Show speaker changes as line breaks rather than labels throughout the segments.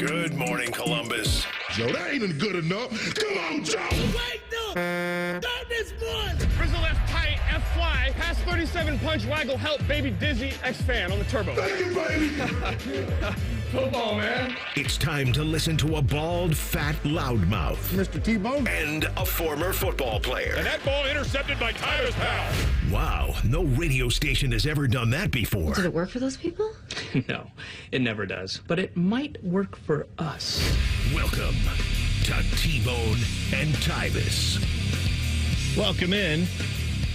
Good morning, Columbus.
Joe, that ain't good enough. Come on, Joe.
Wake up! Stop this boy!
Frizzle left tight, F fly, pass 37 punch, waggle, help, baby dizzy, X fan on the turbo.
Thank you, baby.
Football, man.
It's time to listen to a bald, fat loudmouth
Mr. T-Bone.
and a former football player.
And that ball intercepted by Tyvis pal.
Wow, no radio station has ever done that before.
Did it work for those people?
No, it never does. But it might work for us.
Welcome to T-Bone and Tyvis.
Welcome in.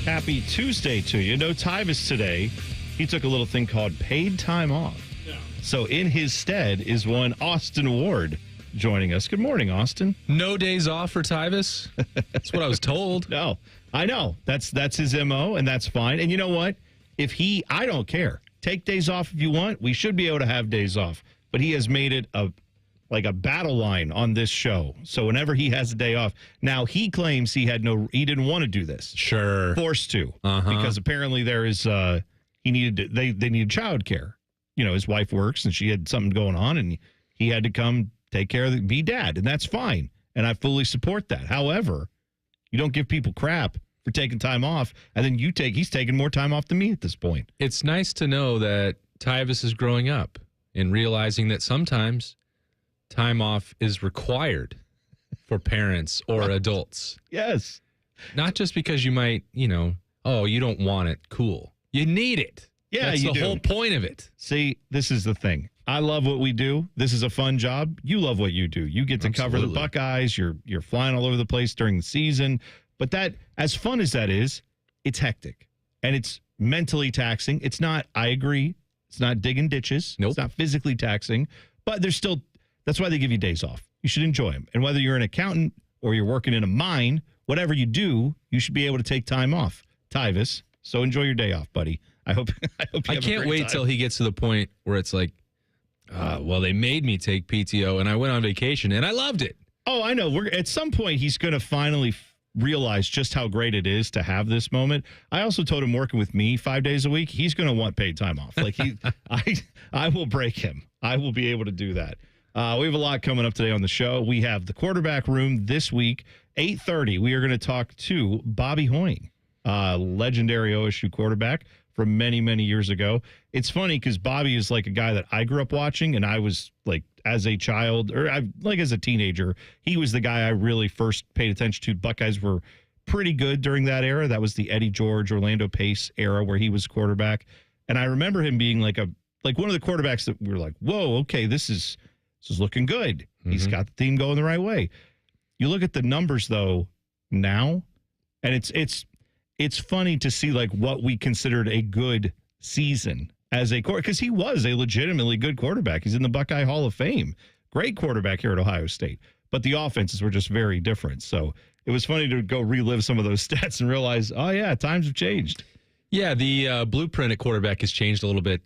Happy Tuesday to you. No Tyvis today. He took a little thing called paid time off.
Yeah.
So in his stead is one Austin Ward joining us. Good morning, Austin.
No days off for Tyvis? That's what I was told.
No, I know. That's his MO, and that's fine. And you know what? I don't care. Take days off if you want. We should be able to have days off. But he has made it a battle line on this show. So whenever he has a day off, now he claims he didn't want to do this.
Sure.
Forced to, because apparently there is they needed childcare. You know, his wife works and she had something going on, and he had to come take care of be dad, and that's fine. And I fully support that. However, you don't give people crap for taking time off, and then he's taking more time off than me at this point.
It's nice to know that Tyvis is growing up and realizing that sometimes time off is required for parents or adults.
Yes.
Not just because you might, you don't want it. Cool. You need it.
Yeah,
That's
you
the
do.
whole point of it.
See, this is the thing. I love what we do. This is a fun job. You love what you do. You get to cover the
Absolutely.
Buckeyes. You're flying all over the place during the season. But that, as fun as that is, it's hectic. And it's mentally taxing. It's not, I agree, it's not digging ditches.
Nope.
It's not physically taxing. But that's why they give you days off. You should enjoy them. And whether you're an accountant or you're working in a mine, whatever you do, you should be able to take time off. Tyvis, so enjoy your day off, buddy. I hope you
I
have a
can't
great
wait
time.
till he gets to the point where it's like, well, they made me take PTO and I went on vacation and I loved it.
Oh, I know. At some point, he's going to finally realize just how great it is to have this moment. I also told him working with me 5 days a week, he's going to want paid time off. Like I will break him. I will be able to do that. We have a lot coming up today on the show. We have the quarterback room this week, 8:30. We are going to talk to Bobby Hoying, legendary OSU quarterback from many, many years ago. It's funny because Bobby is like a guy that I grew up watching, and I was like, as a child, or as a teenager, he was the guy I really first paid attention to. Buckeyes were pretty good during that era. That was the Eddie George, Orlando Pace era where he was quarterback. And I remember him being like one of the quarterbacks that we were like, whoa, okay, this is looking good. Mm-hmm. He's got the team going the right way. You look at the numbers though now, and it's funny to see like what we considered a good season as a quarterback, because he was a legitimately good quarterback. He's in the Buckeye Hall of Fame. Great quarterback here at Ohio State. But the offenses were just very different. So it was funny to go relive some of those stats and realize, oh, yeah, times have changed.
Yeah, the blueprint at quarterback has changed a little bit,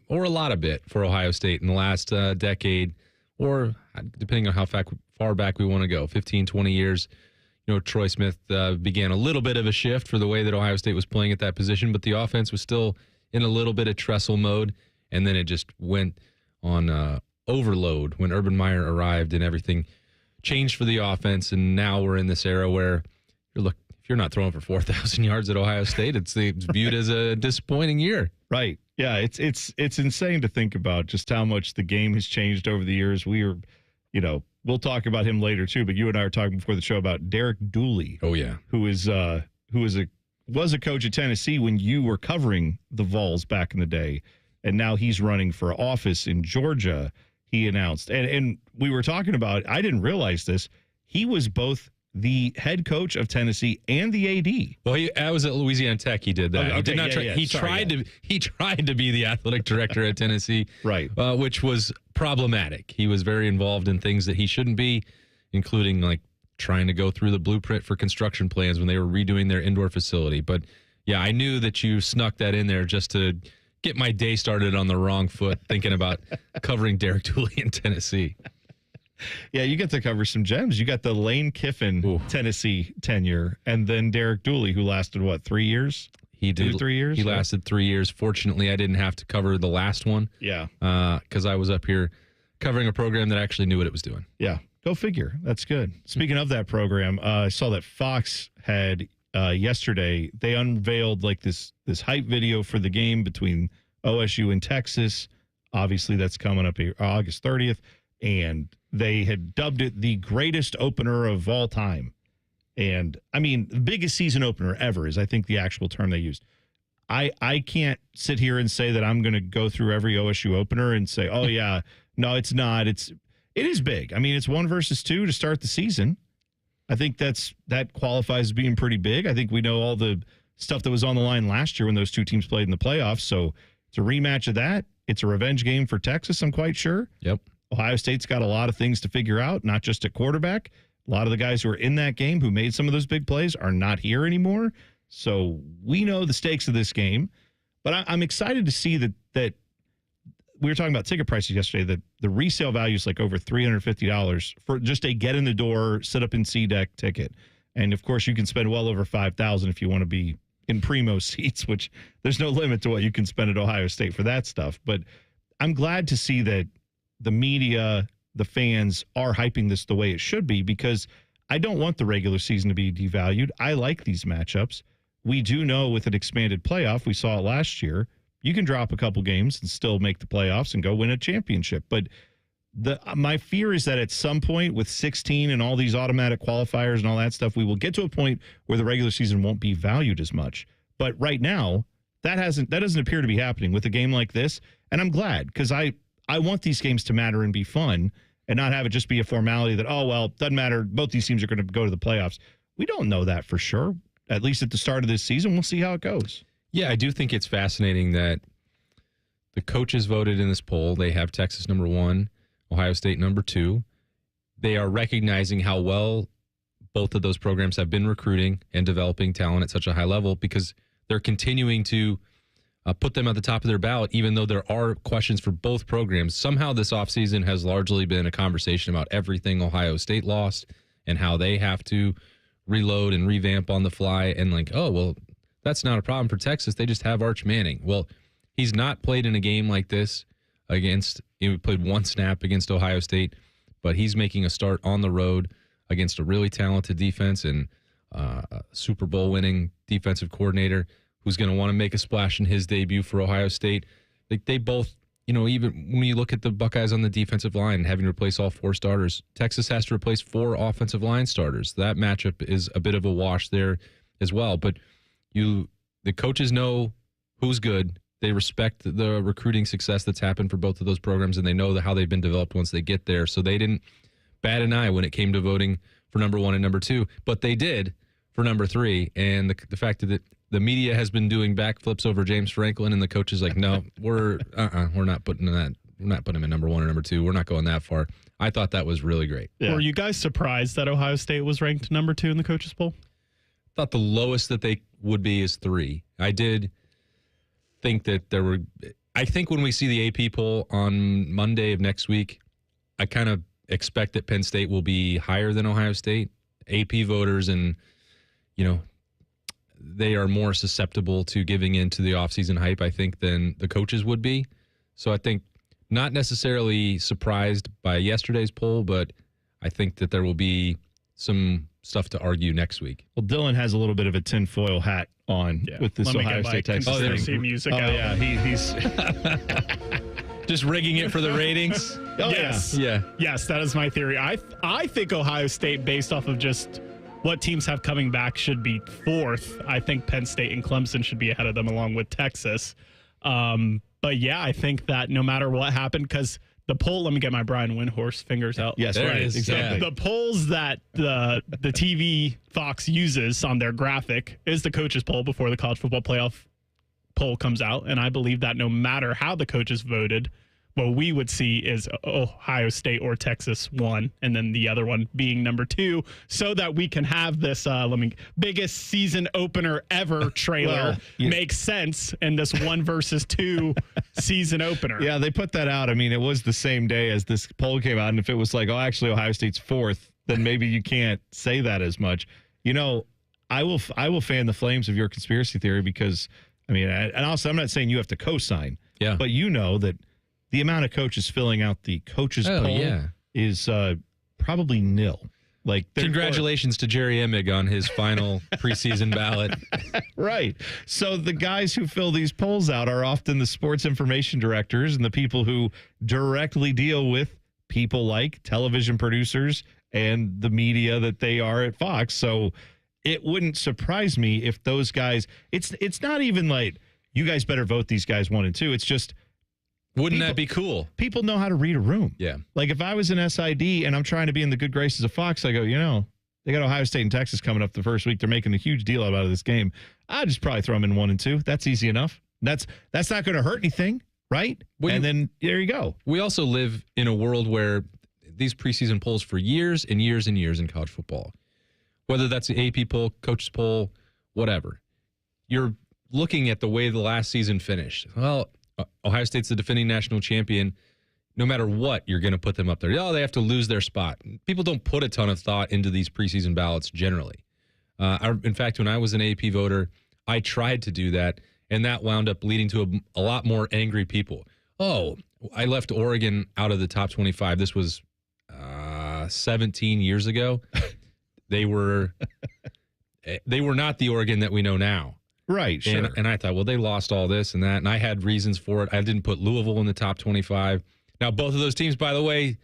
or a lot of bit for Ohio State in the last decade, or depending on how far back we want to go, 15, 20 years. Troy Smith began a little bit of a shift for the way that Ohio State was playing at that position, but the offense was still in a little bit of trestle mode, and then it just went on overload when Urban Meyer arrived and everything changed for the offense, and now we're in this era where if you're not throwing for 4,000 yards at Ohio State, it's viewed as a disappointing year.
Right. Yeah, it's insane to think about just how much the game has changed over the years. We'll talk about him later too, but you and I were talking before the show about Derek Dooley.
Oh yeah.
Who was a coach at Tennessee when you were covering the Vols back in the day, and now he's running for office in Georgia. He announced, and we were talking about, I didn't realize this, he was both the head coach of Tennessee and the AD.
Well, I was at Louisiana Tech. He did that.
Okay,
he did not. He tried to be the athletic director at Tennessee,
right?
Which was problematic. He was very involved in things that he shouldn't be, including like trying to go through the blueprint for construction plans when they were redoing their indoor facility. But yeah, I knew that you snuck that in there just to get my day started on the wrong foot, thinking about covering Derek Dooley in Tennessee.
Yeah, you get to cover some gems. You got the Lane Kiffin Tennessee tenure, and then Derek Dooley, who lasted, 3 years?
He did.
2 to 3 years?
He lasted 3 years. Fortunately, I didn't have to cover the last one.
Yeah.
Because I was up here covering a program that actually knew what it was doing.
Yeah, go figure. That's good. Speaking of that program, I saw that Fox had yesterday, they unveiled like this hype video for the game between OSU and Texas. Obviously, that's coming up here, August 30th. And they had dubbed it the greatest opener of all time. And, I mean, the biggest season opener ever is, I think, the actual term they used. I can't sit here and say that I'm going to go through every OSU opener and say, oh, yeah, no, it's not. It is big. I mean, it's 1 versus 2 to start the season. I think that qualifies as being pretty big. I think we know all the stuff that was on the line last year when those two teams played in the playoffs. So it's a rematch of that. It's a revenge game for Texas, I'm quite sure.
Yep.
Ohio State's got a lot of things to figure out, not just at quarterback. A lot of the guys who are in that game who made some of those big plays are not here anymore. So we know the stakes of this game. But I'm excited to see that we were talking about ticket prices yesterday, that the resale value is like over $350 for just a get in the door, sit up in C deck ticket. And of course, you can spend well over $5,000 if you want to be in primo seats, which there's no limit to what you can spend at Ohio State for that stuff. But I'm glad to see that the media, the fans are hyping this the way it should be, because I don't want the regular season to be devalued. I like these matchups. We do know with an expanded playoff, we saw it last year, you can drop a couple games and still make the playoffs and go win a championship. But my fear is that at some point with 16 and all these automatic qualifiers and all that stuff, we will get to a point where the regular season won't be valued as much. But right now, that doesn't appear to be happening with a game like this. And I'm glad, because I want these games to matter and be fun and not have it just be a formality that, oh, well, doesn't matter. Both these teams are going to go to the playoffs. We don't know that for sure. At least at the start of this season, we'll see how it goes.
Yeah, I do think it's fascinating that the coaches voted in this poll. They have Texas number 1, Ohio State number 2. They are recognizing how well both of those programs have been recruiting and developing talent at such a high level, because they're continuing to put them at the top of their ballot, even though there are questions for both programs. Somehow this offseason has largely been a conversation about everything Ohio State lost and how they have to reload and revamp on the fly. And like, oh, well, that's not a problem for Texas. They just have Arch Manning. Well, he's not played in a game like this he played 1 snap against Ohio State, but he's making a start on the road against a really talented defense and a Super Bowl winning defensive coordinator who's going to want to make a splash in his debut for Ohio State. Like, they both, even when you look at the Buckeyes on the defensive line, having to replace all 4 starters, Texas has to replace 4 offensive line starters. That matchup is a bit of a wash there as well. But the coaches know who's good. They respect the recruiting success that's happened for both of those programs, and they know how they've been developed once they get there. So they didn't bat an eye when it came to voting for number 1 and number 2, but they did for number 3. And the fact that the media has been doing backflips over James Franklin, and the coach is like, no, we're not putting that. We're not putting him in number 1 or number 2. We're not going that far. I thought that was really great.
Yeah. Were you guys surprised that Ohio State was ranked number 2 in the coaches poll?
Thought the lowest that they would be is 3. I did think that I think when we see the AP poll on Monday of next week, I kind of expect that Penn State will be higher than Ohio State. AP voters, and they are more susceptible to giving into the offseason hype, I think, than the coaches would be. So I think not necessarily surprised by yesterday's poll, but I think that there will be some stuff to argue next week.
Well, Dylan has a little bit of a tinfoil hat on with this Ohio State Texas
thing. Music out.
Yeah, he's
just rigging it for the ratings.
Yes.
Yeah.
Yes, that is my theory. I think Ohio State, based off of just what teams have coming back, should be 4th. I think Penn State and Clemson should be ahead of them, along with Texas. But yeah, I think that no matter what happened, because the poll, let me get my Brian Windhorse fingers out.
Yes,
there
right,
it is.
exactly.
The polls that the TV Fox uses on their graphic is the coaches poll before the college football playoff poll comes out. And I believe that no matter how the coaches voted, what we would see is Ohio State or Texas 1, and then the other one being number 2, so that we can have this biggest season opener ever trailer makes sense in this 1 versus 2 season opener.
Yeah, they put that out. I mean, it was the same day as this poll came out, and if it was like, actually Ohio State's 4th, then maybe you can't say that as much. I will fan the flames of your conspiracy theory, because, I mean, and also I'm not saying you have to co-sign,
yeah,
but that the amount of coaches filling out the coaches poll is probably nil. Like,
congratulations to Jerry Emig on his final preseason ballot.
Right. So the guys who fill these polls out are often the sports information directors and the people who directly deal with people like television producers and the media that they are at Fox. So it wouldn't surprise me if those guys, it's not even like, you guys better vote these guys 1 and 2. It's just,
wouldn't that be cool?
People know how to read a room.
Yeah.
Like, if I was an SID and I'm trying to be in the good graces of Fox, I go, they got Ohio State and Texas coming up the first week. They're making a huge deal out of this game. I'd just probably throw them in 1 and 2. That's easy enough. That's not going to hurt anything, right? Then there you go.
We also live in a world where these preseason polls for years and years and years in college football, whether that's the AP poll, coaches poll, whatever, you're looking at the way the last season finished. Well, Ohio State's the defending national champion. No matter what, you're going to put them up there. They have to lose their spot. People don't put a ton of thought into these preseason ballots generally. In fact, when I was an AP voter, I tried to do that, and that wound up leading to a lot more angry people. Oh, I left Oregon out of the top 25. This was 17 years ago. They were not the Oregon that we know now.
Right, sure.
And I thought, well, they lost all this and that, and I had reasons for it. I didn't put Louisville in the top 25. Now, both of those teams, by the way,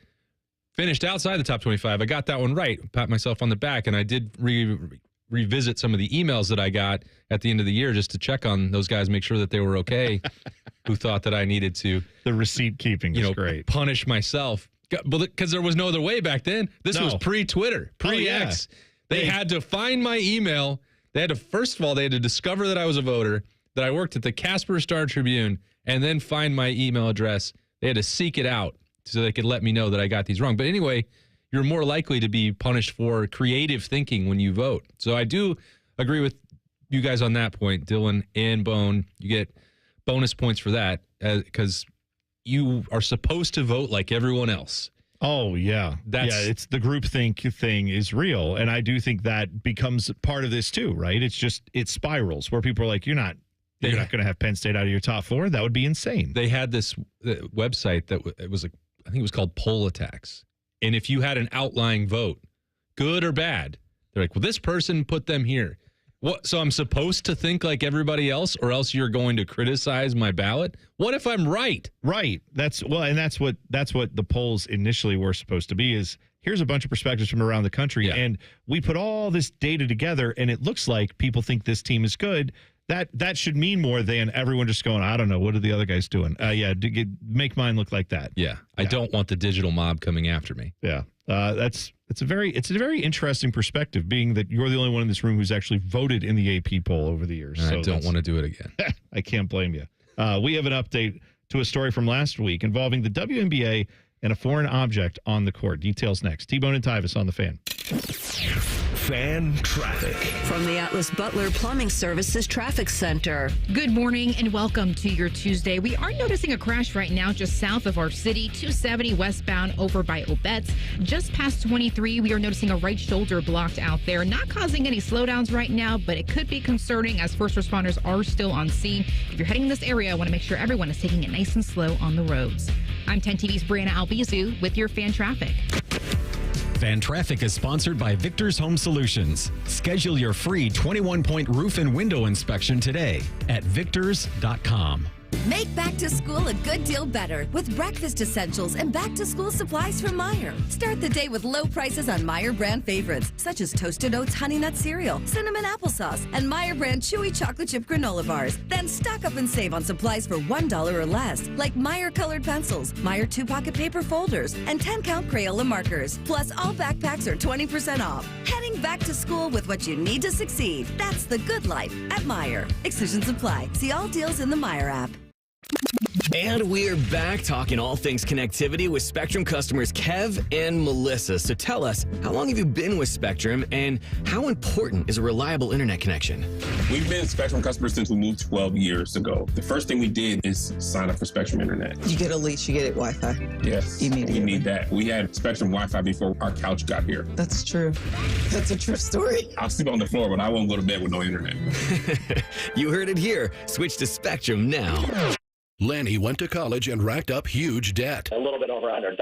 finished outside the top 25. I got that one right. Pat myself on the back, and I did revisit some of the emails that I got at the end of the year just to check on those guys, make sure that they were okay, who thought that I needed to.
The receipt keeping is great.
Punish myself. Because there was no other way back then. This was pre-Twitter, pre-X. They had to find my email. They had to, first of all, they had to discover that I was a voter, that I worked at the Casper Star-Tribune, and then find my email address. They had to seek it out so they could let me know that I got these wrong. But anyway, you're more likely to be punished for creative thinking when you vote. So I do agree with you guys on that point, Dylan and Bone. You get bonus points for that because you are supposed to vote like everyone else.
Oh, yeah. It's the groupthink thing is real. And I do think that becomes part of this too, right? It spirals where people are like, you're not going to have Penn State out of your top 4. That would be insane.
They had this website that it was I think it was called Poll Attacks. And if you had an outlying vote, good or bad, they're like, well, this person put them here. What? So I'm supposed to think like everybody else, or else you're going to criticize my ballot? What if I'm right?
Right. That's what the polls initially were supposed to be. Is here's a bunch of perspectives from around the country, and we put all this data together, and it looks like people think this team is good. That should mean more than everyone just going, I don't know, what are the other guys doing? Make mine look like that.
Yeah. I don't want the digital mob coming after me.
Yeah. It's a very interesting perspective, being that you're the only one in this room who's actually voted in the AP poll over the years.
And I don't want to do it again.
I can't blame you. We have an update to a story from last week involving the WNBA and a foreign object on the court. Details next. T-Bone and Tyvis on the Fan.
Fan traffic.
From the Atlas Butler Plumbing Services Traffic Center.
Good morning and welcome to your Tuesday. We are noticing a crash right now just south of our city, 270 westbound over by Obetz. Just past 23, we are noticing a right shoulder blocked out there. Not causing any slowdowns right now, but it could be concerning as first responders are still on scene. If you're heading in this area, I want to make sure everyone is taking it nice and slow on the roads. I'm 10 TV's Brianna Albizu with your Fan Traffic.
Fan Traffic is sponsored by Victor's Home Solutions. Schedule your free 21-point roof and window inspection today at victors.com.
Make back to school a good deal better with breakfast essentials and back to school supplies from Meijer. Start the day with low prices on Meijer brand favorites such as Toasted Oats Honey Nut Cereal, Cinnamon Applesauce, and Meijer brand Chewy Chocolate Chip Granola Bars. Then stock up and save on supplies for $1 or less, like Meijer colored pencils, Meijer 2-pocket paper folders, and 10-count Crayola markers. Plus, all backpacks are 20% off. Heading back to school with what you need to succeed. That's the good life at Meijer. Exclusions apply. See all deals in the Meijer app.
And we're back talking all things connectivity with Spectrum customers Kev and Melissa. So tell us, how long have you been with Spectrum and how important is a reliable internet connection?
We've been Spectrum customers since we moved 12 years ago. The first thing we did is sign up for Spectrum Internet.
You get a lease, you get it Wi-Fi.
Yes,
immediately.
We need that. We had Spectrum Wi-Fi before our couch got here.
That's true. That's a true story.
I'll sleep on the floor, but I won't go to bed with no internet.
You heard it here. Switch to Spectrum now.
Lanny went to college and racked up huge debt.
A little bit over $100,000.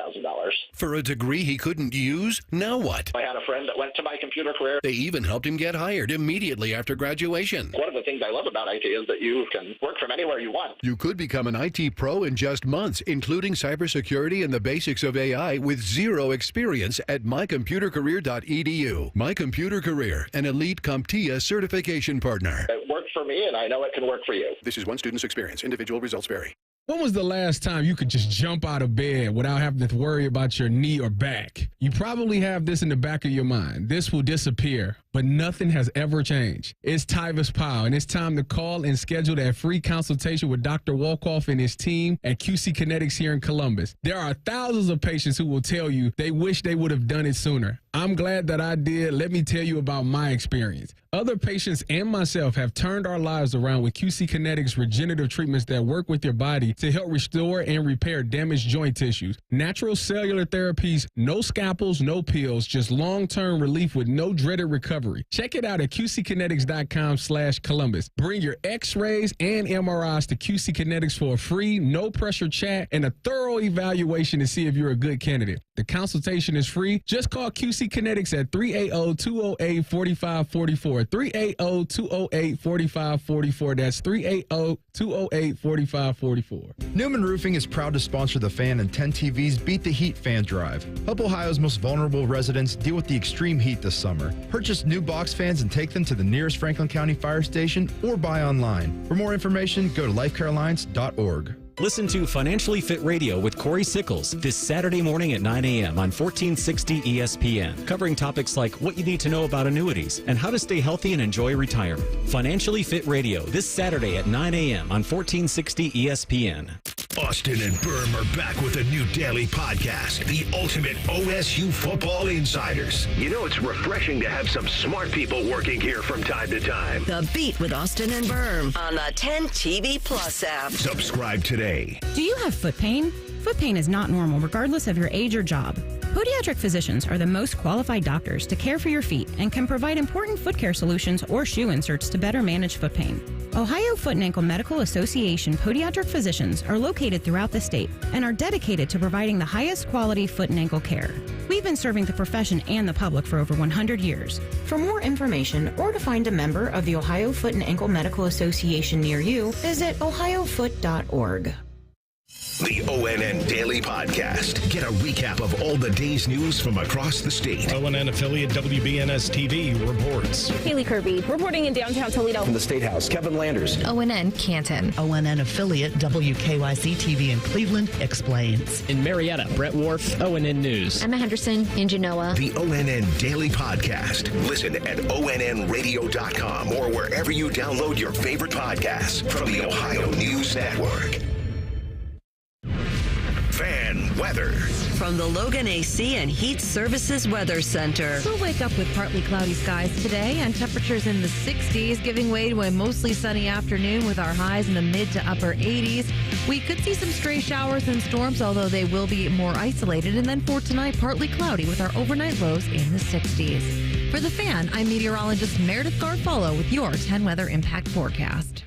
For a degree he couldn't use, now what?
I had a friend that went to my computer career.
They even helped him get hired immediately after graduation.
One of the things I love about IT is that you can work from anywhere you want.
You could become an IT pro in just months, including cybersecurity and the basics of AI with zero experience at mycomputercareer.edu. My Computer Career, an elite CompTIA certification partner.
It worked for me, and I know it can work for you.
This is one student's experience. Individual results vary.
When was the last time you could just jump out of bed without having to worry about your knee or back? You probably have this in the back of your mind. This will disappear, but nothing has ever changed. It's Tyvis Powell, and it's time to call and schedule that free consultation with Dr. Wolkoff and his team at QC Kinetics here in Columbus. There are thousands of patients who will tell you they wish they would have done it sooner. I'm glad that I did. Let me tell you about my experience. Other patients and myself have turned our lives around with QC Kinetics regenerative treatments that work with your body to help restore and repair damaged joint tissues. Natural cellular therapies, no scalpels, no pills, just long-term relief with no dreaded recovery. Check it out at qckinetics.com/Columbus. Bring your x-rays and MRIs to QC Kinetics for a free, no-pressure chat and a thorough evaluation to see if you're a good candidate. The consultation is free. Just call QC Kinetics at 380-208-4544. 380-208-4544. That's 380-208-4544.
Newman Roofing is proud to sponsor the Fan and 10 TV's Beat the Heat fan drive. Help Ohio's most vulnerable residents deal with the extreme heat this summer. Purchase new box fans and take them to the nearest Franklin County Fire Station or buy online. For more information, go to lifecarealliance.org.
Listen to Financially Fit Radio with Corey Sickles this Saturday morning at 9 a.m. on 1460 ESPN, covering topics like what you need to know about annuities and how to stay healthy and enjoy retirement. Financially Fit Radio this Saturday at 9 a.m. on 1460 ESPN.
Austin and Berm are back with a new daily podcast, the ultimate OSU Football Insiders.
You know, it's refreshing to have some smart people working here from time to time.
The Beat with Austin and Berm on the 10 TV Plus app.
Subscribe today.
Do you have foot pain? Foot pain is not normal regardless of your age or job. Podiatric physicians are the most qualified doctors to care for your feet and can provide important foot care solutions or shoe inserts to better manage foot pain. Ohio Foot and Ankle Medical Association podiatric physicians are located throughout the state and are dedicated to providing the highest quality foot and ankle care. We've been serving the profession and the public for over 100 years. For more information or to find a member of the Ohio Foot and Ankle Medical Association near you, visit ohiofoot.org.
The ONN Daily Podcast. Get a recap of all the day's news from across the state.
ONN affiliate WBNS TV reports.
Haley Kirby reporting in downtown Toledo.
From the State House, Kevin Landers.
ONN Canton. ONN affiliate WKYC TV in Cleveland explains.
In Marietta, Brett Wharf, ONN News.
Emma Henderson in Genoa.
The ONN Daily Podcast. Listen at onnradio.com or wherever you download your favorite podcasts from the Ohio News Network. Fan weather.
From the Logan AC and Heat Services Weather Center.
We'll wake up with partly cloudy skies today and temperatures in the 60s, giving way to a mostly sunny afternoon with our highs in the mid to upper 80s. We could see some stray showers and storms, although they will be more isolated. And then for tonight, partly cloudy with our overnight lows in the 60s. For The Fan, I'm meteorologist Meredith Garfalo with your 10 Weather Impact Forecast.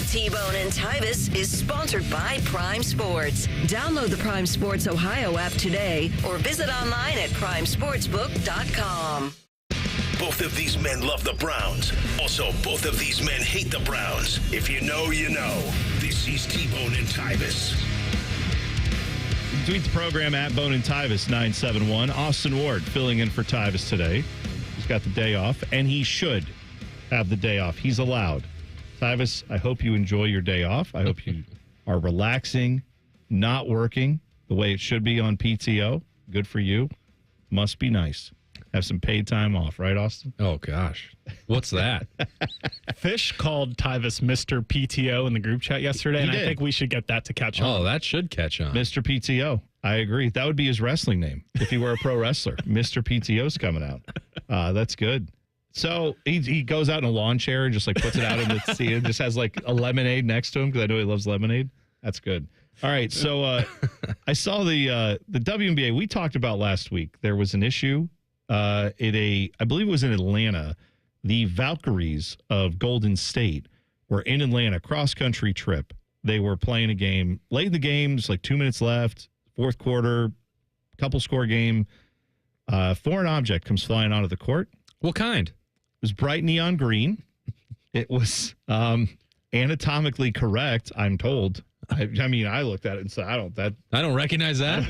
T-Bone and Tyvis is sponsored by Prime Sports. Download the Prime Sports Ohio app today or visit online at primesportsbook.com.
Both of these men love the Browns. Also, both of these men hate the Browns. If you know, you know. This is T-Bone and Tyvis.
Tweet the program at Bone and Tyvis 971. Austin Ward filling in for Tyvis today. He's got the day off, and he should have the day off. He's allowed. Tyvis, I hope you enjoy your day off. I hope you are relaxing, not working the way it should be on PTO. Good for you. Must be nice. Have some paid time off, right, Austin?
Oh, gosh. What's that?
Fish called Tyvis Mr. PTO in the group chat yesterday, and I think we should get that to catch on.
Oh, that should catch on.
Mr. PTO. I agree. That would be his wrestling name if he were a pro wrestler. Mr. PTO's coming out. That's good. So he goes out in a lawn chair and just like puts it out in the sea and just has like a lemonade next to him because I know he loves lemonade. That's good. All right. So I saw the WNBA we talked about last week. There was an issue I believe it was in Atlanta. The Valkyries of Golden State were in Atlanta, cross-country trip. They were playing a game late in the game, just like 2 minutes left, fourth quarter, couple score game. Foreign object comes flying onto the court.
What kind?
It was bright neon green. It was anatomically correct, I'm told. I mean, I looked at it and said, I don't
recognize that.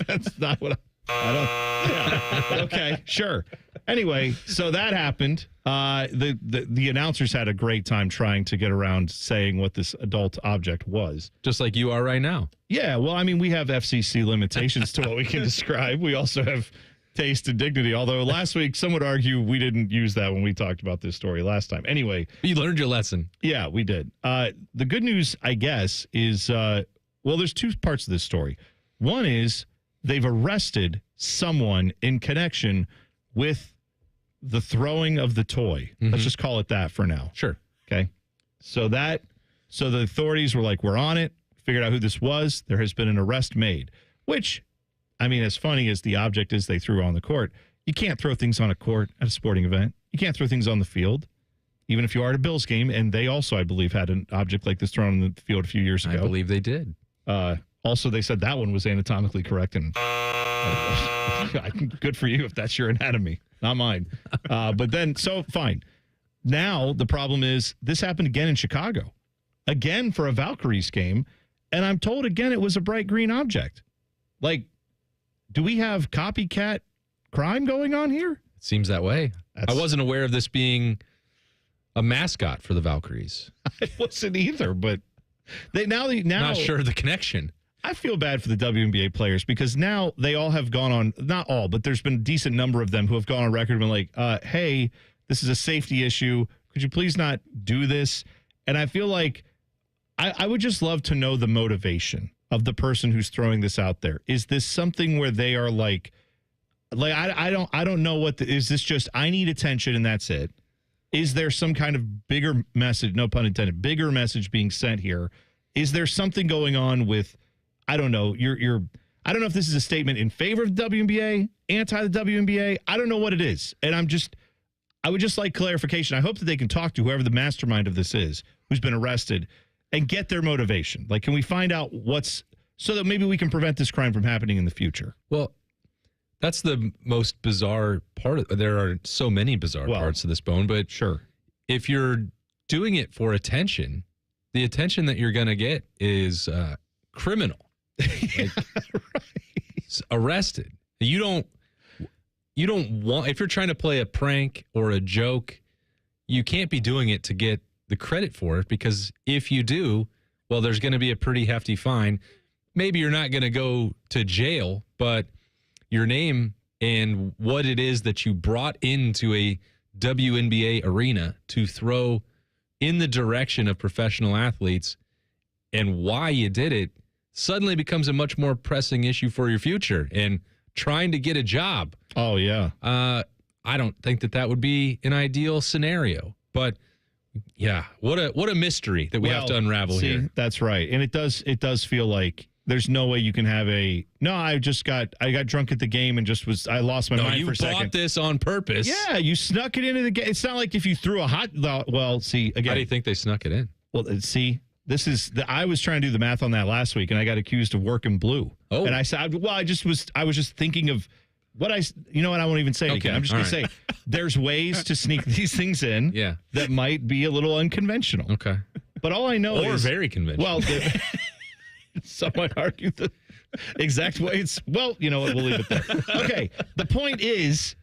That's not what I don't. Yeah. Okay, sure. Anyway, so that happened. The announcers had a great time trying to get around saying what this adult object was.
Just like you are right now.
Yeah, well, I mean, we have FCC limitations to what we can describe. We also have taste and dignity, although last week some would argue we didn't use that when we talked about this story last time. Anyway.
You learned your lesson.
Yeah, we did. The good news, I guess, is, there's two parts of this story. One is they've arrested someone in connection with the throwing of the toy.
Mm-hmm.
Let's just call it that for now.
Sure.
Okay. So the authorities were like, we're on it, figured out who this was. There has been an arrest made, which, I mean, as funny as the object is they threw on the court, you can't throw things on a court at a sporting event. You can't throw things on the field, even if you are at a Bills game. And they also, I believe, had an object like this thrown on the field a few years ago.
I believe they did.
Also, they said that one was anatomically correct. And good for you if that's your anatomy, not mine. But then, so fine. Now, the problem is this happened again in Chicago, again for a Valkyries game. And I'm told again it was a bright green object. Like, do we have copycat crime going on here?
It seems that way. I wasn't aware of this being a mascot for the Valkyries.
I wasn't either, but now
not sure of the connection.
I feel bad for the WNBA players because now they all have gone on, not all, but there's been a decent number of them who have gone on record and been like, hey, this is a safety issue. Could you please not do this? And I feel like I would just love to know the motivation of the person who's throwing this out there. Is this something where they are like I don't know what is this just I need attention and that's it? Is there some kind of bigger message, no pun intended, bigger message being sent here? Is there something going on with, I don't know, I don't know if this is a statement in favor of the WNBA, anti the WNBA. I don't know what it is. And I would just like clarification. I hope that they can talk to whoever the mastermind of this is, who's been arrested, and get their motivation. Like, can we find out so that maybe we can prevent this crime from happening in the future?
Well, that's the most bizarre part. There are so many bizarre parts of this bone, but
sure.
If you're doing it for attention, the attention that you're going to get is criminal. Right. Arrested. You don't want, if you're trying to play a prank or a joke, you can't be doing it to get the credit for it, because if you do, well, there's going to be a pretty hefty fine. Maybe you're not going to go to jail, but your name and what it is that you brought into a WNBA arena to throw in the direction of professional athletes and why you did it suddenly becomes a much more pressing issue for your future and trying to get a job.
Oh, yeah.
I don't think that would be an ideal scenario, but yeah, what a mystery that we have to unravel here.
That's right. And it does feel like there's no way you can have I got drunk at the game and I lost my mind for a second.
You bought this on purpose.
Yeah, you snuck it into the game. It's not like if you threw again.
How do you think they snuck it in?
Well, see, I was trying to do the math on that last week and I got accused of working blue.
Oh.
And I said, well, I was just thinking of you know what, I won't even say it again. I'm just going to say there's ways to sneak these things in that might be a little unconventional.
Okay.
But all I know
is very conventional.
Well, some might argue the exact way you know what, we'll leave it there. Okay. The point is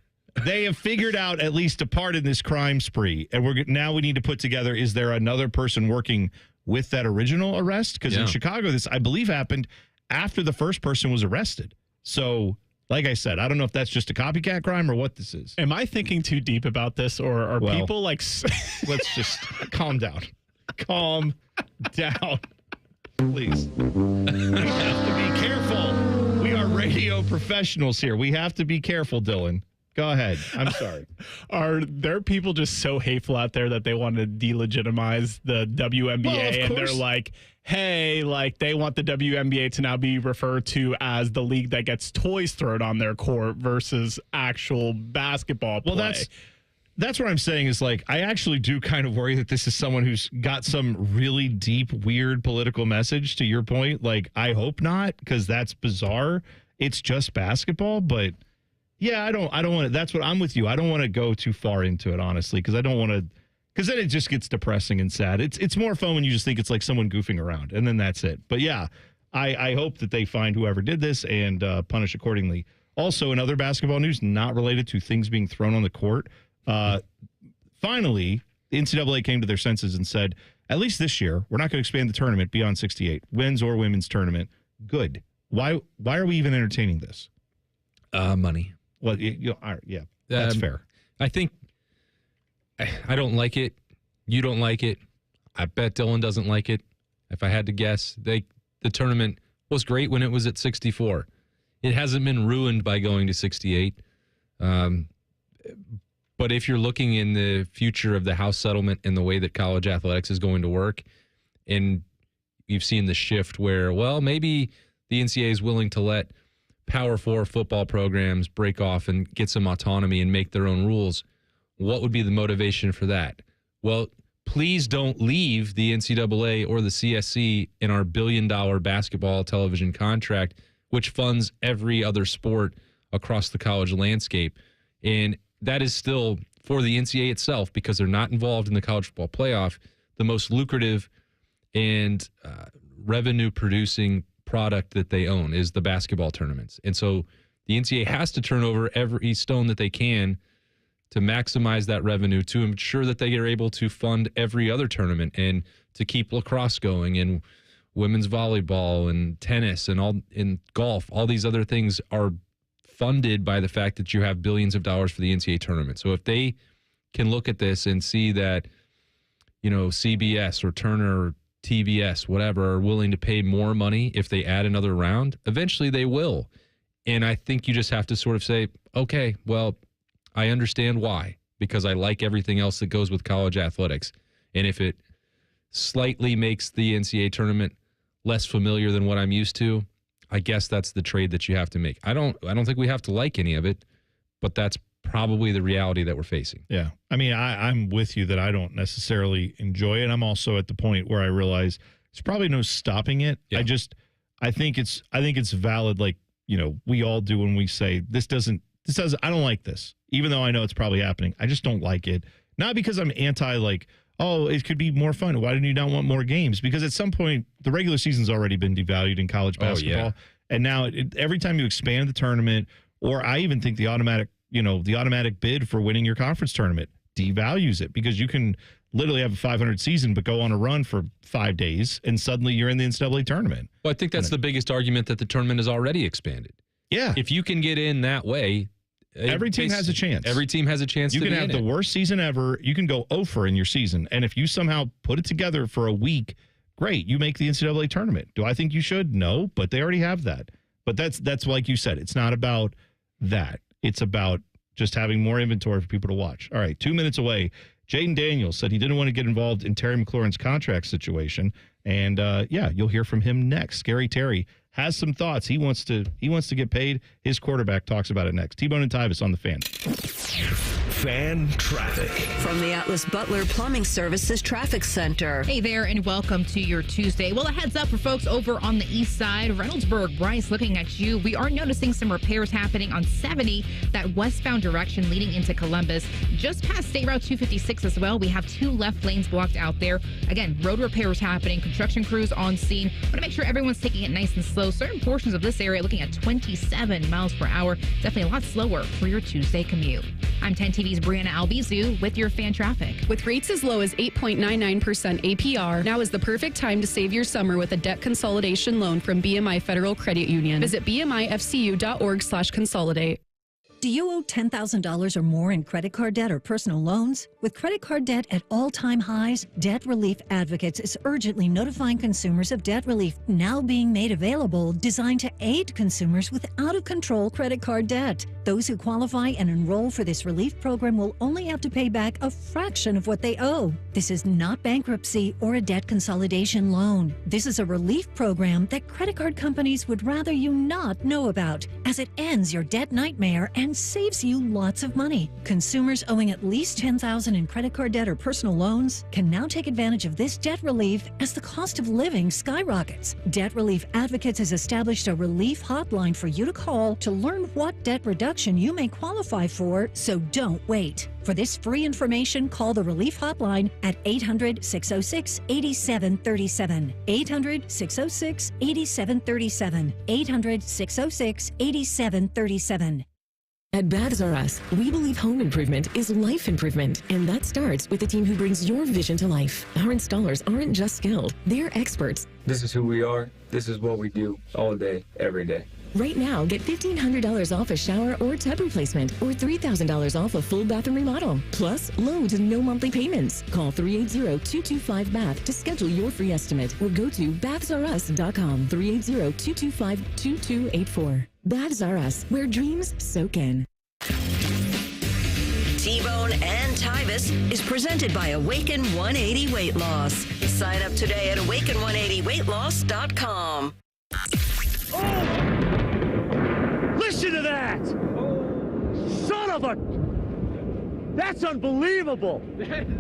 they have figured out at least a part in this crime spree. And now we need to put together, is there another person working with that original arrest? Because in Chicago, this, I believe, happened after the first person was arrested. So, like I said, I don't know if that's just a copycat crime or what this is.
Am I thinking too deep about this, or are people like...
Let's just calm down. Calm down. Please. We have to be careful. We are radio professionals here. We have to be careful, Dylan. Go ahead. I'm sorry.
Are there people just so hateful out there that they want to delegitimize the WNBA and they're like, hey, like they want the WNBA to now be referred to as the league that gets toys thrown on their court versus actual basketball play?
Well, that's what I'm saying is like, I actually do kind of worry that this is someone who's got some really deep, weird political message, to your point. Like, I hope not, because that's bizarre. It's just basketball. But yeah, I don't want to, that's what I'm with you. I don't want to go too far into it, honestly, because I don't want to, because then it just gets depressing and sad. It's more fun when you just think it's like someone goofing around, and then that's it. But yeah, I hope that they find whoever did this and punish accordingly. Also, in other basketball news, not related to things being thrown on the court, finally, the NCAA came to their senses and said, at least this year, we're not going to expand the tournament beyond 68, men's or women's tournament. Good. Why are we even entertaining this?
Money.
Well, yeah, that's fair.
I think I don't like it. You don't like it. I bet Dylan doesn't like it. If I had to guess, the tournament was great when it was at 64. It hasn't been ruined by going to 68. But if you're looking in the future of the House settlement and the way that college athletics is going to work, and you've seen the shift where, well, maybe the NCAA is willing to let Power 4 football programs break off and get some autonomy and make their own rules, what would be the motivation for that? Well, please don't leave the NCAA or the CSC in our billion-dollar basketball television contract, which funds every other sport across the college landscape. And that is still, for the NCAA itself, because they're not involved in the college football playoff, the most lucrative and revenue-producing product that they own is the basketball tournaments. And so the NCAA has to turn over every stone that they can to maximize that revenue, to ensure that they are able to fund every other tournament and to keep lacrosse going and women's volleyball and tennis and golf. All these other things are funded by the fact that you have billions of dollars for the NCAA tournament. So if they can look at this and see that, CBS or Turner or TBS, whatever, are willing to pay more money if they add another round, eventually they will. And I think you just have to sort of say, okay, well, I understand why, because I like everything else that goes with college athletics. And if it slightly makes the NCAA tournament less familiar than what I'm used to, I guess that's the trade that you have to make. I don't think we have to like any of it, but that's probably the reality that we're facing.
Yeah. I mean, I'm with you that I don't necessarily enjoy it. I'm also at the point where I realize there's probably no stopping it. Yeah. I think it's valid. Like, we all do when we say I don't like this, even though I know it's probably happening. I just don't like it. Not because I'm anti, like, oh, it could be more fun. Why do you not want more games? Because at some point, the regular season's already been devalued in college basketball. Oh, yeah. And now every time you expand the tournament, or I even think the automatic bid for winning your conference tournament devalues it, because you can literally have a 500 season, but go on a run for 5 days, and suddenly you're in the NCAA tournament.
Well, I think that's the biggest argument, that the tournament is already expanded.
Yeah.
If you can get in that way,
every team has a chance.
Every team has a chance.
You can have the worst season ever. You can go 0 in your season. And if you somehow put it together for a week, great. You make the NCAA tournament. Do I think you should? No, but they already have that. But that's like you said, it's not about that. It's about just having more inventory for people to watch. All right, 2 minutes away. Jaden Daniels said he didn't want to get involved in Terry McLaurin's contract situation. And you'll hear from him next. Scary Terry has some thoughts. He wants to get paid. His quarterback talks about it next. T-Bone and Tyvis on the Fan.
Fan traffic.
From the Atlas Butler Plumbing Services Traffic Center.
Hey there, and welcome to your Tuesday. Well, a heads up for folks over on the east side. Reynoldsburg, Bryce, looking at you. We are noticing some repairs happening on 70, that westbound direction leading into Columbus. Just past State Route 256 as well. We have 2 left lanes blocked out there. Again, road repairs happening. Construction crews on scene. Want to make sure everyone's taking it nice and slow. Certain portions of this area looking at 27 miles per hour. Definitely a lot slower for your Tuesday commute. I'm 10 TV's Brianna Albizu with your fan traffic.
With rates as low as 8.99% APR, now is the perfect time to save your summer with a debt consolidation loan from BMI Federal Credit Union. Visit bmifcu.org/consolidate.
Do you owe $10,000 or more in credit card debt or personal loans? With credit card debt at all-time highs, Debt Relief Advocates is urgently notifying consumers of debt relief now being made available, designed to aid consumers with out-of-control credit card debt. Those who qualify and enroll for this relief program will only have to pay back a fraction of what they owe. This is not bankruptcy or a debt consolidation loan. This is a relief program that credit card companies would rather you not know about, as it ends your debt nightmare and saves you lots of money. Consumers owing at least $10,000 in credit card debt or personal loans can now take advantage of this debt relief as the cost of living skyrockets. Debt Relief Advocates has established a relief hotline for you to call to learn what debt reduction you may qualify for, so don't wait. For this free information, call the Relief Hotline at 800-606-8737. 800-606-8737. 800-606-8737.
At Baths R Us, we believe home improvement is life improvement, and that starts with the team who brings your vision to life. Our installers aren't just skilled, they're experts.
This is who we are. This is what we do all day, every day.
Right now, get $1,500 off a shower or tub replacement, or $3,000 off a full bathroom remodel. Plus, loads and no monthly payments. Call 380-225-BATH to schedule your free estimate, or go to bathsrus.com. 380-225-2284. Baths R Us, where dreams soak in.
T-Bone and Tyvis is presented by Awaken 180 Weight Loss. Sign up today at awaken180weightloss.com.
Listen to that! Son of a... That's unbelievable!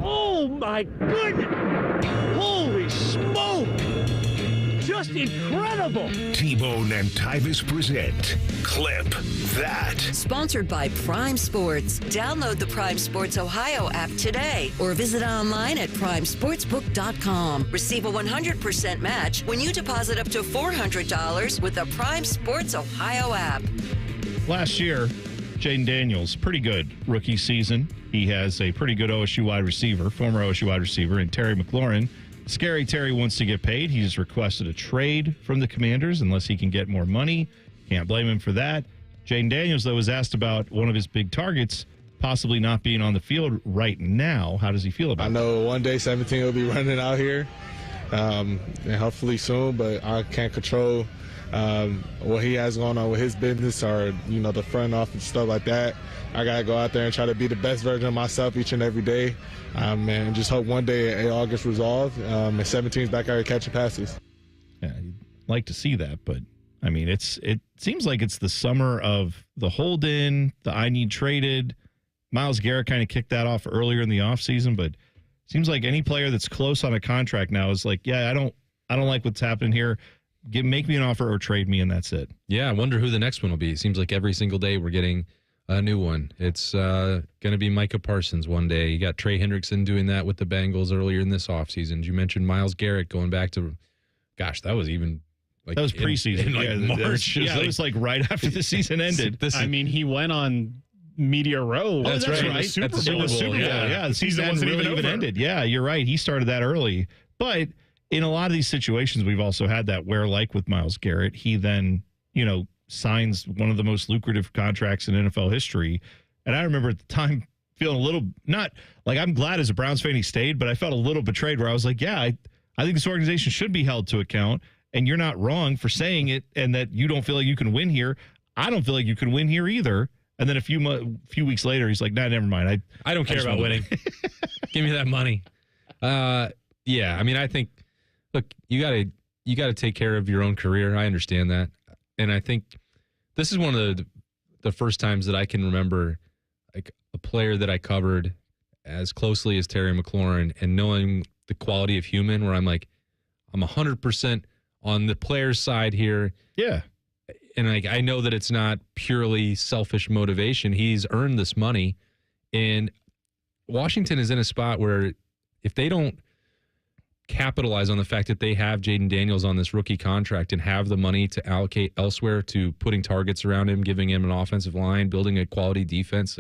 Oh my goodness! Holy smoke! Just incredible!
T-Bone and Tyvis present Clip That.
Sponsored by Prime Sports. Download the Prime Sports Ohio app today or visit online at primesportsbook.com. Receive a 100% match when you deposit up to $400 with the Prime Sports Ohio app.
Last year, Jaden Daniels, pretty good rookie season. He has a pretty good OSU wide receiver, former OSU wide receiver, and Terry McLaurin. Scary Terry wants to get paid. He's requested a trade from the Commanders unless he can get more money. Can't blame him for that. Jaden Daniels, though, was asked about one of his big targets possibly not being on the field right now. How does he feel about it?
I know one day 17 will be running out here, and hopefully soon, but I can't control what he has going on with his business or, the front office, stuff like that. I got to go out there and try to be the best version of myself each and every day, and just hope one day it all gets resolved, and 17's back out here catching passes.
Yeah, you'd like to see that, but, I mean, it seems like it's the summer of the hold-in, the I need traded. Myles Garrett kind of kicked that off earlier in the offseason, but seems like any player that's close on a contract now is like, yeah, I don't like what's happening here. Make me an offer or trade me, and that's it.
Yeah, I wonder who the next one will be. It seems like every single day we're getting a new one. It's going to be Micah Parsons one day. You got Trey Hendrickson doing that with the Bengals earlier in this offseason. You mentioned Myles Garrett going back to, gosh, that was even like
that was preseason.
in March.
That was like right after the season ended.
I mean, he went on Media Row.
That's right.
Super Bowl.
Super Bowl. Yeah, the season wasn't really even ended. Yeah, you're right. He started that early. But in a lot of these situations, we've also had that where, like with Myles Garrett, he then, signs one of the most lucrative contracts in NFL history. And I remember at the time feeling a little, not like I'm glad as a Browns fan he stayed, but I felt a little betrayed where I was like, yeah, I think this organization should be held to account. And you're not wrong for saying it and that you don't feel like you can win here. I don't feel like you can win here either. And then a few weeks later, he's like, nah, never mind.
I don't care about winning. Give me that money. Yeah, I mean, I think, look, you gotta take care of your own career. I understand that. And I think this is one of the first times that I can remember like a player that I covered as closely as Terry McLaurin and knowing the quality of human where I'm like, I'm 100% on the player's side here.
Yeah.
And I know that it's not purely selfish motivation. He's earned this money. And Washington is in a spot where if they don't capitalize on the fact that they have Jaden Daniels on this rookie contract and have the money to allocate elsewhere to putting targets around him, giving him an offensive line, building a quality defense,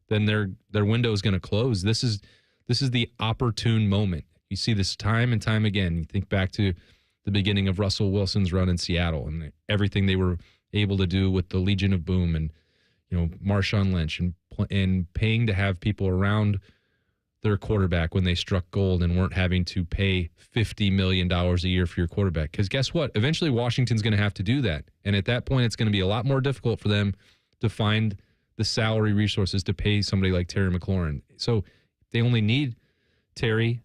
then their window is going to close. This is the opportune moment. You see this time and time again. You think back to the beginning of Russell Wilson's run in Seattle and everything they were able to do with the Legion of Boom and Marshawn Lynch and paying to have people around their quarterback when they struck gold and weren't having to pay $50 million a year for your quarterback. Because guess what? Eventually Washington's going to have to do that. And at that point, it's going to be a lot more difficult for them to find the salary resources to pay somebody like Terry McLaurin. So they only need Terry,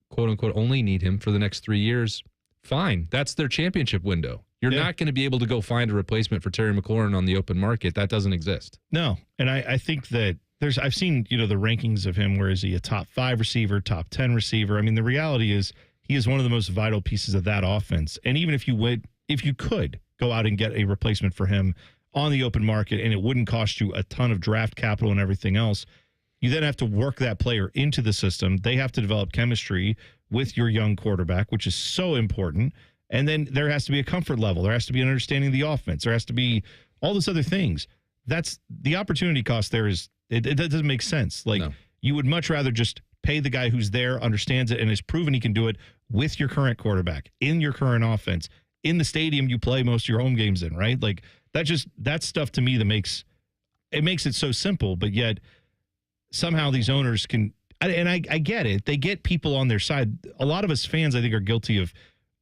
quote unquote, only need him for the next 3 years. Fine. That's their championship window. You're not going to be able to go find a replacement for Terry McLaurin on the open market. That doesn't exist.
No. And I think that I've seen, the rankings of him. Where is he a top 5 receiver, top 10 receiver? I mean, the reality is he is one of the most vital pieces of that offense. And even if you could go out and get a replacement for him on the open market and it wouldn't cost you a ton of draft capital and everything else, you then have to work that player into the system. They have to develop chemistry with your young quarterback, which is so important. And then there has to be a comfort level. There has to be an understanding of the offense. There has to be all those other things. That's the opportunity cost there is, it doesn't make sense. Like, you would much rather just pay the guy who's there, understands it, and has proven he can do it with your current quarterback, in your current offense, in the stadium you play most of your home games in, right? Like, that's stuff to me that makes it so simple, but yet somehow these owners can, and I get it. They get people on their side. A lot of us fans, I think, are guilty of,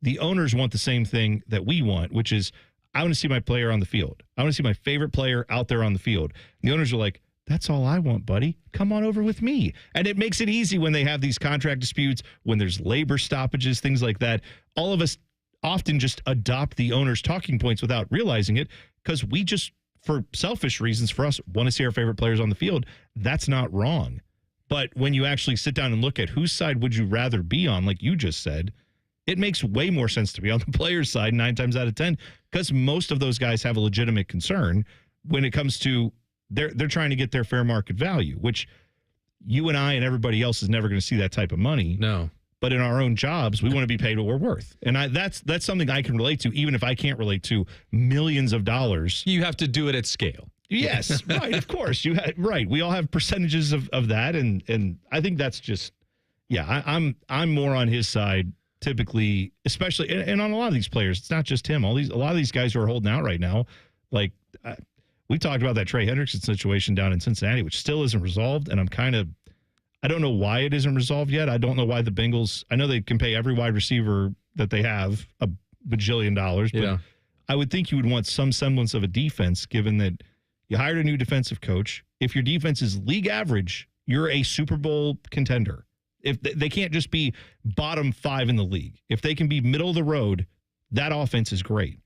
the owners want the same thing that we want, which is, I want to see my player on the field. I want to see my favorite player out there on the field. And the owners are like, that's all I want, buddy. Come on over with me. And it makes it easy when they have these contract disputes, when there's labor stoppages, things like that. All of us often just adopt the owner's talking points without realizing it, because we just, for selfish reasons, for us, want to see our favorite players on the field. That's not wrong. But when you actually sit down and look at whose side would you rather be on, like you just said, it makes way more sense to be on the player's side 9 times out of 10, because most of those guys have a legitimate concern when it comes to they're trying to get their fair market value, which you and I and everybody else is never going to see that type of money.
No.
But in our own jobs, we want to be paid what we're worth. And that's something I can relate to, even if I can't relate to millions of dollars.
You have to do it at scale.
Yes, right, of course. Right. We all have percentages of that. And I think that's just, I'm more on his side typically, especially, and on a lot of these players. It's not just him. A lot of these guys who are holding out right now, like we talked about that Trey Hendrickson situation down in Cincinnati, which still isn't resolved. And I don't know why it isn't resolved yet. I don't know why the Bengals, I know they can pay every wide receiver that they have a bajillion dollars, but I would think you would want some semblance of a defense, given that you hired a new defensive coach. If your defense is league average, you're a Super Bowl contender. If they can't just be bottom 5 in the league. If they can be middle of the road, that offense is great.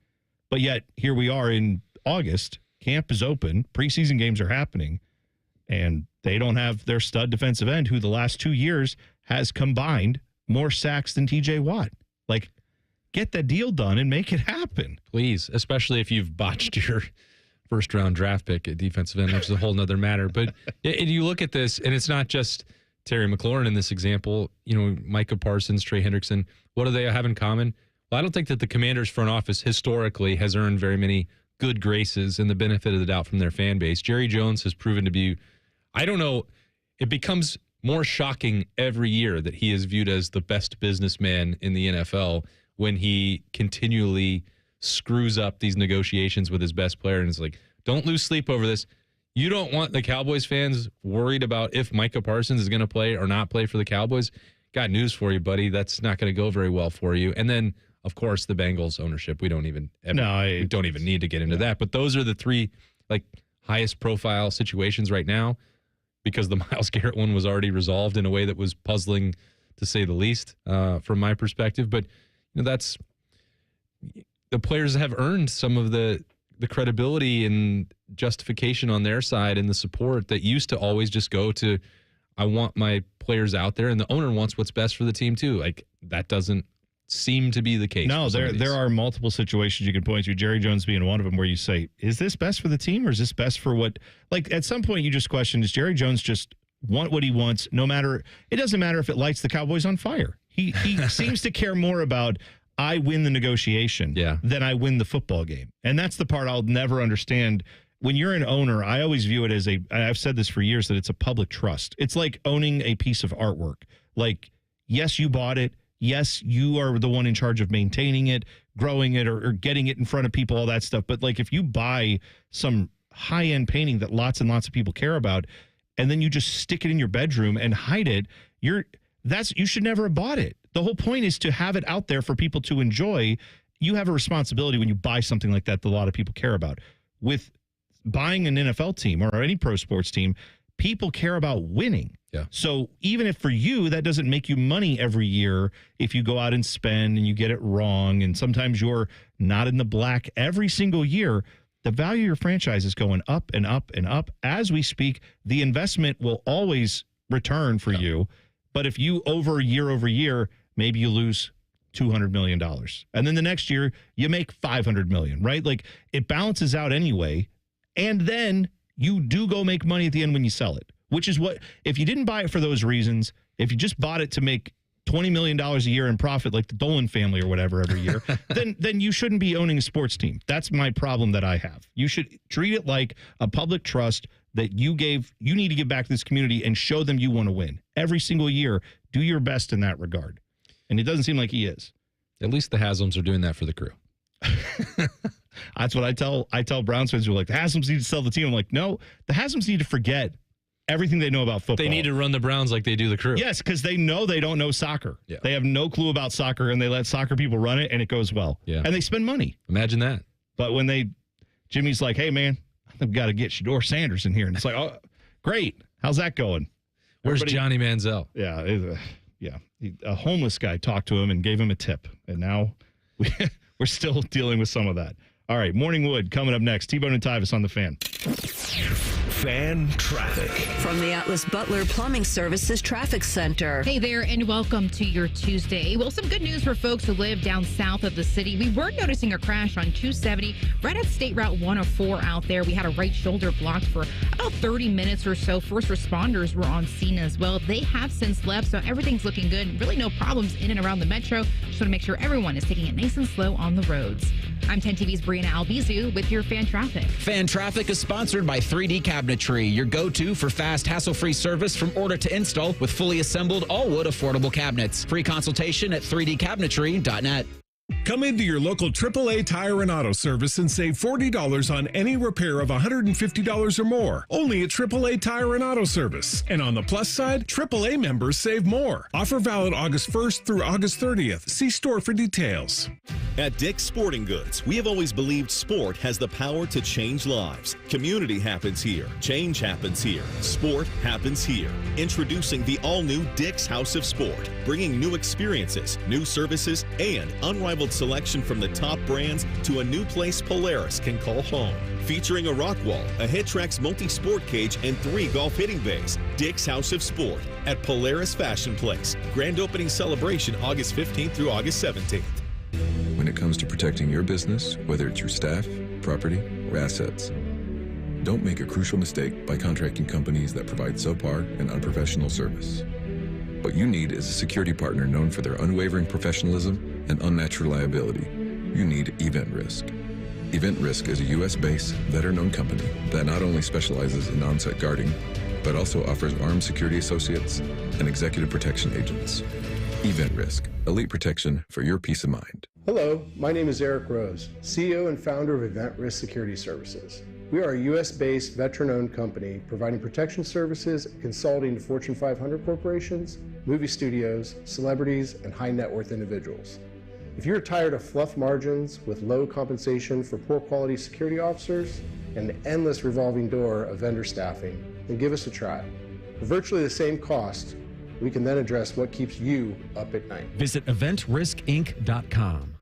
But yet, here we are in August. Camp is open. Preseason games are happening. And they don't have their stud defensive end, who the last 2 years has combined more sacks than TJ Watt. Like, get that deal done and make it happen.
Please, especially if you've botched your first-round draft pick at defensive end, which is a whole nother matter. But and you look at this, and it's not just Terry McLaurin in this example. Micah Parsons, Trey Hendrickson, what do they have in common? Well, I don't think that the Commanders front office historically has earned very many good graces and the benefit of the doubt from their fan base. Jerry Jones has proven to be, I don't know, it becomes more shocking every year that he is viewed as the best businessman in the NFL when he continually screws up these negotiations with his best player. And it's like, don't lose sleep over this. You don't want the Cowboys fans worried about if Micah Parsons is going to play or not play for the Cowboys. Got news for you, buddy. That's not going to go very well for you. And then, of course, the Bengals ownership. We don't even need to get into that. But those are the 3 highest profile situations right now, because the Myles Garrett one was already resolved in a way that was puzzling, to say the least, from my perspective. But that's, the players have earned some of the credibility and justification on their side, and the support that used to always just go to, I want my players out there, and the owner wants what's best for the team too. Like, that doesn't seem to be the case.
No, there are multiple situations you can point to, Jerry Jones being one of them, where you say, is this best for the team, or is this best for what? Like, at some point you just question, does Jerry Jones just want what he wants, no matter, it doesn't matter if it lights the Cowboys on fire. He seems to care more about, I win the negotiation than I win the football game. And that's the part I'll never understand. When you're an owner, I always view it as I've said this for years, that it's a public trust. It's like owning a piece of artwork. Like, yes, you bought it. Yes, you are the one in charge of maintaining it, growing it, or getting it in front of people, all that stuff. But like, if you buy some high-end painting that lots and lots of people care about, and then you just stick it in your bedroom and hide it, you should never have bought it. The whole point is to have it out there for people to enjoy. You have a responsibility when you buy something like that a lot of people care about. With buying an NFL team or any pro sports team, people care about winning.
Yeah.
So even if for you, that doesn't make you money every year, if you go out and spend and you get it wrong, and sometimes you're not in the black every single year, the value of your franchise is going up and up and up. As we speak, the investment will always return for you. But if you over year, maybe you lose $200 million. And then the next year you make $500 million, right? Like it balances out anyway. And then you do go make money at the end when you sell it, which is what, if you didn't buy it for those reasons, if you just bought it to make $20 million a year in profit, like the Dolan family or whatever every year, then you shouldn't be owning a sports team. That's my problem that I have. You should treat it like a public trust that you need to give back to this community and show them you want to win. Every single year, do your best in that regard. And it doesn't seem like he is.
At least the Haslam's are doing that for the crew.
That's what I tell Browns fans who are like, the Haslam's need to sell the team. I'm like, no, the Haslam's need to forget everything they know about football.
They need to run the Browns like they do the crew.
Yes, because they know they don't know soccer.
Yeah.
They have no clue about soccer, and they let soccer people run it, and it goes well.
Yeah.
And they spend money.
Imagine that.
But when Jimmy's like, hey, man, I've got to get Shedeur Sanders in here. And it's like, oh, great. How's that going?
Where's Johnny Manziel?
Yeah. A homeless guy talked to him and gave him a tip. And now we're still dealing with some of that. All right, Morning Wood coming up next. T-Bone and Tyvis on the Fan.
Fan traffic.
From the Atlas Butler Plumbing Services Traffic Center.
Hey there, and welcome to your Tuesday. Well, some good news for folks who live down south of the city. We were noticing a crash on 270 right at State Route 104 out there. We had a right shoulder blocked for about 30 minutes or so. First responders were on scene as well. They have since left, so everything's looking good. Really no problems in and around the metro. Just want to make sure everyone is taking it nice and slow on the roads. I'm 10 TV's Brianna Albizu with your Fan Traffic.
Fan Traffic is sponsored by 3D Cabinetry, your go-to for fast, hassle-free service from order to install with fully assembled all-wood affordable cabinets. Free consultation at 3dcabinetry.net.
Come into your local AAA Tire and Auto Service and save $40 on any repair of $150 or more. Only at AAA Tire and Auto Service. And on the plus side, AAA members save more. Offer valid August 1st through August 30th. See store for details.
At Dick's Sporting Goods, we have always believed sport has the power to change lives. Community happens here. Change happens here. Sport happens here. Introducing the all-new Dick's House of Sport, bringing new experiences, new services, and unrivaled selection from the top brands to a new place Polaris can call home. Featuring a rock wall, a HitTrax multi-sport cage, and 3 golf hitting bays. Dick's House of Sport at Polaris Fashion Place. Grand opening celebration August 15th through August 17th.
When it comes to protecting your business, whether it's your staff, property, or assets, don't make a crucial mistake by contracting companies that provide subpar and unprofessional service. What you need is a security partner known for their unwavering professionalism and unmatched reliability. You need Event Risk. Event Risk is a U.S.-based, veteran-owned company that not only specializes in on-site guarding, but also offers armed security associates and executive protection agents. Event Risk, elite protection for your peace of mind.
Hello, my name is Eric Rose, CEO and founder of Event Risk Security Services. We are a U.S.-based, veteran-owned company providing protection services and consulting to Fortune 500 corporations, movie studios, celebrities, and high-net-worth individuals. If you're tired of fluff margins with low compensation for poor-quality security officers and an endless revolving door of vendor staffing, then give us a try. For virtually the same cost, we can then address what keeps you up at night.
Visit EventRiskInc.com.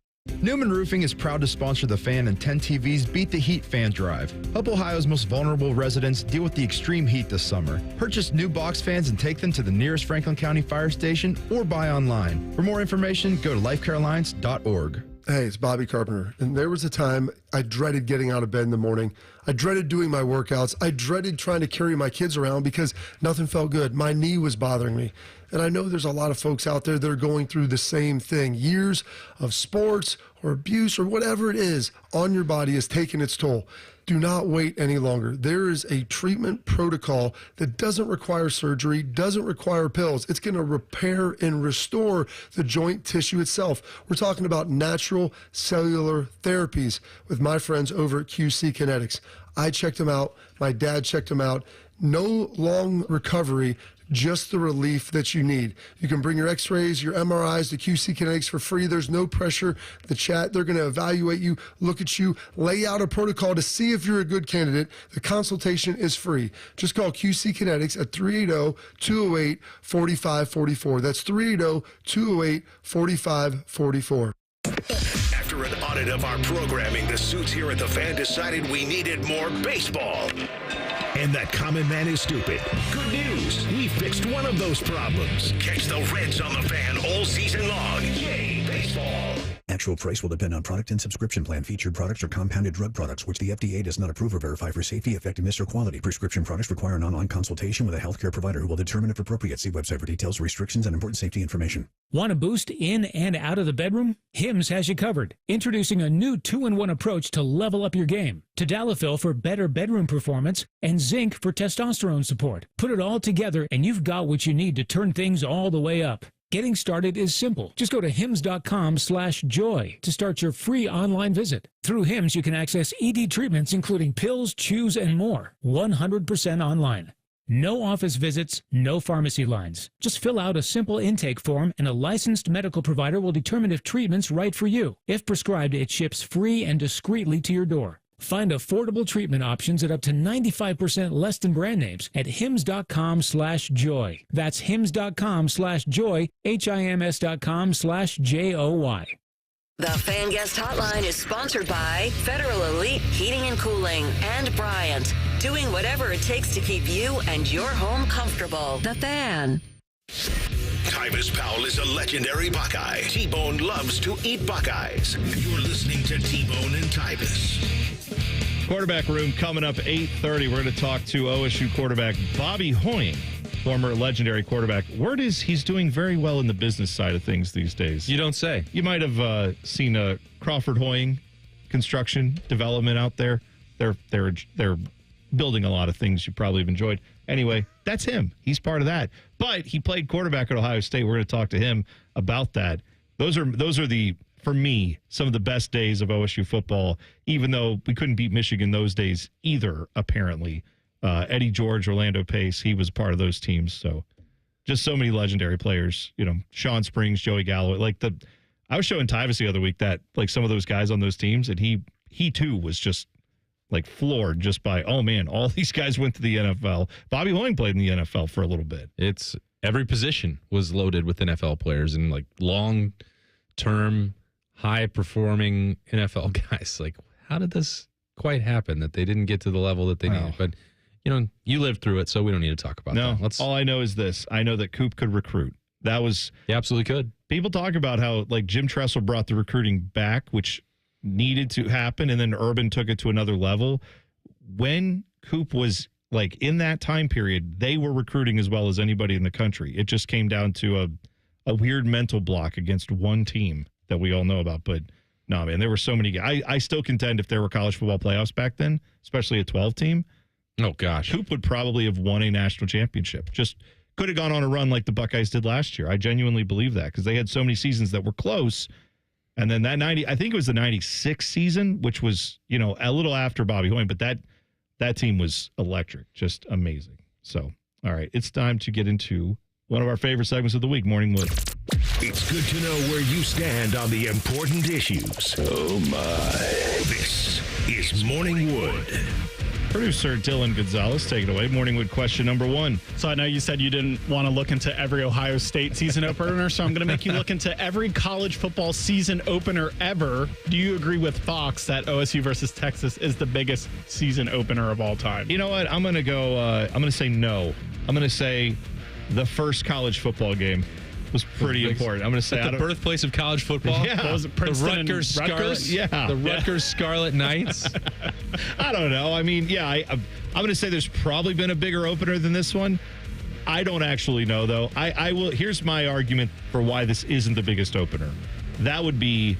Newman Roofing is proud to sponsor the Fan and 10 TV's Beat the Heat Fan Drive. Help Ohio's most vulnerable residents deal with the extreme heat this summer. Purchase new box fans and take them to the nearest Franklin County Fire Station or buy online. For more information, go to lifecarealliance.org.
Hey, it's Bobby Carpenter. And there was a time I dreaded getting out of bed in the morning. I dreaded doing my workouts. I dreaded trying to carry my kids around because nothing felt good. My knee was bothering me. And I know there's a lot of folks out there that are going through the same thing. Years of sports or abuse or whatever it is on your body is taking its toll. Do not wait any longer. There is a treatment protocol that doesn't require surgery, doesn't require pills. It's going to repair and restore the joint tissue itself. We're talking about natural cellular therapies with my friends over at QC Kinetics. I checked them out. My dad checked them out. No long recovery, just the relief that you need. You can bring your x-rays, your MRIs to QC Kinetics for free. There's no pressure. The chat, they're going to evaluate you, look at you, lay out a protocol to see if you're a good candidate. The consultation is free. Just call QC Kinetics at 380-208-4544. That's 380-208-4544.
After an audit of our programming, the suits here at The Fan decided we needed more baseball. And that common man is stupid. Good news. We fixed one of those problems. Catch the Reds on The Fan all season long. Yay, baseball.
Actual price will depend on product and subscription plan. Featured products are compounded drug products, which the FDA does not approve or verify for safety, effectiveness, or quality. Prescription products require an online consultation with a healthcare provider who will determine if appropriate. See website for details, restrictions, and important safety information.
Want a boost in and out of the bedroom? Hims has you covered. Introducing a new 2-in-1 approach to level up your game. Tadalafil for better bedroom performance and zinc for testosterone support. Put it all together and you've got what you need to turn things all the way up. Getting started is simple. Just go to hims.com/joy to start your free online visit. Through Hims, you can access ED treatments including pills, chews, and more. 100% online. No office visits, no pharmacy lines. Just fill out a simple intake form and a licensed medical provider will determine if treatment's right for you. If prescribed, it ships free and discreetly to your door. Find affordable treatment options at up to 95% less than brand names at hims.com/joy. That's hims.com/joy, HIMS.com/JOY.
The Fan Guest Hotline is sponsored by Federal Elite Heating and Cooling and Bryant, doing whatever it takes to keep you and your home comfortable. The Fan.
Tyvis Powell is a legendary Buckeye. T-Bone loves to eat Buckeyes. You're listening to T-Bone and Tyvis.
Quarterback room coming up 8:30. We're going to talk to OSU quarterback Bobby Hoying, former legendary quarterback. Word is he's doing very well in the business side of things these days.
You don't say.
You might have seen Crawford Hoying construction development out there. They're building a lot of things you probably have enjoyed. Anyway, that's him. He's part of that. But he played quarterback at Ohio State. We're going to talk to him about that. Those are the, for me, some of the best days of OSU football, even though we couldn't beat Michigan those days either, apparently. Eddie George, Orlando Pace, he was part of those teams. So just so many legendary players, Sean Springs, Joey Galloway. I was showing Tyvis the other week that some of those guys on those teams, and he too was just floored just by, oh man, all these guys went to the NFL. Bobby Hoying played in the NFL for a little bit.
It's every position was loaded with NFL players and long-term, high-performing NFL guys. How did this quite happen that they didn't get to the level that they needed? But, you lived through it, so we don't need to talk about that.
No, all I know is this. I know that Coop could recruit.
He absolutely could.
People talk about how, Jim Tressel brought the recruiting back, which needed to happen, and then Urban took it to another level. When Coop was, in that time period, they were recruiting as well as anybody in the country. It just came down to a weird mental block against one team that we all know about. But no, man, there were so many guys. I still contend if there were college football playoffs back then, especially a 12 team.
Oh gosh,
Coop would probably have won a national championship. Just could have gone on a run like the Buckeyes did last year. I genuinely believe that because they had so many seasons that were close. And then I think it was the 96 season, which was, a little after Bobby Hoying, but that team was electric, just amazing. So, all right, it's time to get into one of our favorite segments of the week, Morning Wood.
It's good to know where you stand on the important issues. Oh, my. This is Morning Wood.
Producer Dylan Gonzalez, take it away. Morning Wood question number 1.
So I know you said you didn't want to look into every Ohio State season opener, so I'm going to make you look into every college football season opener ever. Do you agree with Fox that OSU versus Texas is the biggest season opener of all time?
You know what? I'm going to go, I'm going to say no. I'm going to say the first college football game was pretty important. I'm going to say
the birthplace of college football.
Yeah,
was it
the Rutgers Scarlet.
Yeah,
the Rutgers Scarlet Knights.
I don't know. I mean, I'm going to say there's probably been a bigger opener than this one. I don't actually know though. I will. Here's my argument for why this isn't the biggest opener. That would be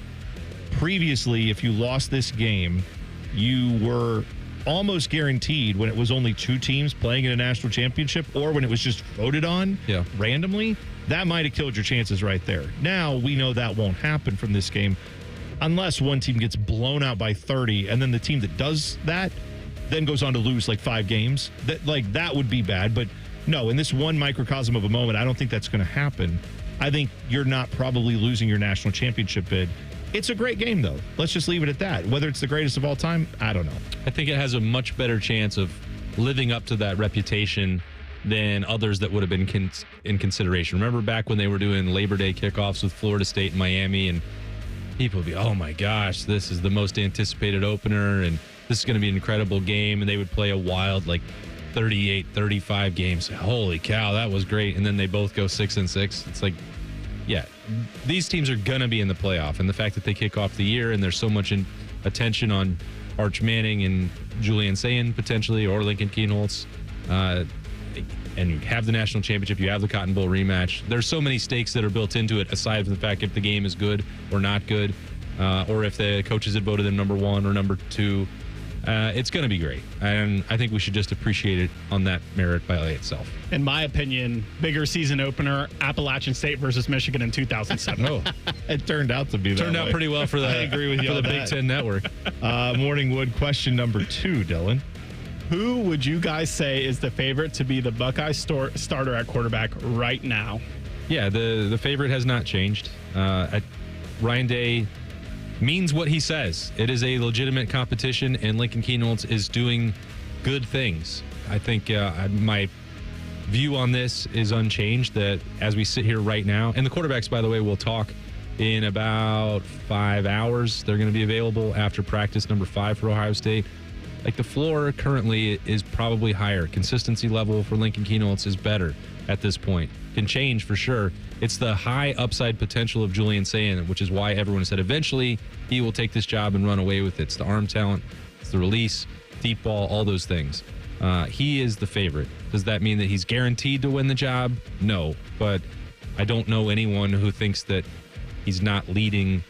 previously, if you lost this game, you were almost guaranteed when it was only 2 teams playing in a national championship, or when it was just voted on randomly. That might have killed your chances right there. Now we know that won't happen from this game unless one team gets blown out by 30, and then the team that does that then goes on to lose like 5 games. That would be bad. But no, in this one microcosm of a moment, I don't think that's going to happen. I think you're not probably losing your national championship bid. It's a great game, though. Let's just leave it at that. Whether it's the greatest of all time, I don't know.
I think it has a much better chance of living up to that reputation than others that would have been in consideration. Remember back when they were doing Labor Day kickoffs with Florida State and Miami, and people would be, oh my gosh, this is the most anticipated opener, and this is going to be an incredible game, and they would play a wild, 38, 35 games. Holy cow, that was great. And then they both go 6-6. It's like, yeah, these teams are going to be in the playoff. And the fact that they kick off the year and there's so much attention on Arch Manning and Julian Sayin potentially, or Lincoln Kienholz, and you have the national championship, you have the Cotton Bowl rematch. There's so many stakes that are built into it, aside from the fact if the game is good or not good, or if the coaches had voted them number 1 or number 2. It's going to be great. And I think we should just appreciate it on that merit by itself.
In my opinion, bigger season opener, Appalachian State versus Michigan in 2007.
Oh, it turned out to be that
Turned out
way.
pretty well for the,
I agree with you
for
on
the
that.
Big Ten Network.
Morningwood, question number 2, Dylan.
Who would you guys say is the favorite to be the Buckeye starter at quarterback right now?
Yeah, the favorite has not changed. Ryan Day means what he says. It is a legitimate competition, and Lincoln Kienholz is doing good things. I think my view on this is unchanged, that as we sit here right now, and the quarterbacks, by the way, will talk in about 5 hours. They're going to be available after practice number 5 for Ohio State. The floor currently is probably higher. Consistency level for Lincoln Kienholz is better at this point. Can change for sure. It's the high upside potential of Julian Sayin, which is why everyone said eventually he will take this job and run away with it. It's the arm talent, it's the release, deep ball, all those things. He is the favorite. Does that mean that he's guaranteed to win the job? No, but I don't know anyone who thinks that he's not leading,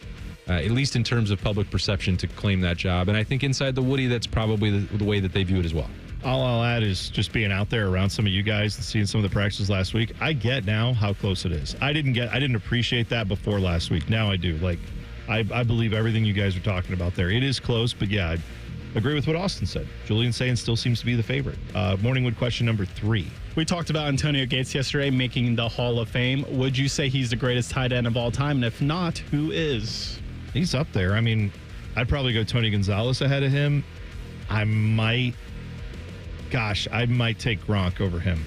at least in terms of public perception, to claim that job. And I think inside the Woody, that's probably the way that they view it as well.
All I'll add is just being out there around some of you guys and seeing some of the practices last week. I get now how close it is. I didn't appreciate that before last week. Now I do. I believe everything you guys are talking about there. It is close, but yeah, I agree with what Austin said. Julian Sayin still seems to be the favorite. Morningwood, question number 3.
We talked about Antonio Gates yesterday making the Hall of Fame. Would you say he's the greatest tight end of all time? And if not, who is?
He's up there. I mean, I'd probably go Tony Gonzalez ahead of him. I might take Gronk over him.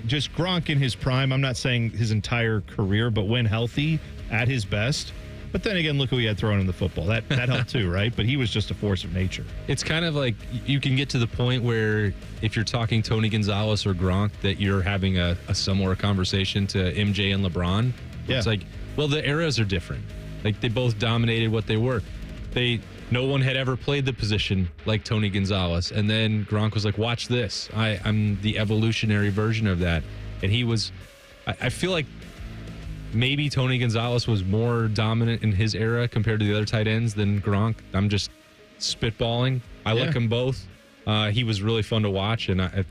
Just Gronk in his prime. I'm not saying his entire career, but when healthy, at his best. But then again, look who he had throwing him the football. That helped too, right? But he was just a force of nature.
It's kind of like you can get to the point where if you're talking Tony Gonzalez or Gronk, that you're having a similar conversation to MJ and LeBron.
Yeah.
It's like, well, the eras are different. They both dominated what they were. No one had ever played the position like Tony Gonzalez. And then Gronk was like, watch this. I'm the evolutionary version of that. And he was, I feel like maybe Tony Gonzalez was more dominant in his era compared to the other tight ends than Gronk. I'm just spitballing. I like them both. He was really fun to watch. And I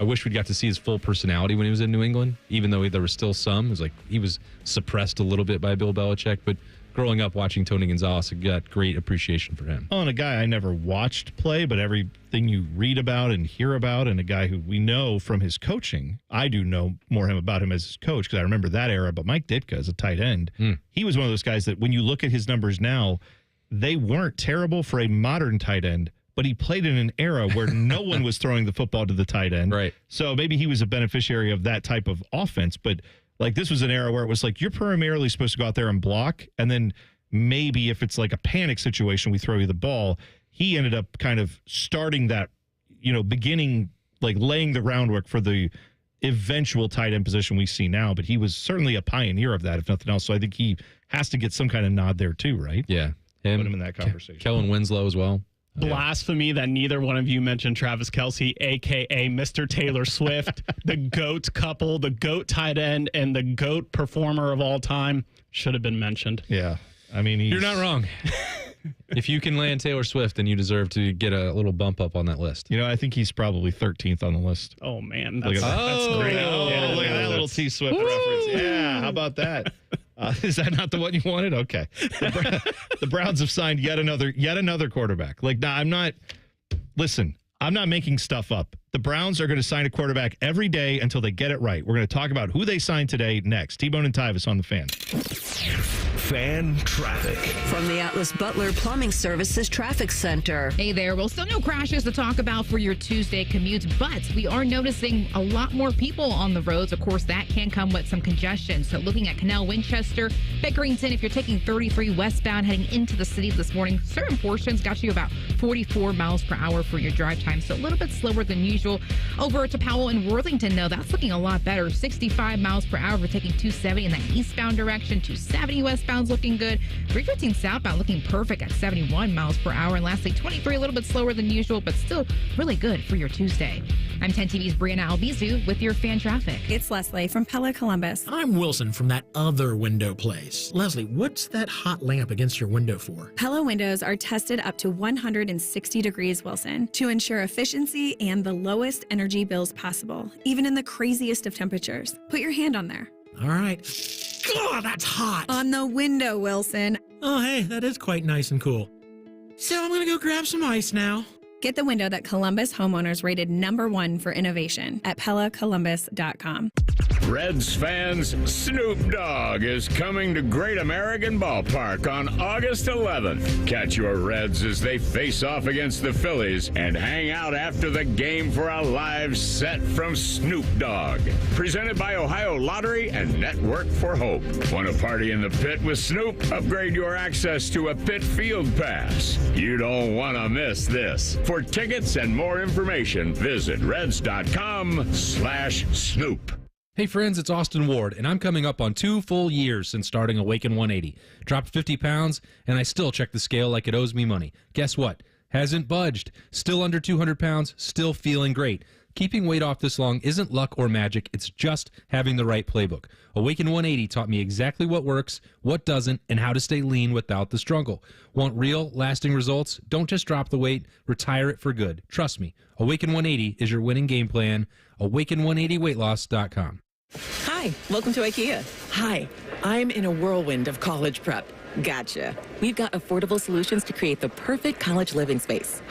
wish we'd got to see his full personality when he was in New England, even though there was still some. It was like he was suppressed a little bit by Bill Belichick. But growing up watching Tony Gonzalez, I got great appreciation for him.
Oh, and a guy I never watched play, but everything you read about and hear about, and a guy who we know from his coaching. I do know more about him as his coach because I remember that era, but Mike Ditka as a tight end, he was one of those guys that when you look at his numbers now, they weren't terrible for a modern tight end, but he played in an era where no one was throwing the football to the tight end.
Right.
So maybe he was a beneficiary of that type of offense, but this was an era where it was like you're primarily supposed to go out there and block, and then maybe if it's like a panic situation, we throw you the ball. He ended up kind of starting that, beginning, laying the groundwork for the eventual tight end position we see now. But he was certainly a pioneer of that, if nothing else. So I think he has to get some kind of nod there too, right?
Yeah.
Put him in that conversation.
Kellen Winslow as well.
Blasphemy that neither one of you mentioned Travis Kelce, a.k.a. Mr. Taylor Swift, the GOAT couple, the GOAT tight end, and the GOAT performer of all time should have been mentioned.
Yeah. I mean,
you're not wrong. If you can land Taylor Swift, then you deserve to get a little bump up on that list.
I think he's probably 13th on the list.
Oh, man.
That's great.
Yeah,
look at that little T Swift reference. Yeah, how about that? Is that not the one you wanted? Okay. The Browns have signed yet another quarterback. I'm not Listen, I'm not making stuff up. The Browns are going to sign a quarterback every day until they get it right. We're going to talk about who they signed today next. T-Bone and Tyvis on the Fan.
Fan traffic.
From the Atlas Butler Plumbing Services Traffic Center.
Hey there. Well, still no crashes to talk about for your Tuesday commutes, but we are noticing a lot more people on the roads. Of course, that can come with some congestion. So looking at Canal Winchester, Bickerington, if you're taking 33 westbound heading into the city this morning, certain portions got you about 44 miles per hour for your drive time. So a little bit slower than usual. Over to Powell and Worthington, though, that's looking a lot better. 65 miles per hour for taking 270 in that eastbound direction. 270 westbound's looking good. 315 southbound looking perfect at 71 miles per hour. And lastly, 23 a little bit slower than usual, but still really good for your Tuesday. I'm 10 TV's Brianna Albizu with your fan traffic.
It's Leslie from Pella Columbus.
I'm Wilson from that other window place. Leslie, what's that hot lamp against your window for?
Pella windows are tested up to 160 degrees Wilson to ensure efficiency and the lowest energy bills possible, even in the craziest of temperatures. Put your hand on there.
All right. God, that's hot.
On the window, Wilson.
Oh, hey, that is quite nice and cool. So I'm going to go grab some ice now.
Get the window that Columbus homeowners rated #1 for innovation at PellaColumbus.com.
Reds fans, Snoop Dogg is coming to Great American Ballpark on August 11th. Catch your Reds as they face off against the Phillies and hang out after the game for a live set from Snoop Dogg. Presented by Ohio Lottery and Network for Hope. Want to party in the pit with Snoop? Upgrade your access to a pit field pass. You don't want to miss this. For tickets and more information, visit reds.com/Snoop.
Hey friends, it's Austin Ward, and I'm coming up on 2 full years since starting Awaken 180. Dropped 50 pounds, and I still check the scale like it owes me money. Guess what? Hasn't budged. Still under 200 pounds, still feeling great. Keeping weight off this long isn't luck or magic, it's just having the right playbook. Awaken 180 taught me exactly what works, what doesn't, and how to stay lean without the struggle. Want real, lasting results? Don't just drop the weight, retire it for good. Trust me, Awaken 180 is your winning game plan. Awaken180weightloss.com.
Hi, welcome to IKEA. Hi, I'm in a whirlwind of college prep. Gotcha. We've got affordable solutions to create the perfect college living space.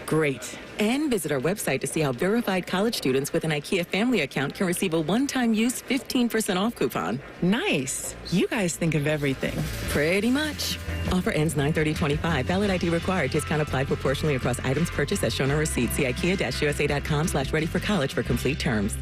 Great. And visit our website to see how verified college students with an IKEA family account can receive a one-time use 15% off coupon. Nice. You guys think of everything. Pretty much. Offer ends 9/30/25. Valid ID required. Discount applied proportionally across items purchased as shown on receipt. See IKEA-USA.com/ready for college for complete terms.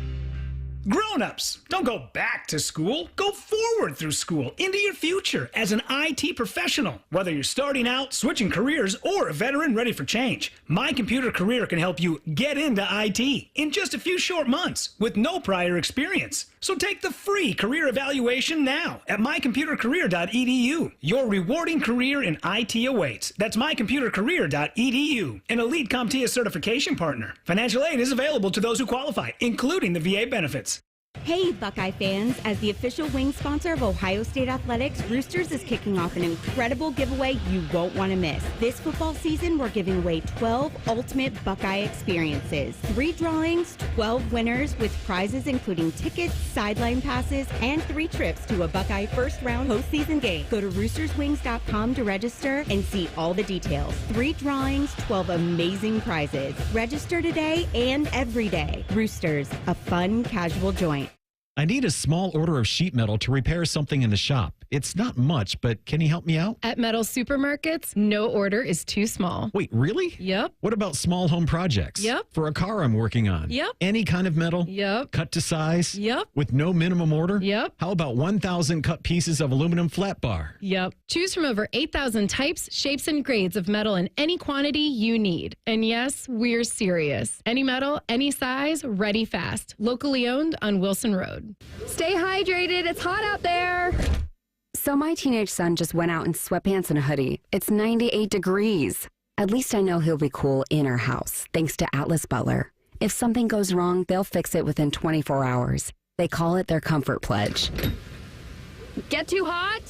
Grown-ups, don't go back to school. Go forward through school into your future as an IT professional. Whether you're starting out, switching careers, or a veteran ready for change, My Computer Career can help you get into IT in just a few short months with no prior experience. So take the free career evaluation now at mycomputercareer.edu. Your rewarding career in IT awaits. That's mycomputercareer.edu. An Elite CompTIA certification partner. Financial aid is available to those who qualify, including the VA benefits.
Hey, Buckeye fans. As the official wing sponsor of Ohio State Athletics, Roosters is kicking off an incredible giveaway you won't want to miss. This football season, we're giving away 12 ultimate Buckeye experiences. 3 drawings, 12 winners with prizes including tickets, sideline passes, and 3 trips to a Buckeye first-round postseason game. Go to roosterswings.com to register and see all the details. 3 drawings, 12 amazing prizes. Register today and every day. Roosters, a fun, casual joint.
I need a small order of sheet metal to repair something in the shop. It's not much, but can you help me out?
At Metal Supermarkets, no order is too small.
Wait, really?
Yep.
What about small home projects?
Yep.
For a car I'm working on?
Yep.
Any kind of metal?
Yep.
Cut to size?
Yep.
With no minimum order?
Yep.
How about 1,000 cut pieces of aluminum flat bar?
Yep. Choose from over 8,000 types, shapes, and grades of metal in any quantity you need. And yes, we're serious. Any metal, any size, ready fast. Locally owned on Wilson Road.
Stay hydrated. It's hot out there. So my teenage son just went out in sweatpants and a hoodie. It's 98 degrees. At least I know he'll be cool in our house, thanks to Atlas Butler. If something goes wrong, they'll fix it within 24 hours. They call it their comfort pledge. Get too hot?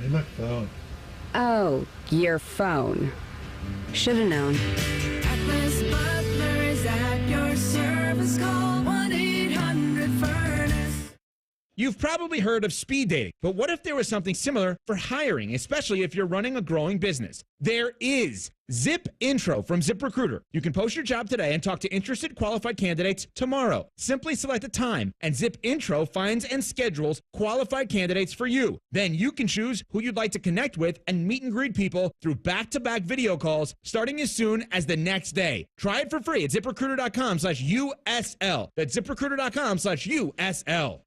Hey, my phone.
Oh, your phone. Should have known.
Atlas Butler is at your service. Call 1-800-FURNACE.
You've probably heard of speed dating, but what if there was something similar for hiring, especially if you're running a growing business? There is Zip Intro from ZipRecruiter. You can post your job today and talk to interested qualified candidates tomorrow. Simply select a time, and Zip Intro finds and schedules qualified candidates for you. Then you can choose who you'd like to connect with and meet and greet people through back-to-back video calls starting as soon as the next day. Try it for free at ZipRecruiter.com/USL. That's ZipRecruiter.com/USL.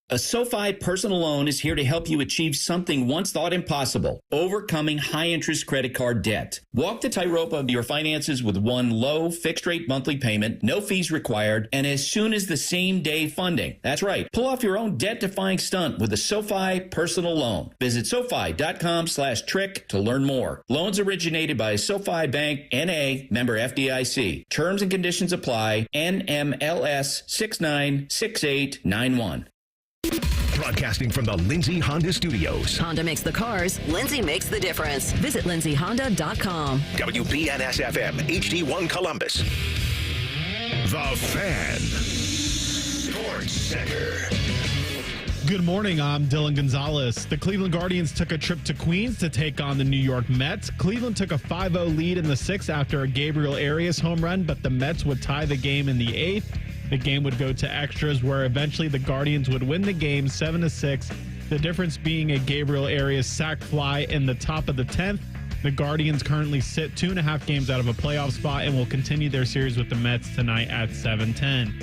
A SoFi personal loan is here to help you achieve something once thought impossible, overcoming high-interest credit card debt. Walk the tightrope of your finances with one low, fixed-rate monthly payment, no fees required, and as soon as the same-day funding. That's right. Pull off your own debt-defying stunt with a SoFi personal loan. Visit SoFi.com/trick to learn more. Loans originated by SoFi Bank, N.A., member FDIC. Terms and conditions apply. NMLS 696891.
Broadcasting from the Lindsay Honda Studios.
Honda makes the cars. Lindsay makes the difference. Visit lindsayhonda.com.
WBNS-FM, HD1 Columbus. The Fan. Sports Center.
Good morning, I'm Dylan Gonzalez. The Cleveland Guardians took a trip to Queens to take on the New York Mets. Cleveland took a 5-0 lead in the 6th after a Gabriel Arias home run, but the Mets would tie the game in the 8th. The game would go to extras, where eventually the Guardians would win the game 7-6. The difference being a Gabriel Arias sac fly in the top of the 10th. The Guardians currently sit 2.5 games out of a playoff spot and will continue their series with the Mets tonight at 7:10.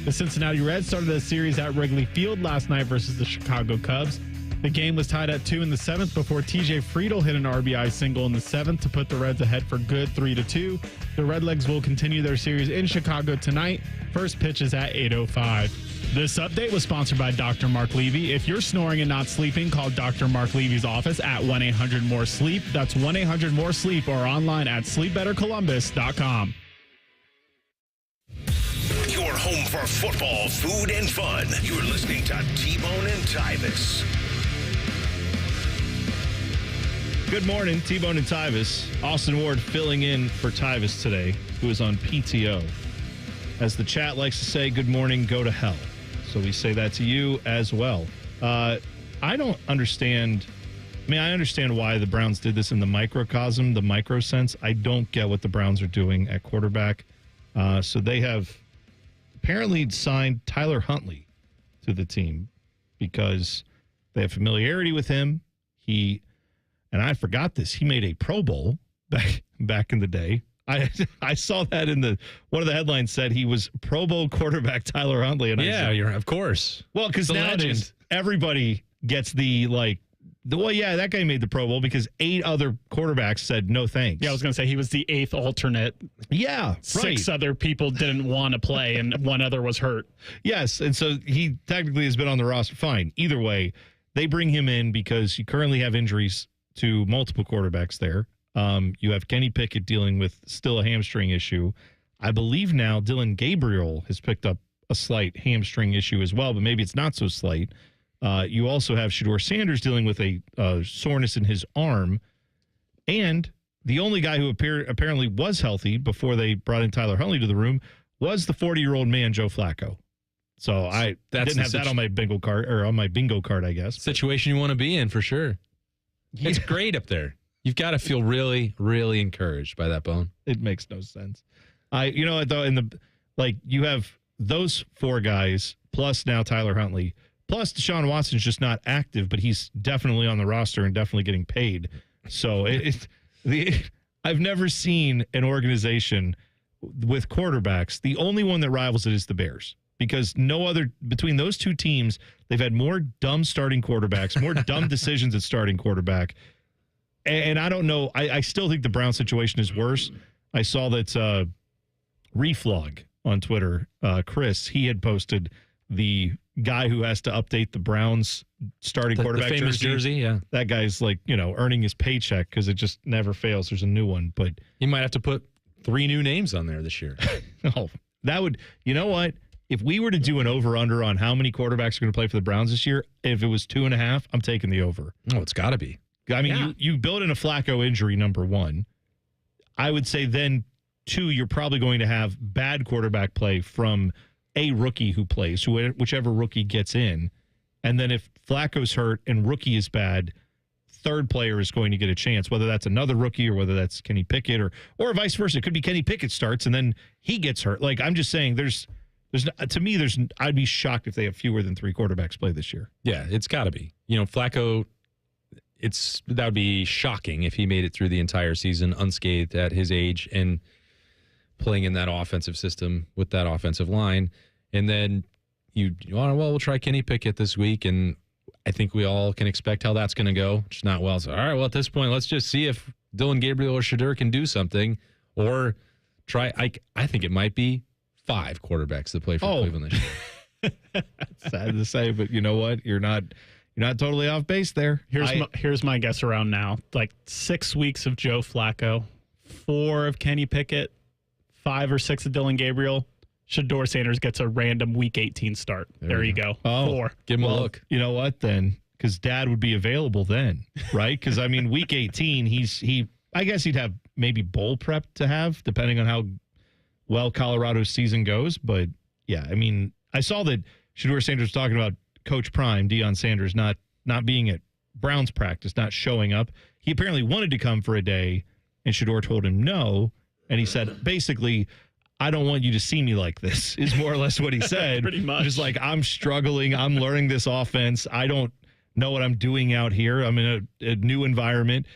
The Cincinnati Reds started a series at Wrigley Field last night versus the Chicago Cubs. The game was tied at 2 in the 7th before TJ Friedl hit an RBI single in the 7th to put the Reds ahead for good 3-2. The Redlegs will continue their series in Chicago tonight. First pitch is at 8:05. This update was sponsored by Dr. Mark Levy. If you're snoring and not sleeping, call Dr. Mark Levy's office at 1-800-MORE-SLEEP. That's 1-800-MORE-SLEEP or online at sleepbettercolumbus.com.
Your home for football, food, and fun. You're listening to T-Bone and Tyvis.
Good morning, T-Bone and Tyvis. Austin Ward filling in for Tyvis today, who is on PTO. As the chat likes to say, good morning, go to hell. So we say that to you as well. I don't understand. I mean, I understand why the Browns did this in the microcosm, the micro sense. I don't get what the Browns are doing at quarterback. So they have apparently signed Tyler Huntley to the team because they have familiarity with him. And I forgot this, he made a Pro Bowl back in the day. I saw that in one of the headlines said he was Pro Bowl quarterback Tyler Huntley. And
of course.
Well, because nowadays everybody gets that guy made the Pro Bowl because 8 other quarterbacks said no thanks.
Yeah, I was going to say he was the 8th alternate.
Yeah,
6 other people didn't want to play and 1 other was hurt.
Yes, and so he technically has been on the roster. Fine. Either way, they bring him in because you currently have injuries to multiple quarterbacks there. You have Kenny Pickett dealing with still a hamstring issue. I believe now Dylan Gabriel has picked up a slight hamstring issue as well, but maybe it's not so slight. You also have Shedeur Sanders dealing with a soreness in his arm. And the only guy who apparently was healthy before they brought in Tyler Huntley to the room was the 40-year-old man, Joe Flacco. So I didn't have that on my bingo card, I guess.
Situation you want to be in for sure. Yeah. It's great up there. You've got to feel really, really encouraged by that, Bone.
It makes no sense. You have those 4 guys plus now Tyler Huntley plus Deshaun Watson's just not active, but he's definitely on the roster and definitely getting paid. So I've never seen an organization with quarterbacks. The only one that rivals it is the Bears. Because between those 2 teams, they've had more dumb starting quarterbacks, more dumb decisions at starting quarterback. And I don't know. I still think the Brown situation is worse. I saw that Reflog on Twitter, Chris, he had posted the guy who has to update the Browns starting quarterback
the famous jersey. Yeah.
That guy's earning his paycheck because it just never fails. There's a new one. But
you might have to put 3 new names on there this year.
Oh, that would, you know what? If we were to do an over-under on how many quarterbacks are going to play for the Browns this year, if it was 2.5, I'm taking the over.
Oh, it's got to be.
I mean, you build in a Flacco injury, number 1. I would say then, 2, you're probably going to have bad quarterback play from a rookie who plays, whichever rookie gets in. And then if Flacco's hurt and rookie is bad, third player is going to get a chance, whether that's another rookie or whether that's Kenny Pickett or vice versa. It could be Kenny Pickett starts and then he gets hurt. Like, I'm just saying I'd be shocked if they have fewer than 3 quarterbacks play this year.
Yeah, it's got to be. Flacco, that would be shocking if he made it through the entire season unscathed at his age and playing in that offensive system with that offensive line. And then we'll try Kenny Pickett this week, and I think we all can expect how that's going to go. It's not well. So, all right, well, at this point, let's just see if Dylan Gabriel or Shedeur can do something, or try. I think it might be 5 quarterbacks that play for Cleveland this year.
Sad to say, but you know what? You're not totally off base there.
Here's my guess around now. Like 6 weeks of Joe Flacco, 4 of Kenny Pickett, 5 or 6 of Dylan Gabriel. Shedeur Sanders gets a random Week 18 start. There you go. 4.
Give him a look.
You know what then? Because Dad would be available then, right? Because I mean, Week 18, I guess he'd have maybe bowl prep to have, depending on how well Colorado's season goes. But yeah, I mean, I saw that Shedeur Sanders was talking about Coach Prime, Deion Sanders, not being at Browns practice, not showing up. He apparently wanted to come for a day, and Shedeur told him no. And he said, basically, I don't want you to see me like this, is more or less what he said.
Pretty much.
Just like, I'm struggling. I'm learning this offense. I don't know what I'm doing out here. I'm in a new environment.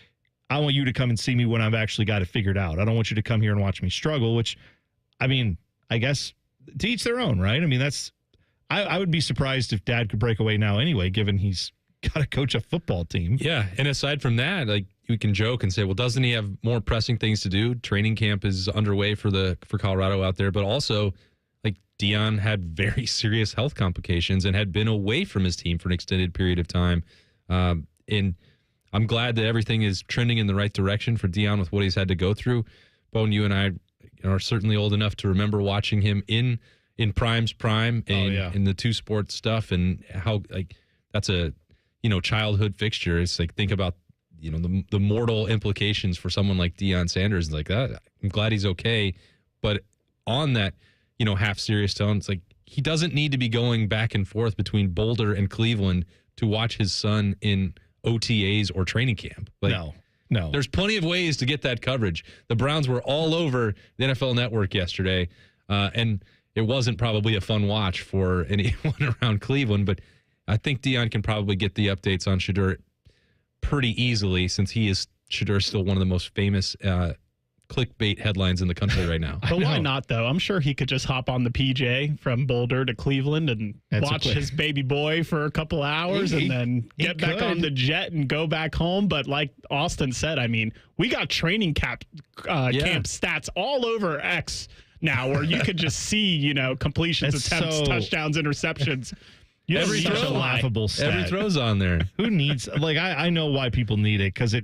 I want you to come and see me when I've actually got it figured out. I don't want you to come here and watch me struggle, which, I mean, I guess to each their own, right? I mean, I would be surprised if Dad could break away now anyway, given he's got to coach a football team.
Yeah, and aside from that, like, we can joke and say, well, doesn't he have more pressing things to do? Training camp is underway for Colorado out there, but also, like, Deion had very serious health complications and had been away from his team for an extended period of time. And I'm glad that everything is trending in the right direction for Deion with what he's had to go through. Bone, you and I are certainly old enough to remember watching him in Prime's prime and in the 2 Sports stuff, and how, like, that's a childhood fixture. It's like, think about the mortal implications for someone like Deion Sanders. Like that, I'm glad he's okay. But on that, half serious tone, it's like he doesn't need to be going back and forth between Boulder and Cleveland to watch his son in OTAs or training camp. Like,
no.
There's plenty of ways to get that coverage. The Browns were all over the NFL Network yesterday, and it wasn't probably a fun watch for anyone around Cleveland, but I think Deion can probably get the updates on Shedeur pretty easily, since Shedeur is still one of the most famous clickbait headlines in the country right now.
But why not, though? I'm sure he could just hop on the PJ from Boulder to Cleveland and watch his baby boy for a couple hours and then get back on the jet and go back home. But like Austin said, I mean, we got training camp stats all over X now, where you could just see, completions, attempts, touchdowns, interceptions.
Every throw, laughable stat.
Every throw's on there.
Who needs, like, I know why people need it, because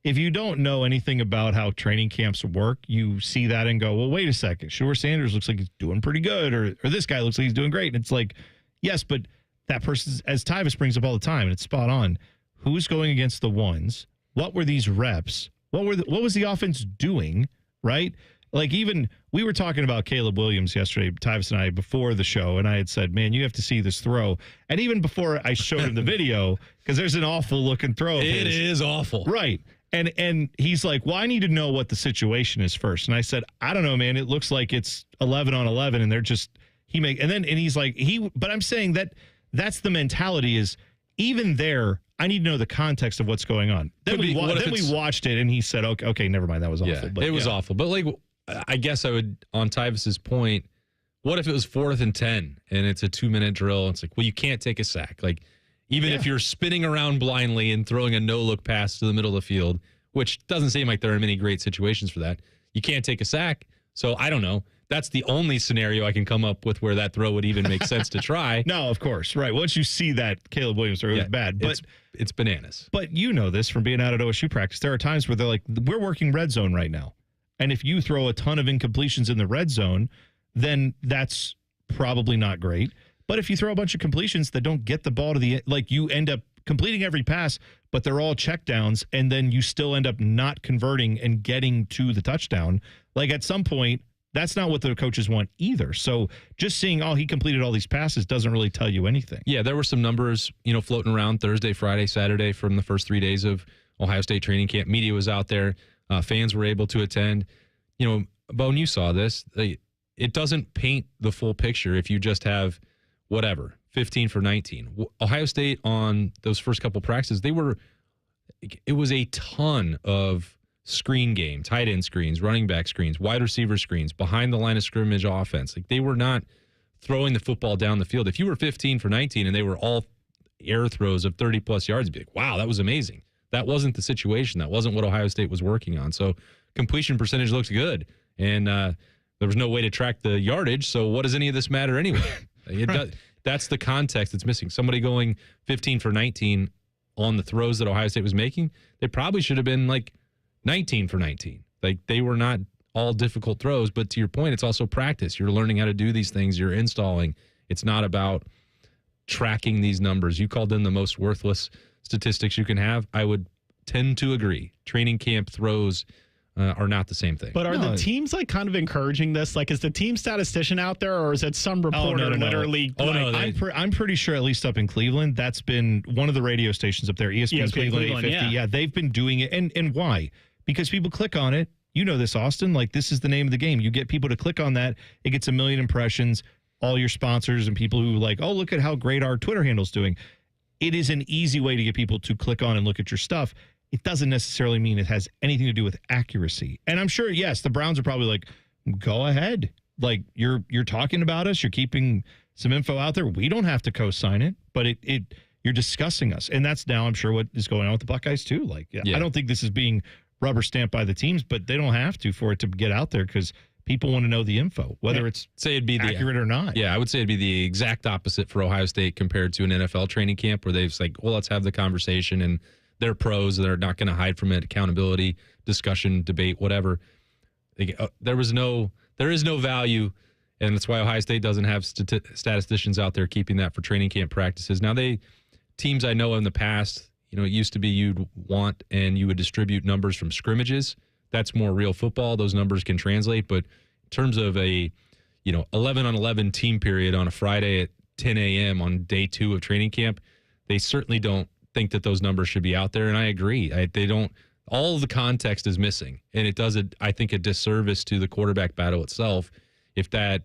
if you don't know anything about how training camps work, you see that and go, well, wait a second. Shedeur Sanders looks like he's doing pretty good, or this guy looks like he's doing great. And it's like, yes, but that person's, as Tyvis brings up all the time, and it's spot on, who's going against the ones? What were these reps? What was the offense doing, right? Like, even we were talking about Caleb Williams yesterday, Tyvis and I, before the show, and I had said, man, you have to see this throw. And even before I showed him the video, because there's an awful looking throw.
It is awful.
Right. And he's like, well, I need to know what the situation is first. And I said, I don't know, man. It looks like it's 11 on 11, and they're just, and he's like, but I'm saying that's the mentality, is even there, I need to know the context of what's going on. Then we watched it, and he said, okay, never mind. That was awful.
Yeah, but it was awful. But like, I guess I would, on Tyvis's point, what if it was 4th and 10 and it's a 2-minute drill? It's like, well, you can't take a sack. Like, even if you're spinning around blindly and throwing a no-look pass to the middle of the field, which doesn't seem like there are many great situations for that, you can't take a sack. So I don't know. That's the only scenario I can come up with where that throw would even make sense to try.
No, of course. Right. Once you see that Caleb Williams throw, it was bad. But
it's bananas.
But you know this from being out at OSU practice. There are times where they're like, we're working red zone right now. And if you throw a ton of incompletions in the red zone, then that's probably not great. But if you throw a bunch of completions that don't get the ball to the, like, you end up completing every pass, but they're all checkdowns, and then you still end up not converting and getting to the touchdown. Like, at some point, that's not what the coaches want either. So just seeing, he completed all these passes doesn't really tell you anything.
Yeah, there were some numbers, floating around Thursday, Friday, Saturday from the first 3 days of Ohio State training camp. Media was out there. Fans were able to attend. Bone, you saw this. It doesn't paint the full picture if you just have 15 for 19. Ohio State on those first couple practices, it was a ton of screen game, tight end screens, running back screens, wide receiver screens, behind the line of scrimmage offense. They were not throwing the football down the field. If you were 15 for 19 and they were all air throws of 30-plus yards, you'd be like, wow, that was amazing. That wasn't the situation. That wasn't what Ohio State was working on. So completion percentage looks good, and there was no way to track the yardage, so what does any of this matter anyway? That's the context that's missing. Somebody going 15 for 19 on the throws that Ohio State was making, they probably should have been 19 for 19. They were not all difficult throws, but to your point, it's also practice. You're learning how to do these things. You're installing. It's not about tracking these numbers. You called them the most worthless statistics you can have. I would tend to agree. Training camp throws are not the same thing.
But are the teams kind of encouraging this? Is the team statistician out there, or is it some reporter literally?
I'm pretty sure, at least up in Cleveland, that's been one of the radio stations up there, ESPN Cleveland 850. Yeah, they've been doing it. And why? Because people click on it. You know this, Austin. This is the name of the game. You get people to click on that. It gets 1 million impressions. All your sponsors and people who look at how great our Twitter handle's doing. It is an easy way to get people to click on and look at your stuff. It doesn't necessarily mean it has anything to do with accuracy. And I'm sure, yes, the Browns are probably go ahead. You're talking about us. You're keeping some info out there. We don't have to co-sign it, but you're discussing us. And that's now, I'm sure, what is going on with the Buckeyes too. I don't think this is being rubber stamped by the teams, but they don't have to for it to get out there because people want to know the info, whether it's accurate or not.
Yeah, I would say it'd be the exact opposite for Ohio State compared to an NFL training camp where they've let's have the conversation, and they're pros. They're not going to hide from it. Accountability, discussion, debate, whatever. There is no value, and that's why Ohio State doesn't have statisticians out there keeping that for training camp practices. Now, teams I know in the past, it used to be you'd want and you would distribute numbers from scrimmages. That's more real football. Those numbers can translate. But in terms of a 11-on-11 team period on a Friday at 10 a.m. on day 2 of training camp, they certainly don't think that those numbers should be out there. And I agree. They don't. All of the context is missing. And it does, I think, a disservice to the quarterback battle itself if that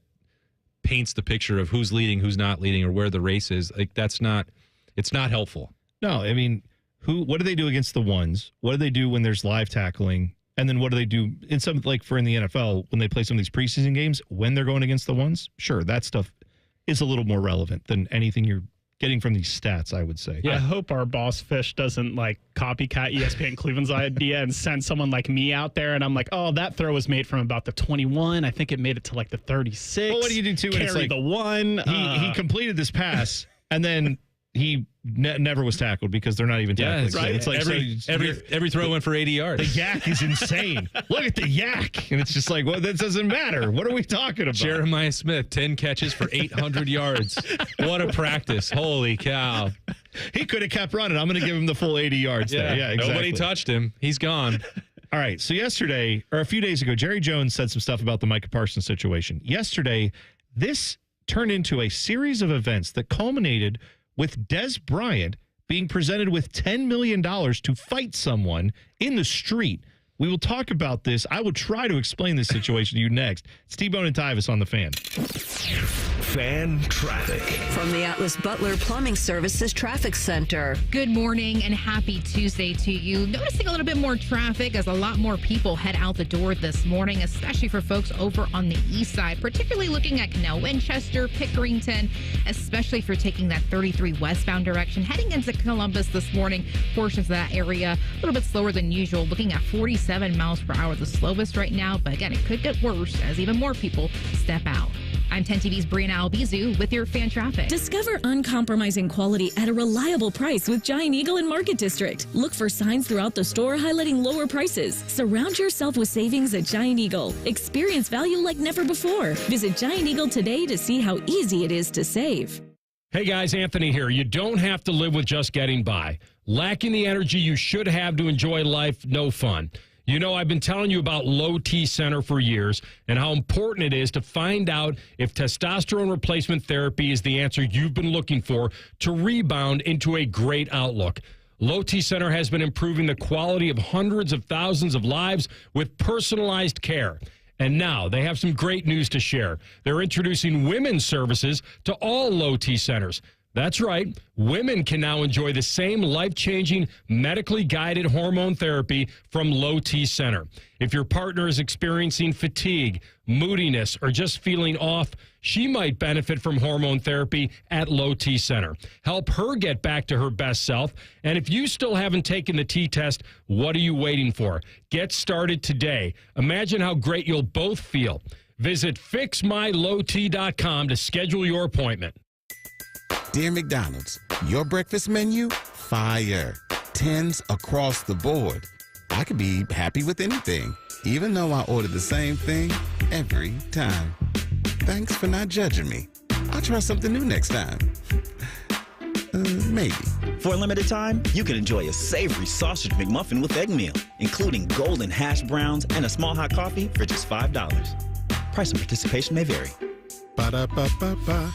paints the picture of who's leading, who's not leading, or where the race is. It's not helpful.
No, I mean, what do they do against the ones? What do they do when there's live tackling? And then what do they do in some, in the NFL, when they play some of these preseason games, when they're going against the ones? Sure, that stuff is a little more relevant than anything you're getting from these stats, I would say.
Yeah. I hope our boss Fish doesn't copycat ESPN Cleveland's idea and send someone like me out there, and I'm that throw was made from about the 21. I think it made it to the 36.
Well, what do you do too?
Carry the one.
He completed this pass, and then he never was tackled because they're not even tackling.
Yeah, right. It's every throw went for 80 yards.
The yak is insane. Look at the yak. And it's just that doesn't matter. What are we talking about?
Jeremiah Smith, 10 catches for 800 yards. What a practice. Holy cow.
He could have kept running. I'm going to give him the full 80 yards there. Yeah, exactly.
Nobody touched him. He's gone.
All right. So yesterday, or a few days ago, Jerry Jones said some stuff about the Micah Parsons situation. Yesterday, this turned into a series of events that culminated with Des Bryant being presented with $10 million to fight someone in the street. We will talk about this. I will try to explain this situation to you next. It's T-Bone and Tyvis on the Fan.
Fan traffic.
From the Atlas Butler Plumbing Services Traffic Center.
Good morning and happy Tuesday to you. Noticing a little bit more traffic as a lot more people head out the door this morning, especially for folks over on the east side, particularly looking at Canal Winchester, Pickerington, especially for taking that 33 westbound direction, heading into Columbus this morning. Portions of that area a little bit slower than usual, looking at 47 miles per hour, the slowest right now. But again, it could get worse as even more people step out. I'm 10 TV's Brianna Albizu with your fan traffic.
Discover uncompromising quality at a reliable price with Giant Eagle and Market District. Look for signs throughout the store highlighting lower prices. Surround yourself with savings at Giant Eagle. Experience value like never before. Visit Giant Eagle today to see how easy it is to save.
Hey guys, Anthony here. You don't have to live with just getting by. Lacking the energy you should have to enjoy life, no fun. You know, I've been telling you about Low T Center for years and how important it is to find out if testosterone replacement therapy is the answer you've been looking for to rebound into a great outlook. Low T Center has been improving the quality of hundreds of thousands of lives with personalized care. And now they have some great news to share. They're introducing women's services to all Low T centers. That's right. Women can now enjoy the same life-changing, medically guided hormone therapy from Low T Center. If your partner is experiencing fatigue, moodiness, or just feeling off, she might benefit from hormone therapy at Low T Center. Help her get back to her best self. And if you still haven't taken the T-test, what are you waiting for? Get started today. Imagine how great you'll both feel. Visit fixmylowt.com to schedule your appointment.
Dear McDonald's, your breakfast menu, fire. 10s across the board. I could be happy with anything, even though I order the same thing every time. Thanks for not judging me. I'll try something new next time. Maybe.
For a limited time, you can enjoy a savory sausage McMuffin with egg meal, including golden hash browns and a small hot coffee for just $5. Price and participation may vary.
Ba-da-ba-ba-ba.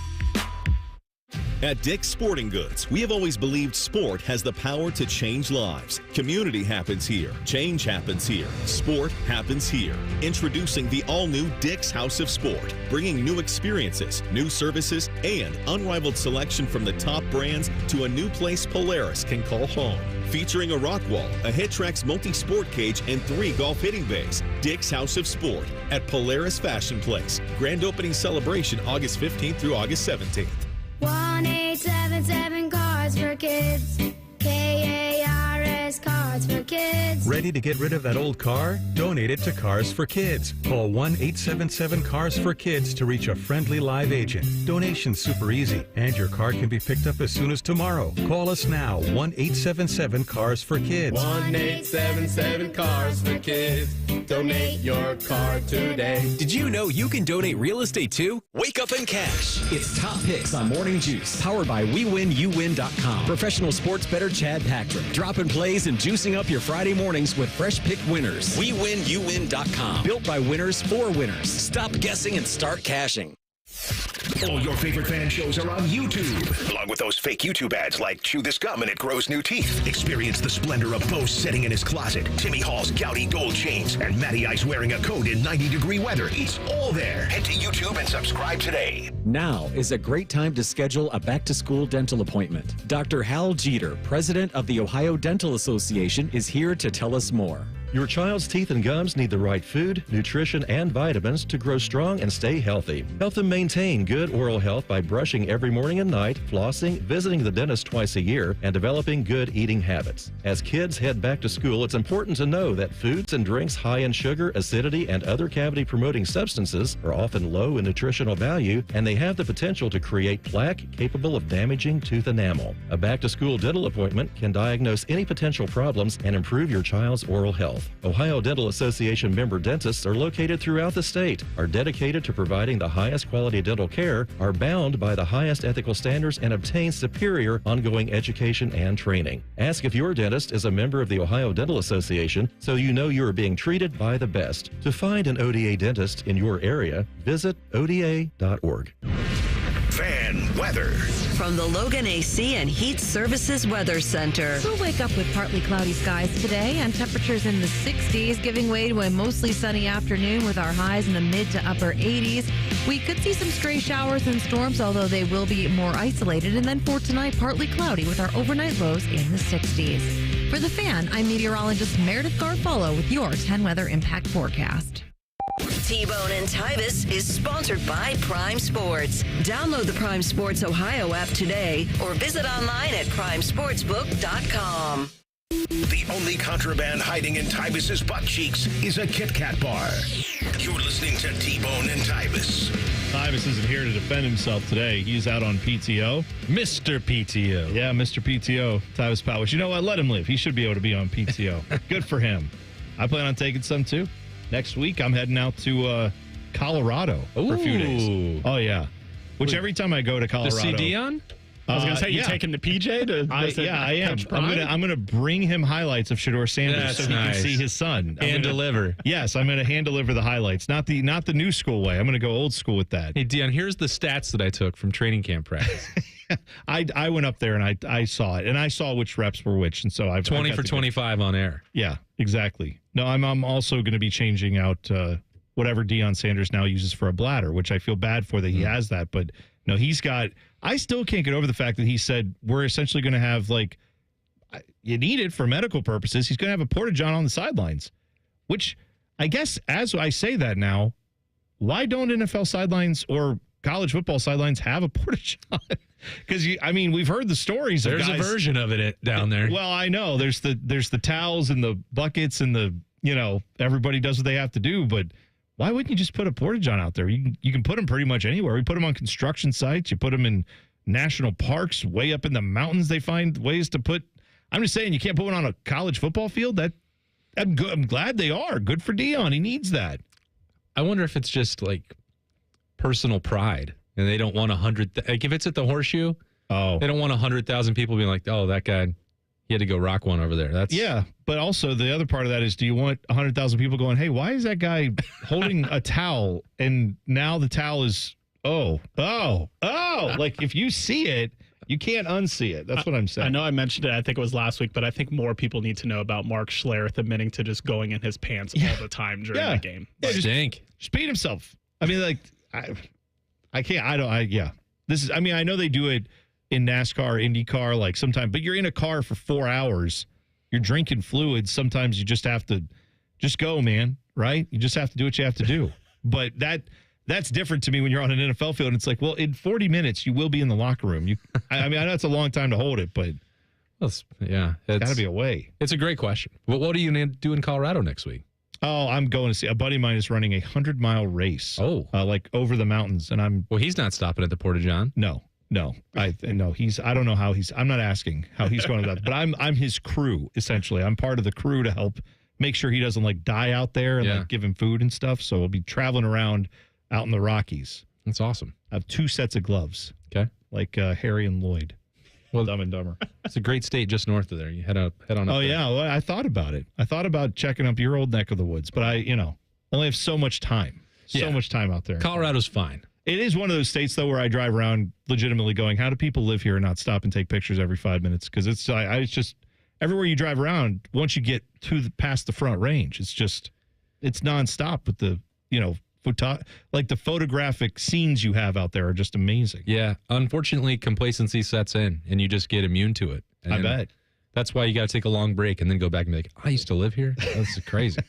At Dick's Sporting Goods, we have always believed sport has the power to change lives. Community happens here. Change happens here. Sport happens here. Introducing the all-new Dick's House of Sport, bringing new experiences, new services, and unrivaled selection from the top brands to a new place Polaris can call home. Featuring a rock wall, a HitTrax multi-sport cage, and 3 golf hitting bays. Dick's House of Sport at Polaris Fashion Place. Grand opening celebration August 15th through August 17th.
1-877 Cards for Kids. KARS Cards for Kids.
Ready to get rid of that old car? Donate it to Cars for Kids. Call 1-877-CARS-FOR-KIDS to reach a friendly live agent. Donation's super easy, and your car can be picked up as soon as tomorrow. Call us now, 1-877-CARS-FOR-KIDS.
1-877-CARS-FOR-KIDS. Donate your car today.
Did you know you can donate real estate too? Wake up and cash. It's Top Picks on Morning Juice, powered by WeWinUwin.com. Professional sports bettor Chad Patrick. Dropping plays and juicing up your Friday mornings with fresh picked winners. WeWinUwin.com. Built by winners for winners. Stop guessing and start cashing.
All your favorite fan shows are on YouTube, along with those fake YouTube ads like Chew This Gum and It Grows New Teeth. Experience the splendor of Bo sitting in his closet, Timmy Hall's gouty gold chains, and Matty Ice wearing a coat in 90-degree weather. It's all there. Head to YouTube and subscribe today.
Now is a great time to schedule a back-to-school dental appointment. Dr. Hal Jeter, president of the Ohio Dental Association, is here to tell us more.
Your child's teeth and gums need the right food, nutrition, and vitamins to grow strong and stay healthy. Help them maintain good oral health by brushing every morning and night, flossing, visiting the dentist twice a year, and developing good eating habits. As kids head back to school, it's important to know that foods and drinks high in sugar, acidity, and other cavity-promoting substances are often low in nutritional value, and they have the potential to create plaque capable of damaging tooth enamel. A back-to-school dental appointment can diagnose any potential problems and improve your child's oral health. Ohio Dental Association member dentists are located throughout the state, are dedicated to providing the highest quality dental care, are bound by the highest ethical standards, and obtain superior ongoing education and training. Ask if your dentist is a member of the Ohio Dental Association so you know you are being treated by the best. To find an ODA dentist in your area, visit ODA.org.
Fan weather.
From the Logan AC and Heat Services Weather Center.
We'll wake up with partly cloudy skies today and temperatures in the 60s, giving way to a mostly sunny afternoon with our highs in the mid to upper 80s. We could see some stray showers and storms, although they will be more isolated. And then for tonight, partly cloudy with our overnight lows in the 60s. For The Fan, I'm meteorologist Meredith Garfolo with your 10 Weather Impact Forecast.
T-Bone and Tyvis is sponsored by Prime Sports. Download the Prime Sports Ohio app today or visit online at primesportsbook.com.
The only contraband hiding in Tyvis's butt cheeks is a Kit Kat bar. You're listening to T-Bone and Tyvis.
Tyvis isn't here to defend himself today. He's out on PTO.
Mr. PTO.
Yeah, Mr. PTO, Tyvis Powers. You know what? Let him live. He should be able to be on PTO. Good for him. I plan on taking some, too. Next week, I'm heading out to Colorado for a few days. Oh, yeah. Which every time I go to Colorado...
To see Dion?
I was going to say, you taking the PJ to
I am. I'm gonna bring him highlights of Shedeur Sanders so he can see his son.
Deliver.
Yes, I'm going to hand deliver the highlights, not the new school way. I'm going to go old school with that.
Hey, Dion, here's the stats that I took from training camp practice.
I went up there and I saw it, and I saw which reps were which, and so I've
20 for 25 on air.
Yeah, exactly. No, I'm also going to be changing out whatever Deion Sanders now uses for a bladder, which I feel bad for that he has that, but no, he's got. I still can't get over the fact that he said we're essentially going to have, like, you need it for medical purposes. He's going to have a porta-john on the sidelines, which I guess as I say that now, why don't NFL sidelines or college football sidelines have a porta-john? Because we've heard the stories.
There's a version of it down there.
Well, I know there's the towels and the buckets and the everybody does what they have to do, but why wouldn't you just put a porta-john out there? You can put them pretty much anywhere. We put them on construction sites. You put them in national parks, way up in the mountains. They find ways to put. I'm just saying you can't put one on a college football field. I'm glad they are. Good for Dion. He needs that.
I wonder if it's just like personal pride, and they don't want 100. Like if it's at the Horseshoe, they don't want 100,000 people being like, "Oh, that guy, he had to go rock one over there."
But also the other part of that is, do you want 100,000 people going, "Hey, why is that guy holding a towel?" And now the towel is like if you see it, you can't unsee it. That's what I'm saying.
I know I mentioned it. I think it was last week, but I think more people need to know about Mark Schlereth admitting to just going in his pants all the time during the game.
Yeah, just beat himself. I mean, like I can't. This is. I mean, I know they do it in NASCAR, IndyCar, like sometimes, but you're in a car for 4 hours. You're drinking fluids. Sometimes you just have to just go, man, right? You just have to do what you have to do. But that's different to me when you're on an NFL field. And it's like, well, in 40 minutes, you will be in the locker room. I know it's a long time to hold it, but
it's
got to be a way.
It's a great question. Well, what do you do in Colorado next week?
Oh, I'm going to see. A buddy of mine is running a 100-mile race. Oh. Like over the mountains. And
Well, he's not stopping at the Porta-John.
No. I don't know how I'm not asking how he's going to that, but I'm his crew, essentially. I'm part of the crew to help make sure he doesn't like die out there and like give him food and stuff. So we'll be traveling around out in the Rockies.
That's awesome.
I have 2 sets of gloves.
Okay.
Like Harry and Lloyd. Well, Dumb and Dumber.
It's a great state just north of there. You head on up
Oh,
there.
yeah. Well, I thought about it. I thought about checking up your old neck of the woods, but I only have so much time. So much time out there.
Colorado's fine.
It is one of those states, though, where I drive around legitimately going, how do people live here and not stop and take pictures every 5 minutes? Because it's just everywhere you drive around, once you get past the Front Range, it's nonstop with the, the photographic scenes you have out there are just amazing.
Yeah. Unfortunately, complacency sets in and you just get immune to it. And
I bet.
That's why you got to take a long break and then go back and be like, I used to live here. That's crazy.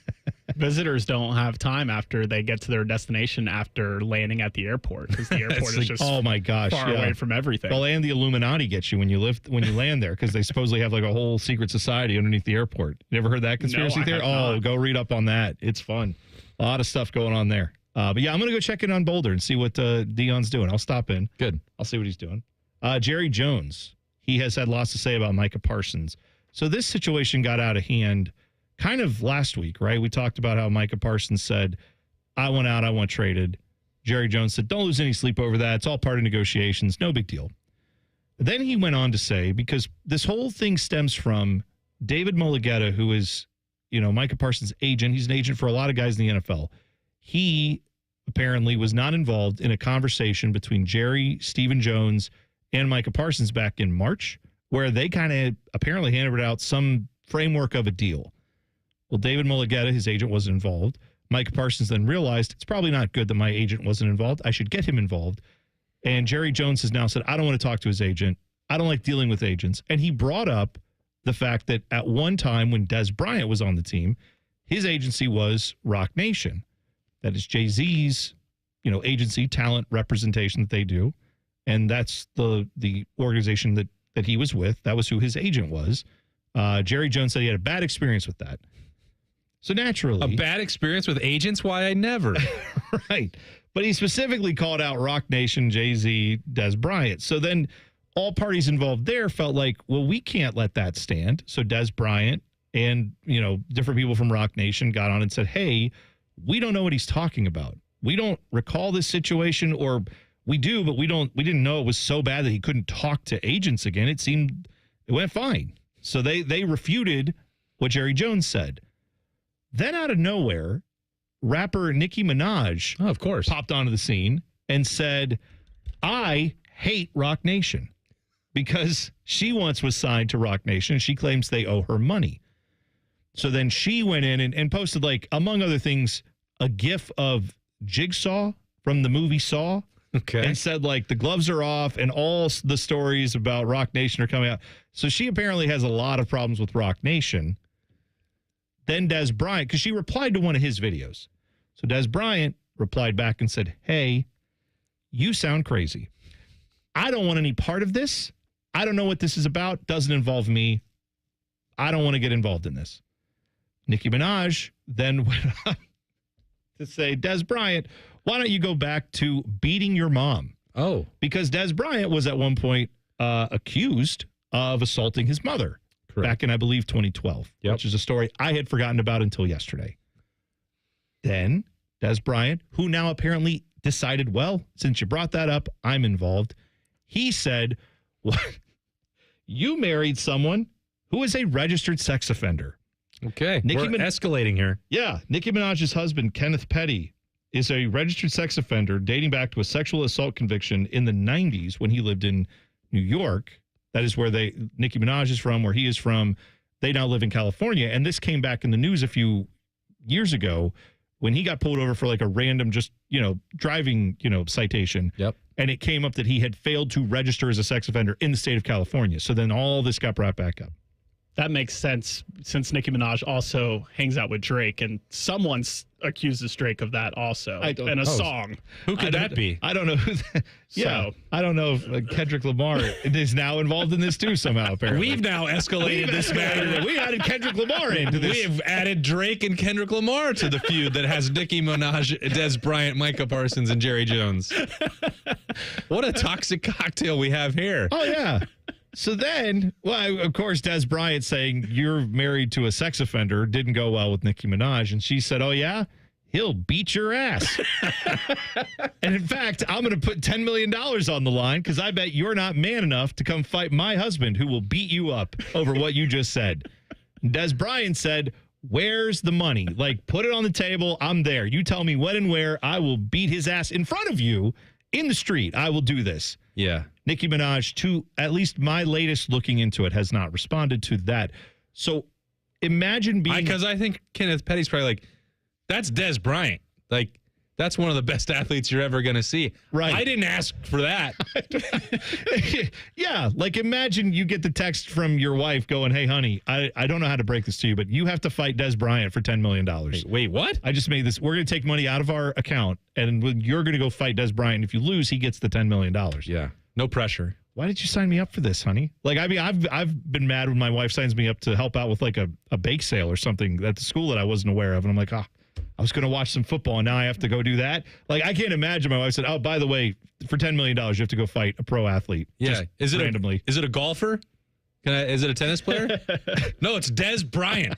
Visitors don't have time after they get to their destination after landing at the airport because the airport is just
oh my gosh,
far away from everything.
Well, and the Illuminati gets you when you land there because they supposedly have like a whole secret society underneath the airport. You ever heard that conspiracy theory? Oh, go read up on that. It's fun. A lot of stuff going on there. But yeah, I'm going to go check in on Boulder and see what Dion's doing. I'll stop in.
Good.
I'll see what he's doing. Jerry Jones. He has had lots to say about Micah Parsons. So this situation got out of hand kind of last week, right? We talked about how Micah Parsons said, I want out, I want traded. Jerry Jones said, don't lose any sleep over that. It's all part of negotiations. No big deal. Then he went on to say, because this whole thing stems from David Mulligetta, who is, Micah Parsons' agent. He's an agent for a lot of guys in the NFL. He apparently was not involved in a conversation between Jerry, Stephen Jones, and Micah Parsons back in March, where they kind of apparently handed out some framework of a deal. Well, David Mulligetta, his agent, wasn't involved. Micah Parsons then realized it's probably not good that my agent wasn't involved. I should get him involved. And Jerry Jones has now said, I don't want to talk to his agent. I don't like dealing with agents. And he brought up the fact that at one time when Des Bryant was on the team, his agency was Rock Nation. That is Jay-Z's, agency, talent representation that they do. And that's the organization that he was with. That was who his agent was. Jerry Jones said he had a bad experience with that. So naturally.
A bad experience with agents? Why I never.
Right. But he specifically called out Rock Nation, Jay-Z, Des Bryant. So then all parties involved there felt like, well, we can't let that stand. So Des Bryant and, different people from Rock Nation got on and said, hey, we don't know what he's talking about. We don't recall this situation, or we do, but we didn't know it was so bad that he couldn't talk to agents again. It went fine. So they refuted what Jerry Jones said. Then out of nowhere, rapper Nicki Minaj,
of course,
popped onto the scene and said, I hate Rock Nation because she once was signed to Rock Nation and she claims they owe her money. So then she went in and posted, like, among other things, a gif of Jigsaw from the movie Saw.
Okay.
And said, like, the gloves are off and all the stories about Rock Nation are coming out. So she apparently has a lot of problems with Rock Nation. Then Des Bryant, because she replied to one of his videos. So Des Bryant replied back and said, hey, you sound crazy. I don't want any part of this. I don't know what this is about. Doesn't involve me. I don't want to get involved in this. Nicki Minaj then went on to say, Des Bryant, why don't you go back to beating your mom?
Oh.
Because Des Bryant was at one point accused of assaulting his mother. Correct. Back in, I believe, 2012, which is a story I had forgotten about until yesterday. Then Des Bryant, who now apparently decided, well, since you brought that up, I'm involved. He said, well, you married someone who is a registered sex offender.
Okay. We're escalating here.
Yeah. Nicki Minaj's husband, Kenneth Petty, is a registered sex offender dating back to a sexual assault conviction in the 90s when he lived in New York. That is where Nicki Minaj is from, where he is from. They now live in California. And this came back in the news a few years ago when he got pulled over for like a random driving, citation.
Yep.
And it came up that he had failed to register as a sex offender in the state of California. So then all this got brought back up.
That makes sense since Nicki Minaj also hangs out with Drake, and someone's accuses Drake of that also in a song.
Who could that be?
I don't know who I don't know if Kendrick Lamar is now involved in this too somehow, apparently.
We've now escalated this matter.
We added Kendrick Lamar into this.
We have added Drake and Kendrick Lamar to the feud that has Nicki Minaj, Des Bryant, Micah Parsons, and Jerry Jones. What a toxic cocktail we have here.
Oh, yeah. So then, well, of course, Des Bryant saying you're married to a sex offender didn't go well with Nicki Minaj. And she said, oh, yeah, he'll beat your ass. And in fact, I'm going to put $10 million on the line because I bet you're not man enough to come fight my husband who will beat you up over what you just said. Des Bryant said, where's the money? Like, put it on the table. I'm there. You tell me when and where. I will beat his ass in front of you in the street. I will do this.
Yeah.
Nicki Minaj, to at least my latest looking into it, has not responded to that. So imagine being...
Because I think Kenneth Petty's probably like, that's Des Bryant. Like, that's one of the best athletes you're ever going to see.
Right.
I didn't ask for that.
Yeah. Like, imagine you get the text from your wife going, hey, honey, I don't know how to break this to you, but you have to fight Des Bryant for $10 million.
Wait, what?
I just made this. We're going to take money out of our account, and you're going to go fight Des Bryant. If you lose, he gets the $10 million.
Yeah. No pressure.
Why did you sign me up for this, honey? Like, I mean, I've been mad when my wife signs me up to help out with like a bake sale or something at the school that I wasn't aware of. And I'm like, I was going to watch some football and now I have to go do that. Like, I can't imagine my wife said, oh, by the way, for $10 million, you have to go fight a pro athlete.
Yeah. Is it
randomly?
Is it a golfer? Is it a tennis player? No, it's Des Bryant.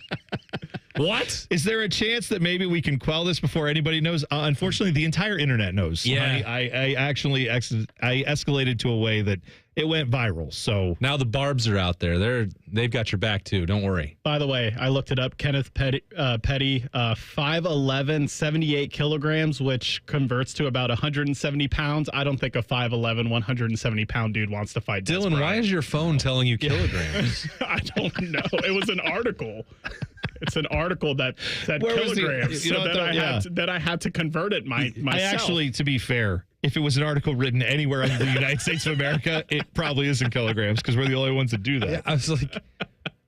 What?
Is there a chance that maybe we can quell this before anybody knows? Unfortunately, the entire internet knows.
Yeah.
I actually escalated to a way that it went viral. So
now the Barbs are out there. They've got your back too. Don't worry.
By the way, I looked it up. Kenneth Petty, 5'11", 78 kilograms, which converts to about 170 pounds. I don't think a 5'11", 170-pound dude wants to fight
Dylan,
Des Bryant.
why is your phone telling you kilograms?
I don't know. It was an article. It's an article that said kilograms, that I had to convert it myself.
I actually, to be fair, if it was an article written anywhere in the United States of America, it probably is in kilograms because we're the only ones that do that.
Yeah, I was like,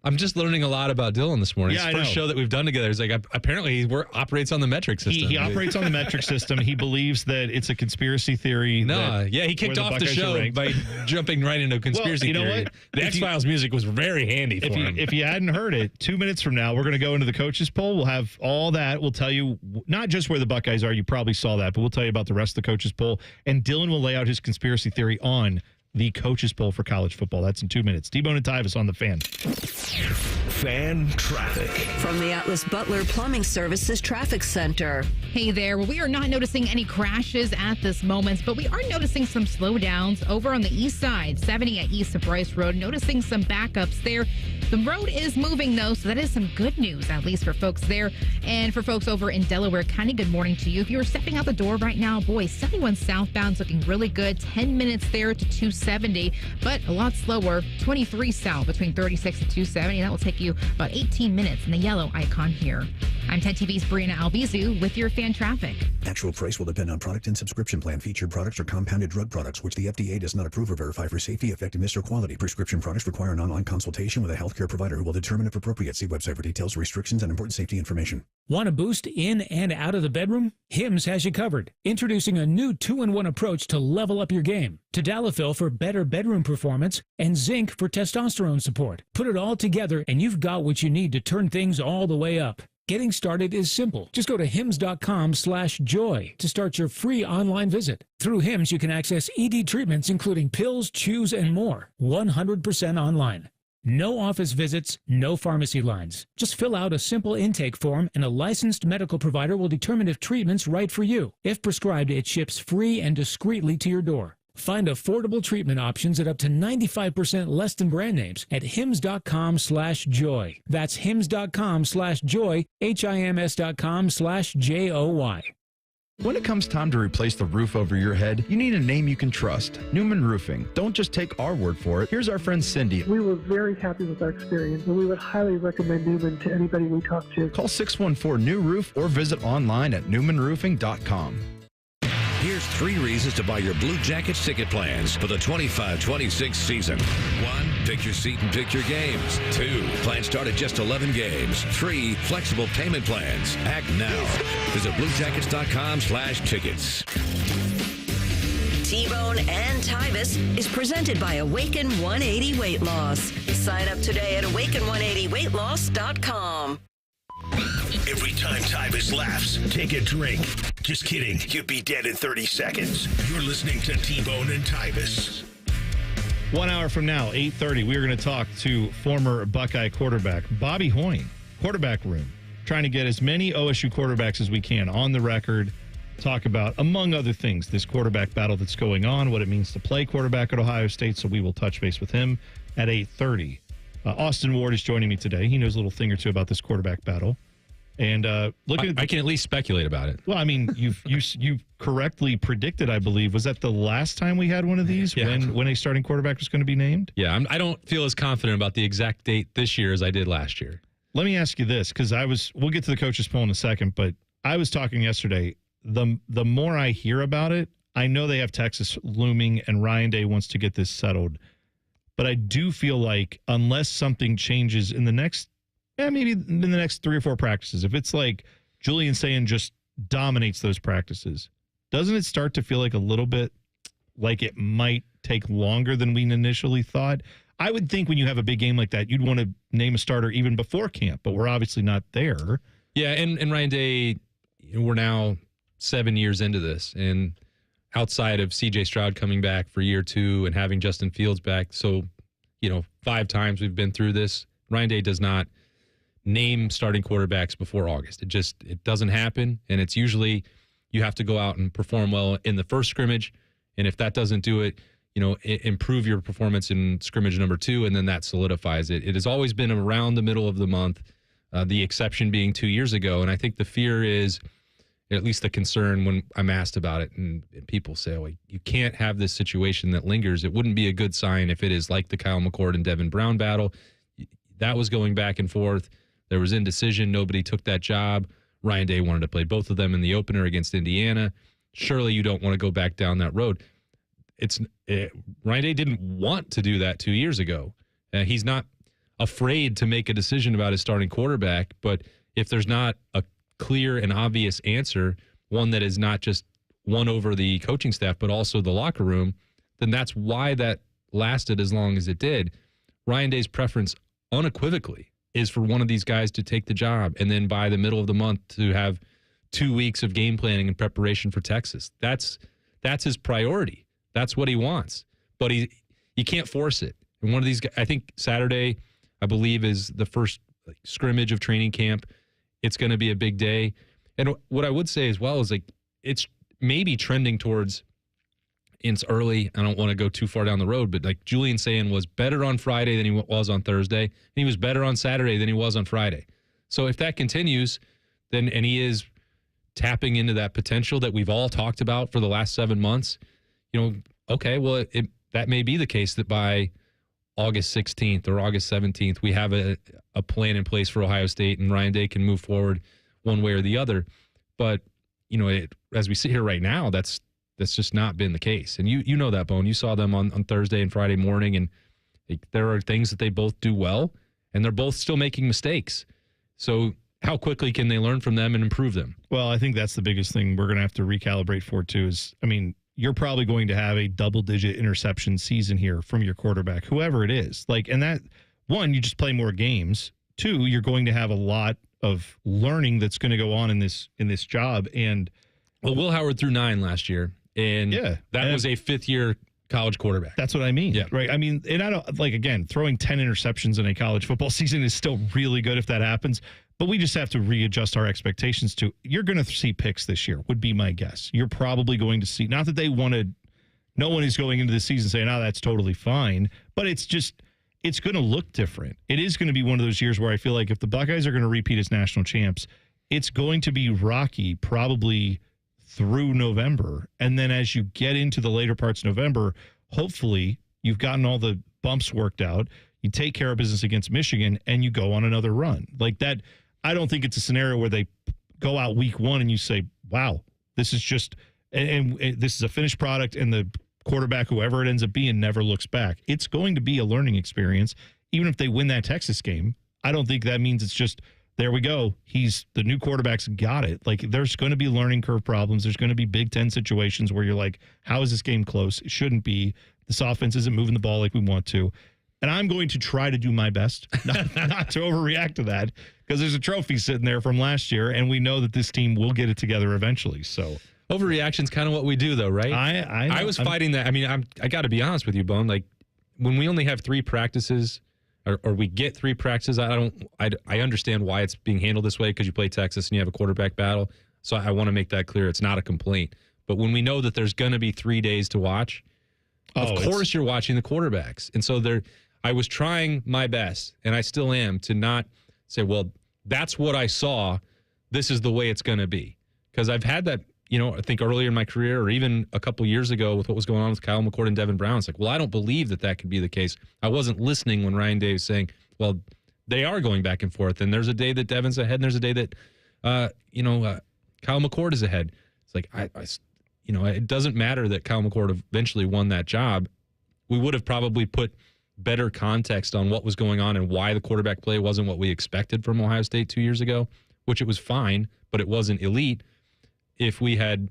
I'm just learning a lot about Dylan this morning.
Yeah,
it's the first show that we've done together. It's like, apparently he operates on the metric system.
He operates on the metric system. He believes that it's a conspiracy theory.
He kicked off the show by jumping right into conspiracy theory. Know what? The X-Files music was very handy for him.
If you hadn't heard it, 2 minutes from now, we're going to go into the coaches poll. We'll have all that. We'll tell you not just where the Buckeyes are. You probably saw that, but we'll tell you about the rest of the coaches poll. And Dylan will lay out his conspiracy theory on the coaches poll for college football. That's in 2 minutes. T-Bone and Tyvis on the Fan.
Fan traffic.
From the Atlas Butler Plumbing Services Traffic Center.
Hey there. Well, we are not noticing any crashes at this moment, but we are noticing some slowdowns over on the east side, 70 at East of Bryce Road. Noticing some backups there. The road is moving, though, so that is some good news, at least for folks there. And for folks over in Delaware County, good morning to you. If you're stepping out the door right now, boy, 71 southbound's looking really good. 10 minutes there to 270, but a lot slower. 23 south between 36 and 270. That will take you about 18 minutes in the yellow icon here. I'm 10 TV's Brianna Albizu with your fan traffic.
Actual price will depend on product and subscription plan. Featured products are compounded drug products, which the FDA does not approve or verify for safety, effectiveness, or quality. Prescription products require an online consultation with a healthcare provider who will determine if appropriate. See website for details, restrictions, and important safety information.
Want a boost in and out of the bedroom? Hims has you covered. Introducing a new 2-in-1 approach to level up your game. Tadalafil for better bedroom performance and zinc for testosterone support. Put it all together and you've got what you need to turn things all the way up. Getting started is simple. Just go to hims.com/joy to start your free online visit. Through Hims, you can access ED treatments including pills, chews, and more. 100% online. No office visits, no pharmacy lines. Just fill out a simple intake form and a licensed medical provider will determine if treatment's right for you. If prescribed, it ships free and discreetly to your door. Find affordable treatment options at up to 95% less than brand names at hims.com/joy. That's hims.com/joy, hims.com/joy.
When it comes time to replace the roof over your head, you need a name you can trust. Newman Roofing. Don't just take our word for it. Here's our friend Cindy.
We were very happy with our experience, and we would highly recommend Newman to anybody we talk to.
Call 614-NEW-ROOF or visit online at newmanroofing.com.
Here's 3 reasons to buy your Blue Jackets ticket plans for the 25-26 season. 1, pick your seat and pick your games. 2, plans start at just 11 games. 3, flexible payment plans. Act now. Visit bluejackets.com/tickets.
T-Bone and Tyvis is presented by Awaken 180 Weight Loss. Sign up today at awaken180weightloss.com.
Every time Tyvis laughs, take a drink. Just kidding. You'd be dead in 30 seconds. You're listening to T-Bone and Tyvis.
1 hour from now, 8:30, we are going to talk to former Buckeye quarterback Bobby Hoying, quarterback room, trying to get as many OSU quarterbacks as we can on the record, talk about, among other things, this quarterback battle that's going on, what it means to play quarterback at Ohio State, so we will touch base with him at 8:30. Austin Ward is joining me today. He knows a little thing or two about this quarterback battle. And I
can at least speculate about it.
Well, I mean, you correctly predicted, I believe. Was that the last time we had one of these when a starting quarterback was going to be named?
Yeah, I don't feel as confident about the exact date this year as I did last year.
Let me ask you this, because we'll get to the coaches poll in a second, but I was talking yesterday. The more I hear about it, I know they have Texas looming and Ryan Day wants to get this settled. But I do feel like unless something changes in the next, maybe in the next 3 or 4 practices, if it's like Julian Sayin just dominates those practices, doesn't it start to feel like a little bit like it might take longer than we initially thought? I would think when you have a big game like that, you'd want to name a starter even before camp, but we're obviously not there.
Yeah, and Ryan Day, we're now 7 years into this, and outside of C.J. Stroud coming back for year 2 and having Justin Fields back, so 5 times we've been through this. Ryan Day does not name starting quarterbacks before August. It doesn't happen, and it's usually you have to go out and perform well in the first scrimmage, and if that doesn't do it, improve your performance in scrimmage number 2, and then that solidifies it. It has always been around the middle of the month, the exception being 2 years ago, and I think the fear is, at least the concern when I'm asked about it, and people say, well, you can't have this situation that lingers. It wouldn't be a good sign if it is like the Kyle McCord and Devin Brown battle. That was going back and forth. There was indecision. Nobody took that job. Ryan Day wanted to play both of them in the opener against Indiana. Surely you don't want to go back down that road. Ryan Day didn't want to do that 2 years ago. He's not afraid to make a decision about his starting quarterback, but if there's not a clear and obvious answer, one that is not just won over the coaching staff, but also the locker room, then that's why that lasted as long as it did. Ryan Day's preference unequivocally is for one of these guys to take the job, and then by the middle of the month to have 2 weeks of game planning and preparation for Texas. That's his priority. That's what he wants. but you can't force it. And one of these guys, I think Saturday, I believe, is the first scrimmage of training camp. It's going to be a big day. And what I would say as well is it's maybe trending towards, it's early, I don't want to go too far down the road, but Julian Sayin was better on Friday than he was on Thursday, and he was better on Saturday than he was on Friday. So if that continues, and he is tapping into that potential that we've all talked about for the last 7 months, okay, well, that may be the case that by August 16th or August 17th, we have a plan in place for Ohio State and Ryan Day can move forward one way or the other. But, as we sit here right now, that's just not been the case. And you know that, Bone. You saw them on Thursday and Friday morning, and there are things that they both do well, and they're both still making mistakes. So how quickly can they learn from them and improve them?
Well, I think that's the biggest thing we're going to have to recalibrate for, too, is, you're probably going to have a double-digit interception season here from your quarterback, whoever it is. And that, one, you just play more games. Two, you're going to have a lot of learning that's going to go on in this job. And
Will Howard threw 9 last year, and that was a fifth-year college quarterback.
That's what I mean.
Yeah.
Right. And I don't again, throwing 10 interceptions in a college football season is still really good if that happens. But we just have to readjust our expectations to, you're going to see picks this year, would be my guess. You're probably going to see, not that they wanted, no one is going into the season saying, that's totally fine. But it's going to look different. It is going to be one of those years where I feel like if the Buckeyes are going to repeat as national champs, it's going to be rocky probably through November. And then as you get into the later parts of November, hopefully you've gotten all the bumps worked out. You take care of business against Michigan and you go on another run. That, I don't think it's a scenario where they go out week 1 and you say, wow, this is just, and this is a finished product, and the quarterback, whoever it ends up being, never looks back. It's going to be a learning experience. Even if they win that Texas game, I don't think that means it's just, there we go, the new quarterback's got it. There's going to be learning curve problems. There's going to be Big Ten situations where you're like, how is this game close? It shouldn't be. This offense isn't moving the ball like we want to. And I'm going to try to do my best not to overreact to that, because there's a trophy sitting there from last year, and we know that this team will get it together eventually. So
overreaction is kind of what we do, though, right? I was fighting that. I got to be honest with you, Bone. When we only have 3 practices, or we get 3 practices, I understand why it's being handled this way, because you play Texas and you have a quarterback battle. So I want to make that clear. It's not a complaint. But when we know that there's going to be 3 days to watch, of course you're watching the quarterbacks. And so I was trying my best, and I still am, to not say, well, that's what I saw. This is the way it's going to be. Because I've had that, I think earlier in my career, or even a couple years ago with what was going on with Kyle McCord and Devin Brown. It's well, I don't believe that could be the case. I wasn't listening when Ryan Day was saying, well, they are going back and forth, and there's a day that Devin's ahead, and there's a day that, Kyle McCord is ahead. It's it doesn't matter that Kyle McCord eventually won that job. We would have probably put better context on what was going on and why the quarterback play wasn't what we expected from Ohio State 2 years ago, which it was fine, but it wasn't elite, if we had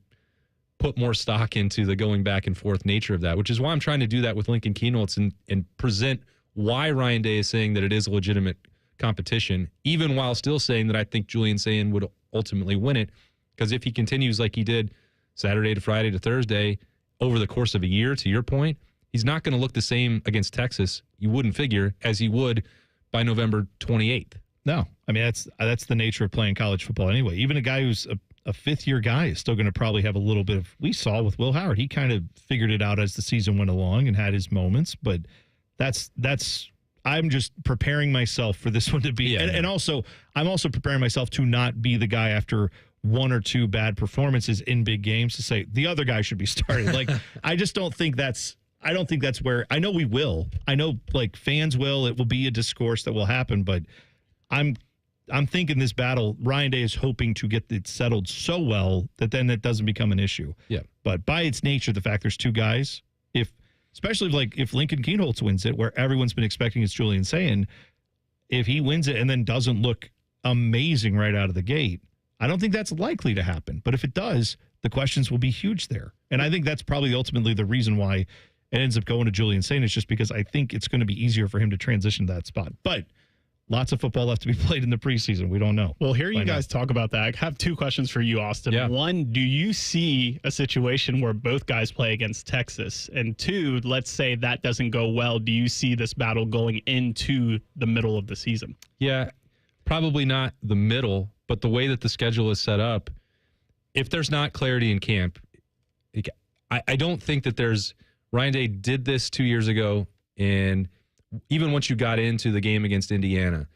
put more stock into the going back and forth nature of that, which is why I'm trying to do that with Lincoln Keynotes and present why Ryan Day is saying that it is a legitimate competition, even while still saying that I think Julian Sayin would ultimately win it. Because if he continues like he did Saturday to Friday to Thursday over the course of a year, to your point, he's not going to look the same against Texas, you wouldn't figure, as he would by November 28th.
No. That's the nature of playing college football anyway. Even a guy who's a fifth-year guy is still going to probably have a little bit of, we saw with Will Howard, he kind of figured it out as the season went along and had his moments, but I'm just preparing myself for this one to be, and also, I'm also preparing myself to not be the guy after 1 or 2 bad performances in big games to say the other guy should be starting. I just don't think that's where, I know we will. I know fans will. It will be a discourse that will happen, but I'm thinking this battle, Ryan Day is hoping to get it settled so well that then it doesn't become an issue.
Yeah.
But by its nature, the fact there's 2 guys, especially if Lincoln Keynotes wins it, where everyone's been expecting it's Julian Sayin, if he wins it and then doesn't look amazing right out of the gate, I don't think that's likely to happen. But if it does, the questions will be huge there. And I think that's probably ultimately the reason why it ends up going to Julian Sayin, is just because I think it's going to be easier for him to transition to that spot. But lots of football left to be played in the preseason. We don't know.
Well, hearing you guys talk about that, I have two questions for you, Austin.
Yeah.
One, do you see a situation where both guys play against Texas? And two, let's say that doesn't go well. Do you see this battle going into the middle of the season?
Yeah, probably not the middle, but the way that the schedule is set up, if there's not clarity in camp, I don't think that there's – Ryan Day did this 2 years ago, and even once you got into the game against Indiana, it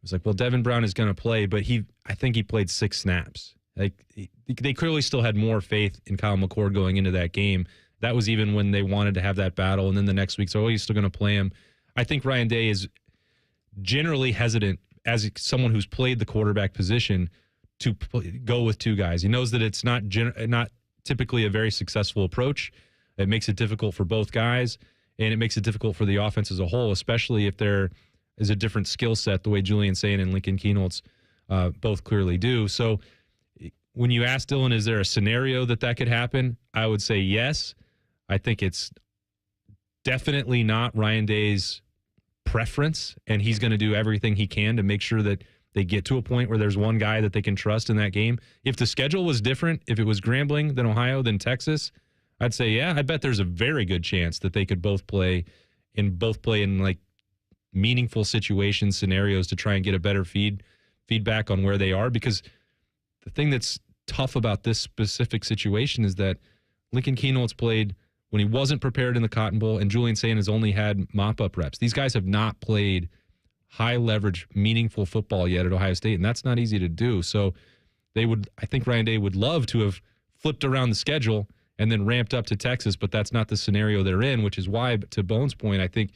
was like, well, Devin Brown is going to play, but I think he played 6 snaps. Like they clearly still had more faith in Kyle McCord going into that game. That was even when they wanted to have that battle, and then the next week, so he's still going to play him. I think Ryan Day is generally hesitant as someone who's played the quarterback position to go with 2 guys. He knows that it's not typically a very successful approach. It makes it difficult for both guys, and it makes it difficult for the offense as a whole, especially if there is a different skill set, the way Julian Sayin and Lincoln Kienholz both clearly do. So when you ask Dylan, is there a scenario that could happen? I would say yes. I think it's definitely not Ryan Day's preference, and he's going to do everything he can to make sure that they get to a point where there's one guy that they can trust in that game. If the schedule was different, if it was Grambling, then Ohio, then Texas, I'd say, yeah, I bet there's a very good chance that they could both play in like meaningful situations, scenarios to try and get a better feedback on where they are. Because the thing that's tough about this specific situation is that Lincoln Kienholz played when he wasn't prepared in the Cotton Bowl, and Julian Sayin has only had mop-up reps. These guys have not played high-leverage, meaningful football yet at Ohio State, and that's not easy to do. So I think Ryan Day would love to have flipped around the schedule and then ramped up to Texas, but that's not the scenario they're in, which is why, to Bone's point, I think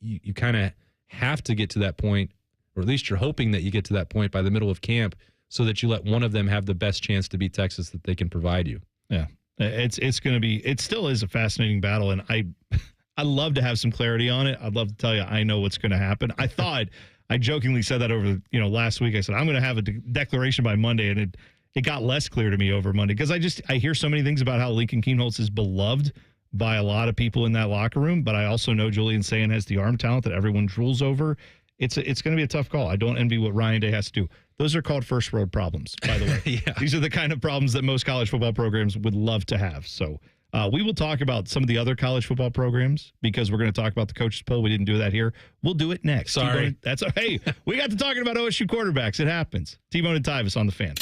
you kind of have to get to that point, or at least you're hoping that you get to that point by the middle of camp so that you let one of them have the best chance to beat Texas that they can provide you.
Yeah, it's going to be – it still is a fascinating battle, and I'd love to have some clarity on it. I'd love to tell you I know what's going to happen. I jokingly said that over last week. I said I'm going to have a declaration by Monday, and it got less clear to me over Monday because I hear so many things about how Lincoln Kienholz is beloved by a lot of people in that locker room, but I also know Julian Sayin has the arm talent that everyone drools over. It's going to be a tough call. I don't envy what Ryan Day has to do. Those are called first world problems, by the way.
Yeah.
These are the kind of problems that most college football programs would love to have. So we will talk about some of the other college football programs because we're going to talk about the coaches poll. We didn't do that here. We'll do it next.
Sorry.
Hey, we got to talking about OSU quarterbacks. It happens. T-Bone and Tyvis on the Fan.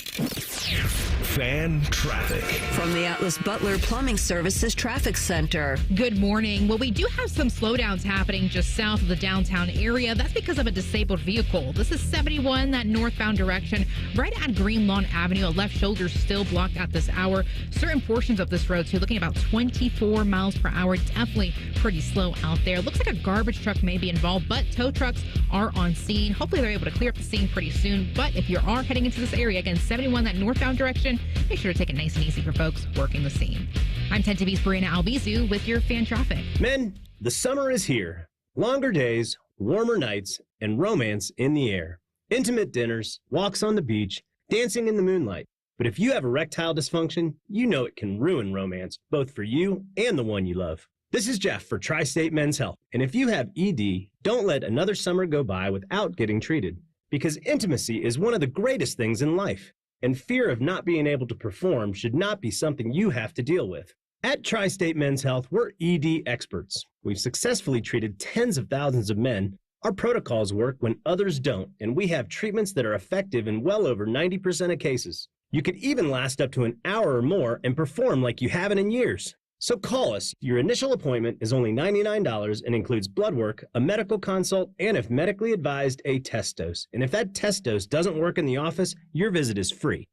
Fan traffic.
From the Atlas Butler Plumbing Services Traffic Center.
Good morning. Well, we do have some slowdowns happening just south of the downtown area. That's because of a disabled vehicle. This is 71, that northbound direction, right at Green Lawn Avenue. A left shoulder still blocked at this hour. Certain portions of this road, too, looking about 24 miles per hour. Definitely pretty slow out there. Looks like a garbage truck may be involved, but tow trucks are on scene. Hopefully they're able to clear up the scene pretty soon. But if you are heading into this area, again, 71, that northbound direction, make sure to take it nice and easy for folks working the scene. I'm 10 TV's Brianna Albizu with your fan traffic.
Men, the summer is here. Longer days, warmer nights, and romance in the air. Intimate dinners, walks on the beach, dancing in the moonlight. But if you have erectile dysfunction, you know it can ruin romance, both for you and the one you love. This is Jeff for Tri-State Men's Health. And if you have ED, don't let another summer go by without getting treated. Because intimacy is one of the greatest things in life. And fear of not being able to perform should not be something you have to deal with. At Tri-State Men's Health, we're ED experts. We've successfully treated tens of thousands of men. Our protocols work when others don't, and we have treatments that are effective in well over 90% of cases. You could even last up to an hour or more and perform like you haven't in years. So call us. Your initial appointment is only $99 and includes blood work, a medical consult, and if medically advised, a test dose. And if that test dose doesn't work in the office, your visit is free.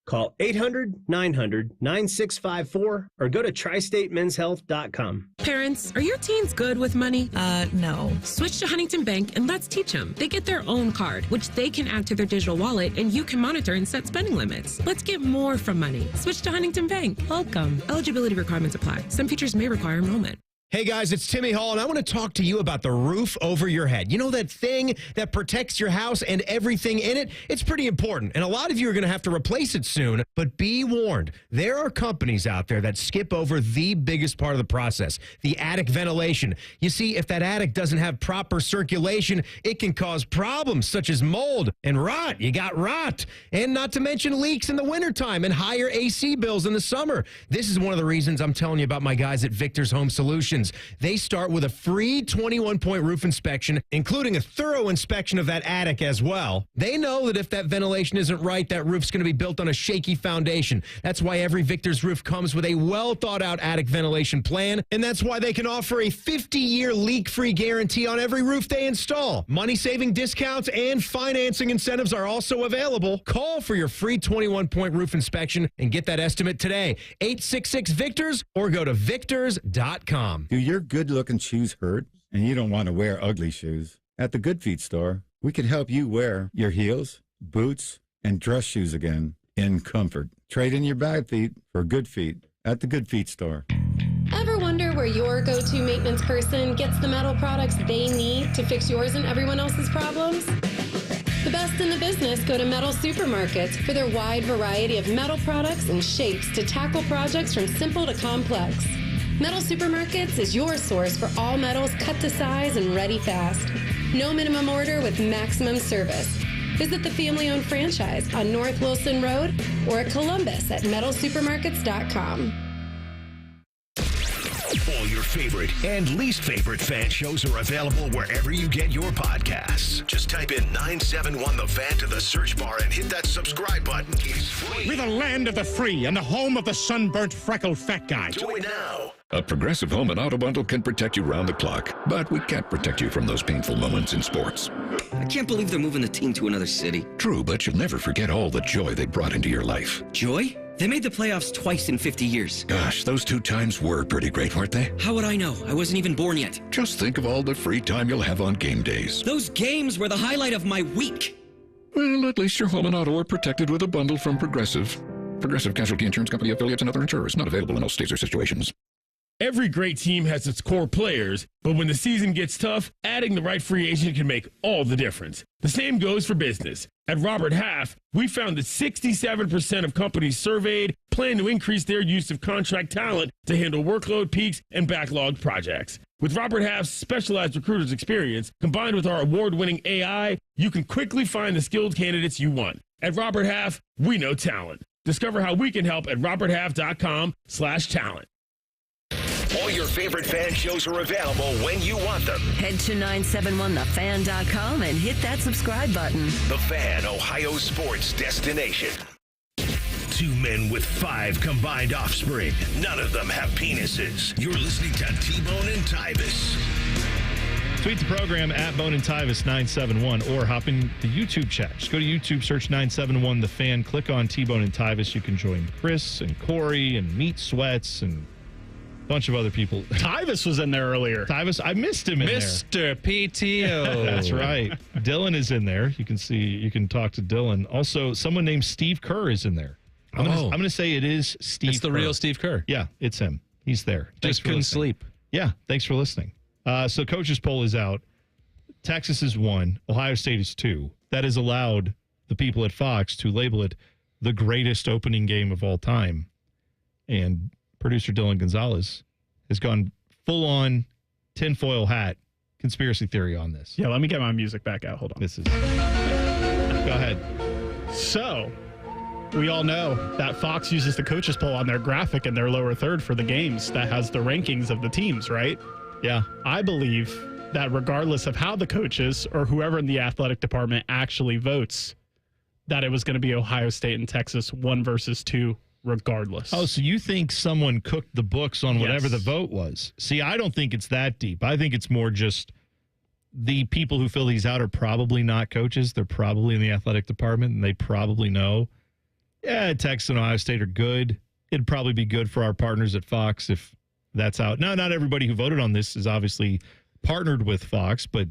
Call 800-900-9654 or go to tristatemenshealth.com.
Parents, are your teens good with money? No. Switch to Huntington Bank and let's teach them. They get their own card, which they can add to their digital wallet, and you can monitor and set spending limits. Let's get more from money. Switch to Huntington Bank. Welcome. Eligibility requirements apply. Some features may require enrollment.
Hey guys, it's Timmy Hall, and I want to talk to you about the roof over your head. You know that thing that protects your house and everything in it? It's pretty important, and a lot of you are going to have to replace it soon, but be warned. There are companies out there that skip over the biggest part of the process, the attic ventilation. You see, if that attic doesn't have proper circulation, it can cause problems such as mold and rot. You got rot. And not to mention leaks in the wintertime and higher AC bills in the summer. This is one of the reasons I'm telling you about my guys at Victor's Home Solutions. They start with a free 21-point roof inspection, including a thorough inspection of that attic as well. They know that if that ventilation isn't right, that roof's going to be built on a shaky foundation. That's why every Victor's roof comes with a well-thought-out attic ventilation plan, and that's why they can offer a 50-year leak-free guarantee on every roof they install. Money-saving discounts and financing incentives are also available. Call for your free 21-point roof inspection and get that estimate today. 866-VICTORS or go to victors.com.
Do your good-looking shoes hurt and you don't want to wear ugly shoes? At the Good Feet store, we can help you wear your heels, boots, and dress shoes again in comfort. Trade in your bad feet for good feet at the Good Feet store.
Ever wonder where your go-to maintenance person gets the metal products they need to fix yours and everyone else's problems? The best in the business go to Metal Supermarkets for their wide variety of metal products and shapes to tackle projects from simple to complex. Metal Supermarkets is your source for all metals cut to size and ready fast. No minimum order with maximum service. Visit the family-owned franchise on North Wilson Road or at Columbus at metalsupermarkets.com.
All your favorite and least favorite fan shows are available wherever you get your podcasts. Just type in 971 The Fan to the search bar and hit that subscribe button. It's free.
We're the land of the free and the home of the sunburnt, freckled fat guy.
Do it now.
A Progressive Home and Auto Bundle can protect you round the clock, but we can't protect you from those painful moments in sports.
I can't believe they're moving the team to another city.
True, but you'll never forget all the joy they brought into your life.
Joy? They made the playoffs twice in 50 years.
Gosh, those 2 times were pretty great, weren't they?
How would I know? I wasn't even born yet.
Just think of all the free time you'll have on game days.
Those games were the highlight of my week.
Well, at least your home and auto are protected with a bundle from Progressive. Progressive Casualty Insurance Company affiliates and other insurers. Not available in all states or situations.
Every great team has its core players, but when the season gets tough, adding the right free agent can make all the difference. The same goes for business. At Robert Half, we found that 67% of companies surveyed plan to increase their use of contract talent to handle workload peaks and backlogged projects. With Robert Half's specialized recruiters experience, combined with our award-winning AI, you can quickly find the skilled candidates you want. At Robert Half, we know talent. Discover how we can help at roberthalf.com/talent.
All your favorite fan shows are available when you want them.
Head to 971thefan.com and hit that subscribe button.
The Fan, Ohio sports destination. 2 men with 5 combined offspring. None of them have penises. You're listening to T-Bone and Tyvis.
Tweet the program at Bone and Tyvis 971 or hop in the YouTube chat. Just go to YouTube, search 971 The Fan, click on T-Bone and Tyvis. You can join Chris and Corey and Meat Sweats and bunch of other people.
Tyvis was in there earlier.
Tyvis, I missed him in there.
Mr. PTO.
That's right. Dylan is in there. You can talk to Dylan. Also, someone named Steve Kerr is in there. I'm gonna say it is Steve.
It's the
Kerr.
real Steve Kerr.
Yeah, it's him. He's there.
Just couldn't sleep.
Yeah, thanks for listening. So coaches poll is out. Texas is 1. Ohio State is 2. That has allowed the people at Fox to label it the greatest opening game of all time. And producer Dylan Gonzalez has gone full-on tinfoil hat conspiracy theory on this.
Yeah, let me get my music back out. Hold on.
Go ahead.
So, we all know that Fox uses the coaches poll on their graphic in their lower third for the games that has the rankings of the teams, right?
Yeah.
I believe that regardless of how the coaches or whoever in the athletic department actually votes, that it was going to be Ohio State and Texas 1 versus 2 regardless.
Oh, so you think someone cooked the books on whatever the vote was? See, I don't think it's that deep. I think it's more just the people who fill these out are probably not coaches. They're probably in the athletic department, and they probably know, yeah, Texas and Ohio State are good. It'd probably be good for our partners at Fox if that's out. Now, not everybody who voted on this is obviously partnered with Fox, but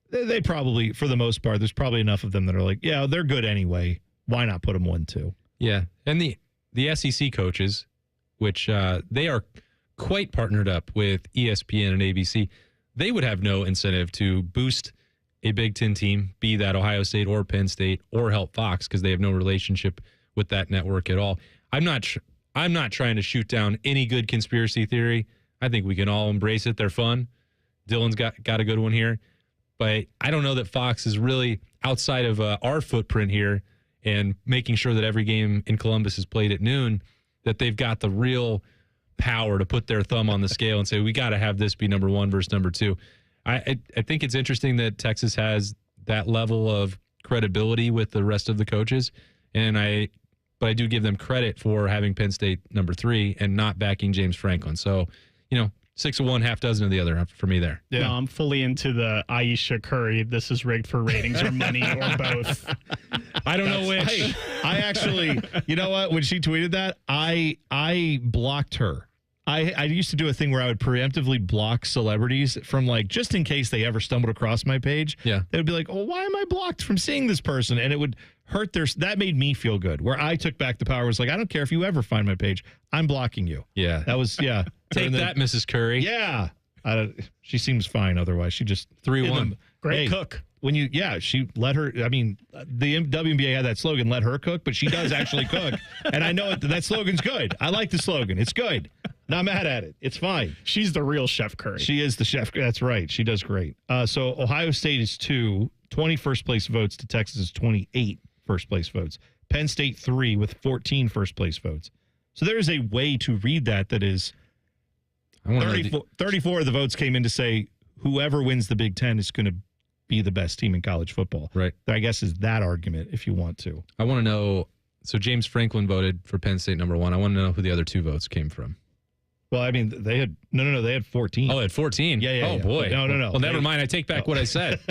they probably, for the most part, there's probably enough of them that are like, yeah, they're good anyway. Why not put them 1-2?
Yeah, and the SEC coaches, which they are quite partnered up with ESPN and ABC, they would have no incentive to boost a Big Ten team, be that Ohio State or Penn State, or help Fox, because they have no relationship with that network at all. I'm not trying to shoot down any good conspiracy theory. I think we can all embrace it. They're fun. Dylan's got a good one here. But I don't know that Fox is really outside of our footprint here and making sure that every game in Columbus is played at noon, that they've got the real power to put their thumb on the scale and say, we got to have this be number one versus number two. I think it's interesting that Texas has that level of credibility with the rest of the coaches, but I do give them credit for having Penn State number 3 and not backing James Franklin. So, 6 of one, half dozen of the other for me there.
Yeah, no, I'm fully into the Aisha Curry. This is rigged for ratings or money or both.
I don't know which.
Hey, I actually, you know what? When she tweeted that, I blocked her. I used to do a thing where I would preemptively block celebrities from, like, just in case they ever stumbled across my page.
Yeah.
They would be like, oh, why am I blocked from seeing this person? And it would hurt that made me feel good, where I took back the power. Was like, I don't care if you ever find my page. I'm blocking you.
Yeah.
That was, yeah.
Take that, Mrs. Curry.
Yeah. She seems fine otherwise. She just
3-1.
Great cook.
She let her, the WNBA had that slogan, let her cook, but she does actually cook. And I know that slogan's good. I like the slogan. It's good. Not mad at it. It's fine.
She's the real Chef Curry.
She is the chef. That's right. She does great. So Ohio State is 2, 20 first place votes to Texas' 28 first place votes. Penn State 3 with 14 first place votes. So there is a way to read that is 34 of the votes came in to say whoever wins the Big Ten is going to be the best team in college football.
Right.
I guess is that argument if you want to.
I want to know, so James Franklin voted for Penn State number 1. I want to know who the other 2 votes came from.
Well, I mean, they had they had 14.
Oh, they had 14.
Yeah.
Oh boy.
No.
Well, never mind. I take back what I said.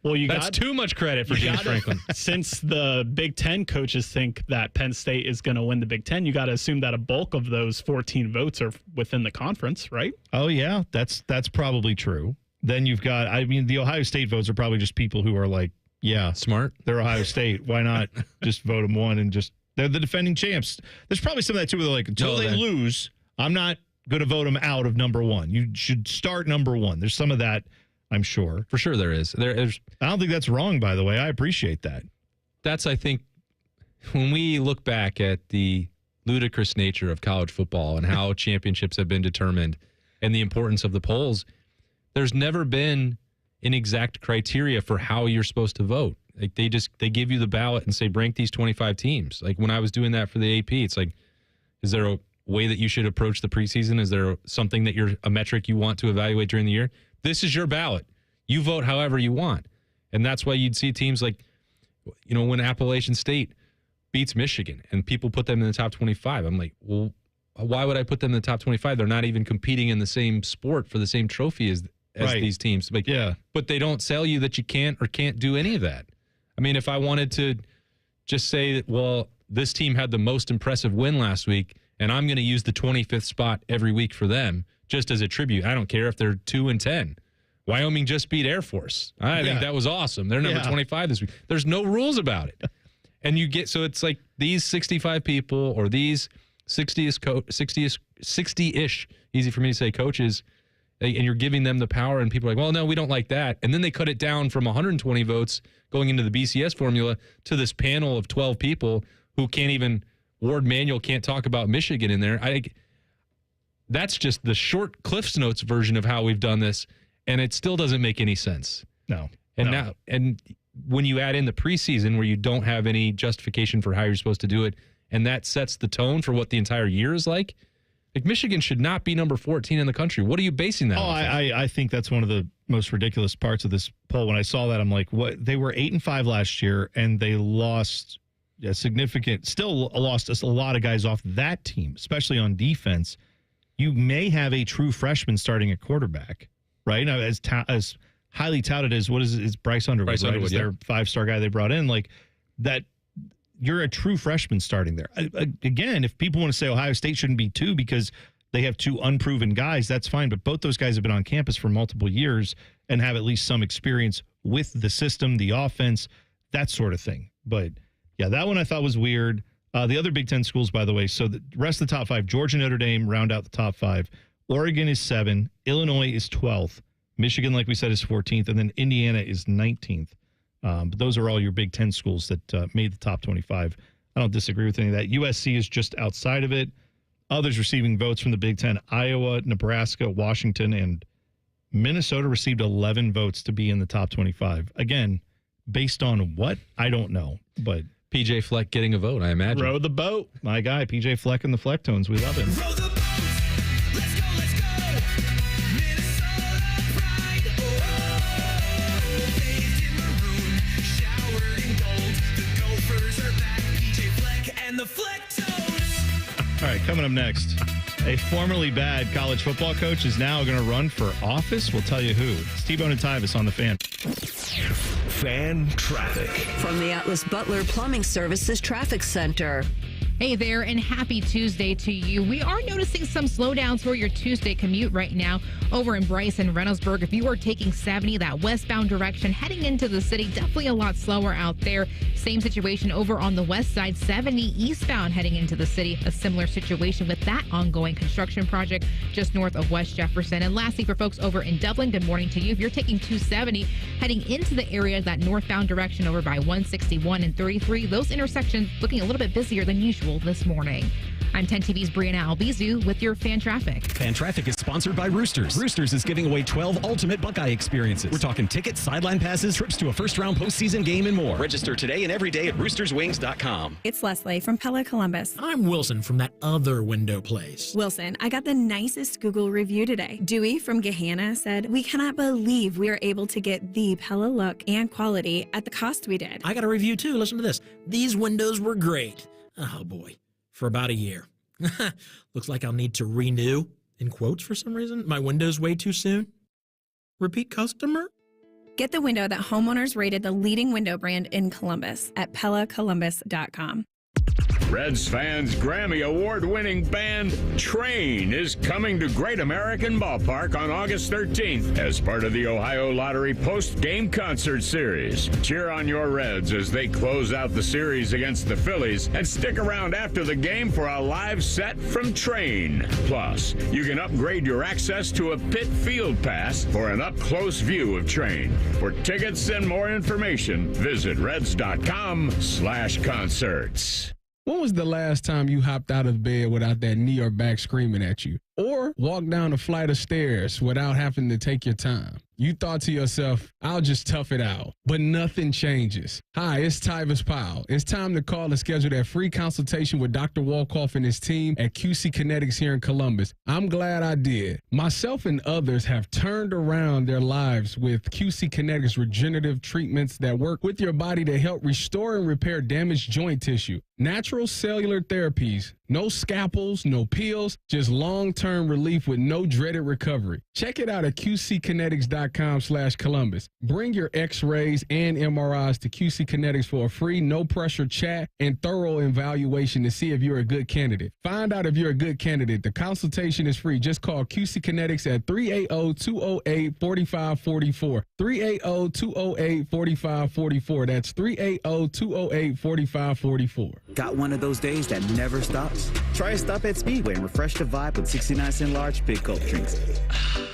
Well,
that's too much credit for James Franklin.
Since the Big Ten coaches think that Penn State is going to win the Big Ten, you got to assume that a bulk of those 14 votes are within the conference, right?
Oh yeah, that's probably true. Then you've got, the Ohio State votes are probably just people who are like, yeah,
smart.
They're Ohio State. Why not just vote them one and they're the defending champs. There's probably some of that too where they're like, until they lose, I'm not going to vote them out of number 1. You should start number 1. There's some of that, I'm sure.
For sure there is.
I don't think that's wrong, by the way. I appreciate that.
That's, I think, when we look back at the ludicrous nature of college football and how championships have been determined and the importance of the polls, there's never been an exact criteria for how you're supposed to vote. Like they give you the ballot and say, rank these 25 teams. Like when I was doing that for the AP, it's like, is there a way that you should approach the preseason? Is there something that a metric you want to evaluate during the year? This is your ballot. You vote however you want. And that's why you'd see teams like, when Appalachian State beats Michigan and people put them in the top 25. I'm like, well, why would I put them in the top 25? They're not even competing in the same sport for the same trophy as right. These teams. Like,
yeah.
But they don't sell you that you can't or can't do any of that. I mean, if I wanted to just say that, well, this team had the most impressive win last week, and I'm going to use the 25th spot every week for them just as a tribute. I don't care if they're 2-10. Wyoming just beat Air Force. I think that was awesome. They're number 25 this week. There's no rules about it. And so it's like these 65 people or these 60-ish, easy for me to say, coaches, and you're giving them the power, and people are like, well, no, we don't like that. And then they cut it down from 120 votes going into the BCS formula to this panel of 12 people who can't even, Ward Manuel can't talk about Michigan in there. That's just the short Cliff's Notes version of how we've done this, and it still doesn't make any sense.
No.
Now, when you add in the preseason where you don't have any justification for how you're supposed to do it, and that sets the tone for what the entire year is like Michigan should not be number 14 in the country. What are you basing that on?
I think that's one of the most ridiculous parts of this poll. When I saw that, I'm like, what? They were 8-5 last year, and they lost still lost a lot of guys off that team, especially on defense. You may have a true freshman starting at quarterback, right? Now, as highly touted as it's Bryce Underwood, right? Is their 5-star guy they brought in, like that. You're a true freshman starting there. Again, if people want to say Ohio State shouldn't be 2 because they have 2 unproven guys, that's fine. But both those guys have been on campus for multiple years and have at least some experience with the system, the offense, that sort of thing. But yeah, that one I thought was weird. The other Big Ten schools, by the way, so the rest of the top 5, Georgia, Notre Dame round out the top 5. Oregon is 7. Illinois is 12th. Michigan, like we said, is 14th. And then Indiana is 19th. But those are all your Big Ten schools that made the top 25. I don't disagree with any of that. USC is just outside of it. Others receiving votes from the Big Ten, Iowa, Nebraska, Washington, and Minnesota received 11 votes to be in the top 25. Again, based on what? I don't know. But
PJ Fleck getting a vote, I imagine.
Row the boat. My guy, PJ Fleck and the Flecktones. We love him.
Row the boat. Let's go, let's go. Minnesota pride. Oh, bathed in maroon, showered in gold. The Gophers are back. PJ Fleck and the Flecktones.
All right, coming up next. A formerly bad college football coach is now going to run for office. We'll tell you who. It's T-Bone and Tyvis on the Fan.
Fan traffic.
From the Atlas Butler Plumbing Services Traffic Center.
Hey there, and happy Tuesday to you. We are noticing some slowdowns for your Tuesday commute right now over in Bryce and Reynoldsburg. If you are taking 70 that westbound direction heading into the city, definitely a lot slower out there. Same situation over on the west side, 70 eastbound heading into the city. A similar situation with that ongoing construction project just north of West Jefferson. And lastly, for folks over in Dublin, good morning to you. If you're taking 270 heading into the area, that northbound direction over by 161 and 33, those intersections looking a little bit busier than usual this morning. I'm 10 TV's Brianna Albizu with your Fan Traffic.
Fan Traffic is sponsored by Roosters. Roosters is giving away 12 ultimate Buckeye experiences. We're talking tickets, sideline passes, trips to a first-round postseason game, and more. Register today and every day at roosterswings.com.
It's Leslie from Pella Columbus.
I'm Wilson from that other window place.
Wilson, I got the nicest Google review today. Dewey from Gahanna said, "We cannot believe we are able to get the Pella look and quality at the cost we did."
I got a review too. Listen to this. These windows were great. Oh boy, for about a year. Looks like I'll need to renew, in quotes for some reason, my windows way too soon. Repeat customer?
Get the window that homeowners rated the leading window brand in Columbus at PellaColumbus.com.
Reds fans' Grammy Award-winning band Train is coming to Great American Ballpark on August 13th as part of the Ohio Lottery post-game concert series. Cheer on your Reds as they close out the series against the Phillies and stick around after the game for a live set from Train. Plus, you can upgrade your access to a pit field pass for an up-close view of Train. For tickets and more information, visit reds.com/concerts.
When was the last time you hopped out of bed without that knee or back screaming at you? Or walked down a flight of stairs without having to take your time? You thought to yourself, I'll just tough it out. But nothing changes. Hi, it's Tyvis Powell. It's time to call and schedule that free consultation with Dr. Walkoff and his team at QC Kinetics here in Columbus. I'm glad I did. Myself and others have turned around their lives with QC Kinetics regenerative treatments that work with your body to help restore and repair damaged joint tissue. Natural cellular therapies. No scalpels, no pills, just long-term relief with no dreaded recovery. Check it out at qckinetics.com/Columbus. Bring your x-rays and MRIs to QC Kinetics for a free, no-pressure chat and thorough evaluation to see if you're a good candidate. Find out if you're a good candidate. The consultation is free. Just call QC Kinetics at 380-208-4544. 380-208-4544. That's 380-208-4544.
Got one of those days that never stops? Try a stop at Speedway and refresh the vibe with 69-cent large big gulp drinks.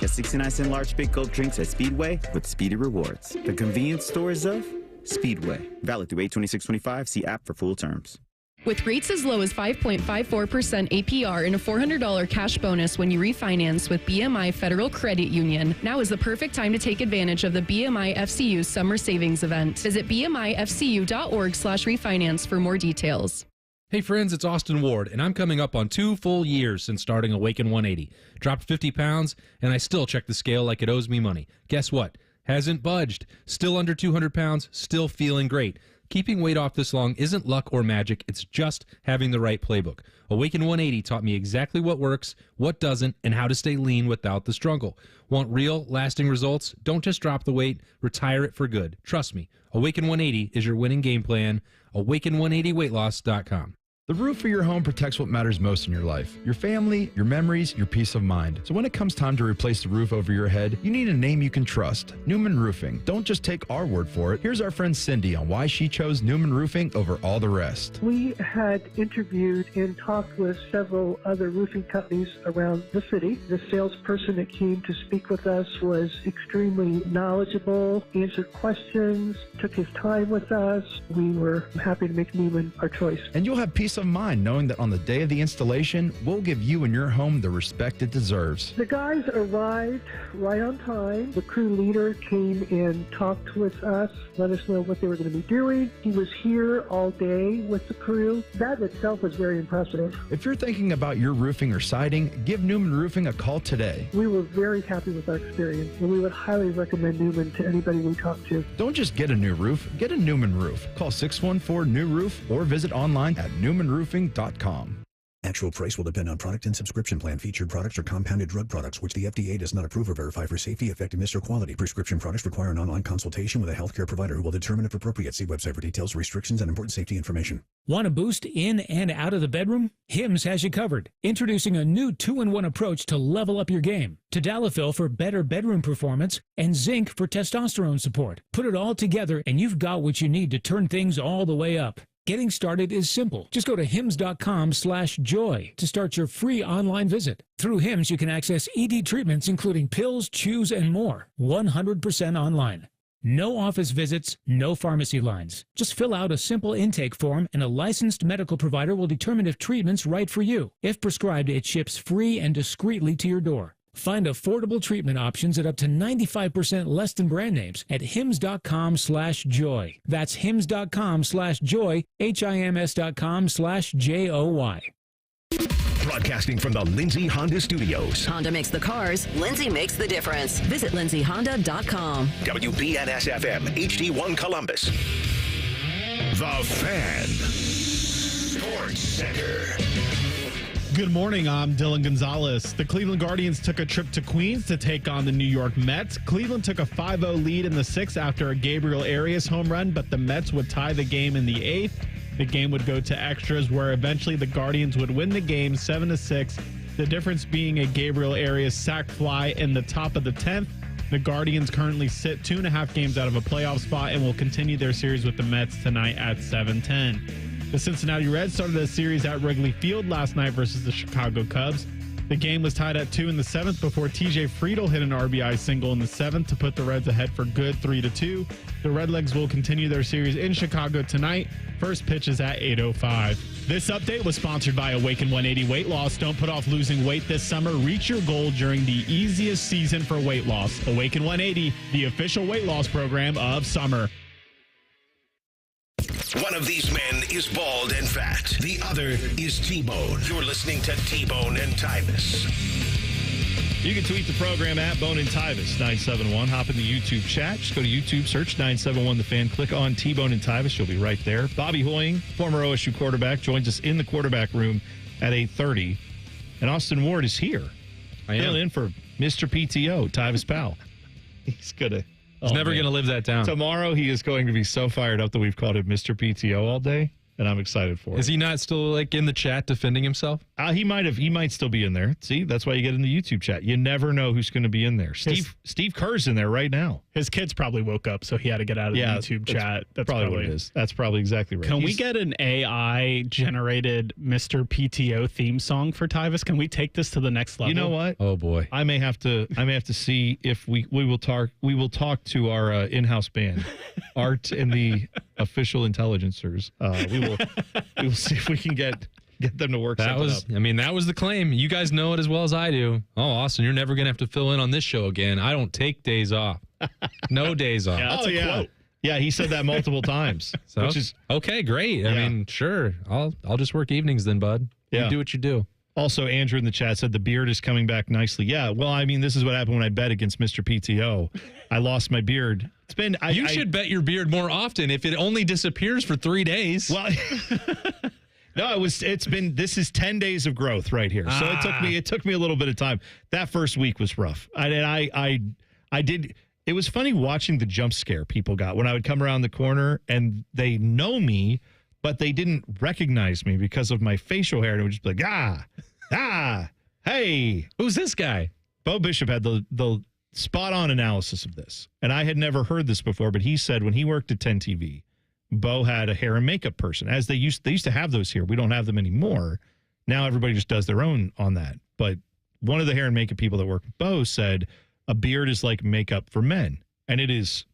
Get 69-cent large big gulp drinks at Speedway with Speedy Rewards. The convenience stores of Speedway. Valid through 8/26/25. See app for full terms.
With rates as low as 5.54% APR and a $400 cash bonus when you refinance with BMI Federal Credit Union, now is the perfect time to take advantage of the BMI FCU Summer Savings Event. Visit bmifcu.org/refinance for more details.
Hey friends, it's Austin Ward, and I'm coming up on 2 full years since starting Awaken 180. Dropped 50 pounds, and I still check the scale like it owes me money. Guess what? Hasn't budged. Still under 200 pounds, still feeling great. Keeping weight off this long isn't luck or magic, it's just having the right playbook. Awaken 180 taught me exactly what works, what doesn't, and how to stay lean without the struggle. Want real, lasting results? Don't just drop the weight, retire it for good. Trust me, Awaken 180 is your winning game plan. Awaken180weightloss.com.
The roof of your home protects what matters most in your life: your family, your memories, your peace of mind. So when it comes time to replace the roof over your head, you need a name you can trust: Newman Roofing. Don't just take our word for it. Here's our friend Cindy on why she chose Newman Roofing over all the rest.
We had interviewed and talked with several other roofing companies around the city. The salesperson that came to speak with us was extremely knowledgeable, answered questions, took his time with us. We were happy to make Newman our choice.
And you'll have peace of mind knowing that on the day of the installation, we'll give you and your home the respect it deserves.
The guys arrived right on time. The crew leader came and talked with us, let us know what they were going to be doing. He was here all day with the crew. That itself was very impressive.
If you're thinking about your roofing or siding, give Newman Roofing a call today.
We were very happy with our experience, and we would highly recommend Newman to anybody we talk to.
Don't just get a new roof, get a Newman roof. Call 614-NEW-ROOF or visit online at newmanroofing.com.
Actual price will depend on product and subscription plan. Featured products are compounded drug products, which the FDA does not approve or verify for safety, effectiveness, or quality. Prescription products require an online consultation with a healthcare provider who will determine if appropriate. See website for details, restrictions, and important safety information.
Want to boost in and out of the bedroom? Hims has you covered. Introducing a new 2-in-1 approach to level up your game. Tadalafil for better bedroom performance and zinc for testosterone support. Put it all together and you've got what you need to turn things all the way up. Getting started is simple. Just go to hims.com/joy to start your free online visit. Through Hims, you can access ED treatments including pills, chews, and more. 100% online. No office visits, no pharmacy lines. Just fill out a simple intake form and a licensed medical provider will determine if treatment's right for you. If prescribed, it ships free and discreetly to your door. Find affordable treatment options at up to 95% less than brand names at hims.com/joy. That's hims.com/joy, hims.com/joy.
Broadcasting from the Lindsay Honda Studios.
Honda makes the cars, Lindsay makes the difference. Visit lindsayhonda.com.
WBNS-FM, HD1 Columbus. The Fan. Sports Center.
Good morning, I'm Dylan Gonzalez. The Cleveland Guardians took a trip to Queens to take on the New York Mets. Cleveland took a 5-0 lead in the 6th after a Gabriel Arias home run, but the Mets would tie the game in the 8th. The game would go to extras, where eventually the Guardians would win the game 7-6, the difference being a Gabriel Arias sac fly in the top of the 10th. The Guardians currently sit 2.5 games out of a playoff spot and will continue their series with the Mets tonight at 7:10. The Cincinnati Reds started a series at Wrigley Field last night versus the Chicago Cubs. The game was tied at 2 in the 7th before TJ Friedl hit an RBI single in the 7th to put the Reds ahead for good 3-2. The Redlegs will continue their series in Chicago tonight. First pitch is at 8:05. This update was sponsored by Awaken 180 Weight Loss. Don't put off losing weight this summer. Reach your goal during the easiest season for weight loss. Awaken 180, the official weight loss program of summer.
One of these men is bald and fat. The other is T-Bone. You're listening to T-Bone and Tyvis.
You can tweet the program at Bone and Tyvis 971. Hop in the YouTube chat. Just go to YouTube, search 971 The Fan. Click on T-Bone and Tyvis. You'll be right there. Bobby Hoying, former OSU quarterback, joins us in the quarterback room at 8:30. And Austin Ward is here.
I am.
Filling in for Mr. PTO, Tyvis Powell. He's going to...
He's never going to live that down.
Tomorrow he is going to be so fired up that we've called him Mr. PTO all day, and I'm excited for it.
Is he not still like in the chat defending himself?
He might still be in there. See, that's why you get in the YouTube chat. You never know who's going to be in there. Steve Kerr's in there right now.
His kids probably woke up, so he had to get out of the YouTube chat. That's
probably what it is. That's probably exactly right.
Can we get an AI-generated Mr. PTO theme song for Tyvis? Can we take this to the next level?
You know what?
Oh boy,
I may have to see if we will talk to our in-house band, Art and the official intelligencers. We will see if we can get them to work something up.
That was the claim. You guys know it as well as I do. Oh, Austin, you're never going to have to fill in on this show again. I don't take days off. No days off.
Yeah, that's a quote. Yeah, he said that multiple times.
So,
which is
okay, great.
Yeah.
Sure. I'll just work evenings then, bud.
Yeah.
You do what you do.
Also, Andrew in the chat said the beard is coming back nicely. Yeah, well, this is what happened when I bet against Mr. PTO. I lost my beard. It's been
you should bet your beard more often if it only disappears for 3 days.
Well, no, this is 10 days of growth right here. So it took me a little bit of time. That first week was rough. It was funny watching the jump scare people got when I would come around the corner and they know me, but they didn't recognize me because of my facial hair. And it would just be like, hey.
Who's this guy?
Bo Bishop had the spot-on analysis of this. And I had never heard this before, but he said when he worked at 10 TV, Bo had a hair and makeup person. As they used to have those here. We don't have them anymore. Now everybody just does their own on that. But one of the hair and makeup people that work with Bo said a beard is like makeup for men. And it is,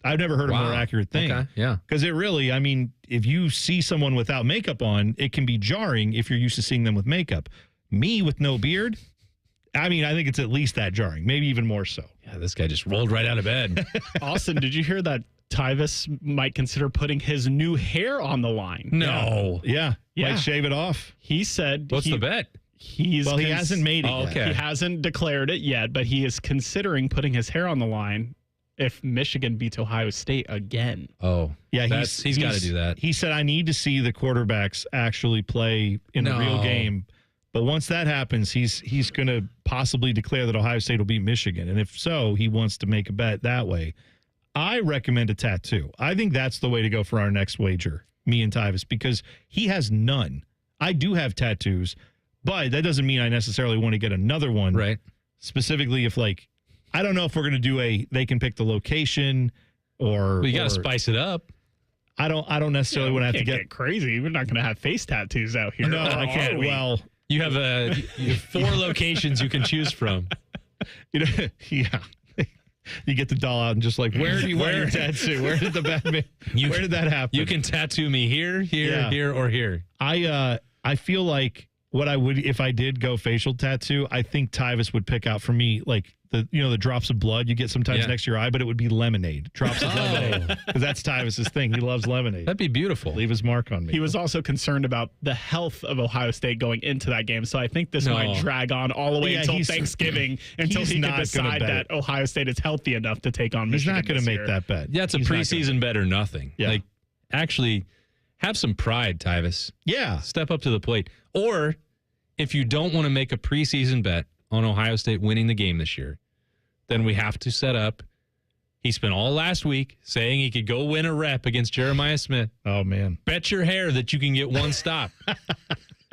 I've never heard a more accurate thing.
Okay, yeah.
Because it really, I mean, if you see someone without makeup on, it can be jarring if you're used to seeing them with makeup. Me with no beard, I mean, I think it's at least that jarring, maybe even more so.
Yeah, this guy just rolled right out of bed.
Austin, did you hear that Tyvis might consider putting his new hair on the line?
No.
Yeah. Like shave it off.
He said.
What's the bet?
He hasn't made it yet.
Okay.
He hasn't declared it yet, but he is considering putting his hair on the line if Michigan beats Ohio State again.
Oh.
Yeah,
he's got to do that.
He said, I need to see the quarterbacks actually play in a real game. But once that happens, he's going to possibly declare that Ohio State will beat Michigan. And if so, he wants to make a bet that way. I recommend a tattoo. I think that's the way to go for our next wager, me and Tyvis, because he has none. I do have tattoos, but that doesn't mean I necessarily want to get another one.
Right.
Specifically if, like, I don't know if we're going to do they can pick the location or.
Well, you got to spice it up.
I don't necessarily want to have to
get crazy. We're not going to have face tattoos out here.
No, I can't. Well,
you have 4 locations you can choose from.
Yeah. You get the doll out and just like, where do you want your tattoo? Where did the Batman? Where did that happen?
You can tattoo me here, or here.
I feel like what I would if I did go facial tattoo, I think Tyvis would pick out for me like the drops of blood you get sometimes next to your eye, but it would be lemonade. Drops of lemonade. Because that's Tyvis's thing. He loves lemonade.
That'd be beautiful.
Leave his mark on me.
He was also concerned about the health of Ohio State going into that game. So I think this might drag on all the way until Thanksgiving until he can decide that Ohio State is healthy enough to take on Michigan.
He's not going to make that bet.
Yeah, it's a preseason bet or nothing.
Yeah.
Like, actually, have some pride, Tyvis.
Yeah.
Step up to the plate. Or if you don't want to make a preseason bet on Ohio State winning the game this year, then we have to set up. He spent all last week saying he could go win a rep against Jeremiah Smith.
Oh, man.
Bet your hair that you can get one stop.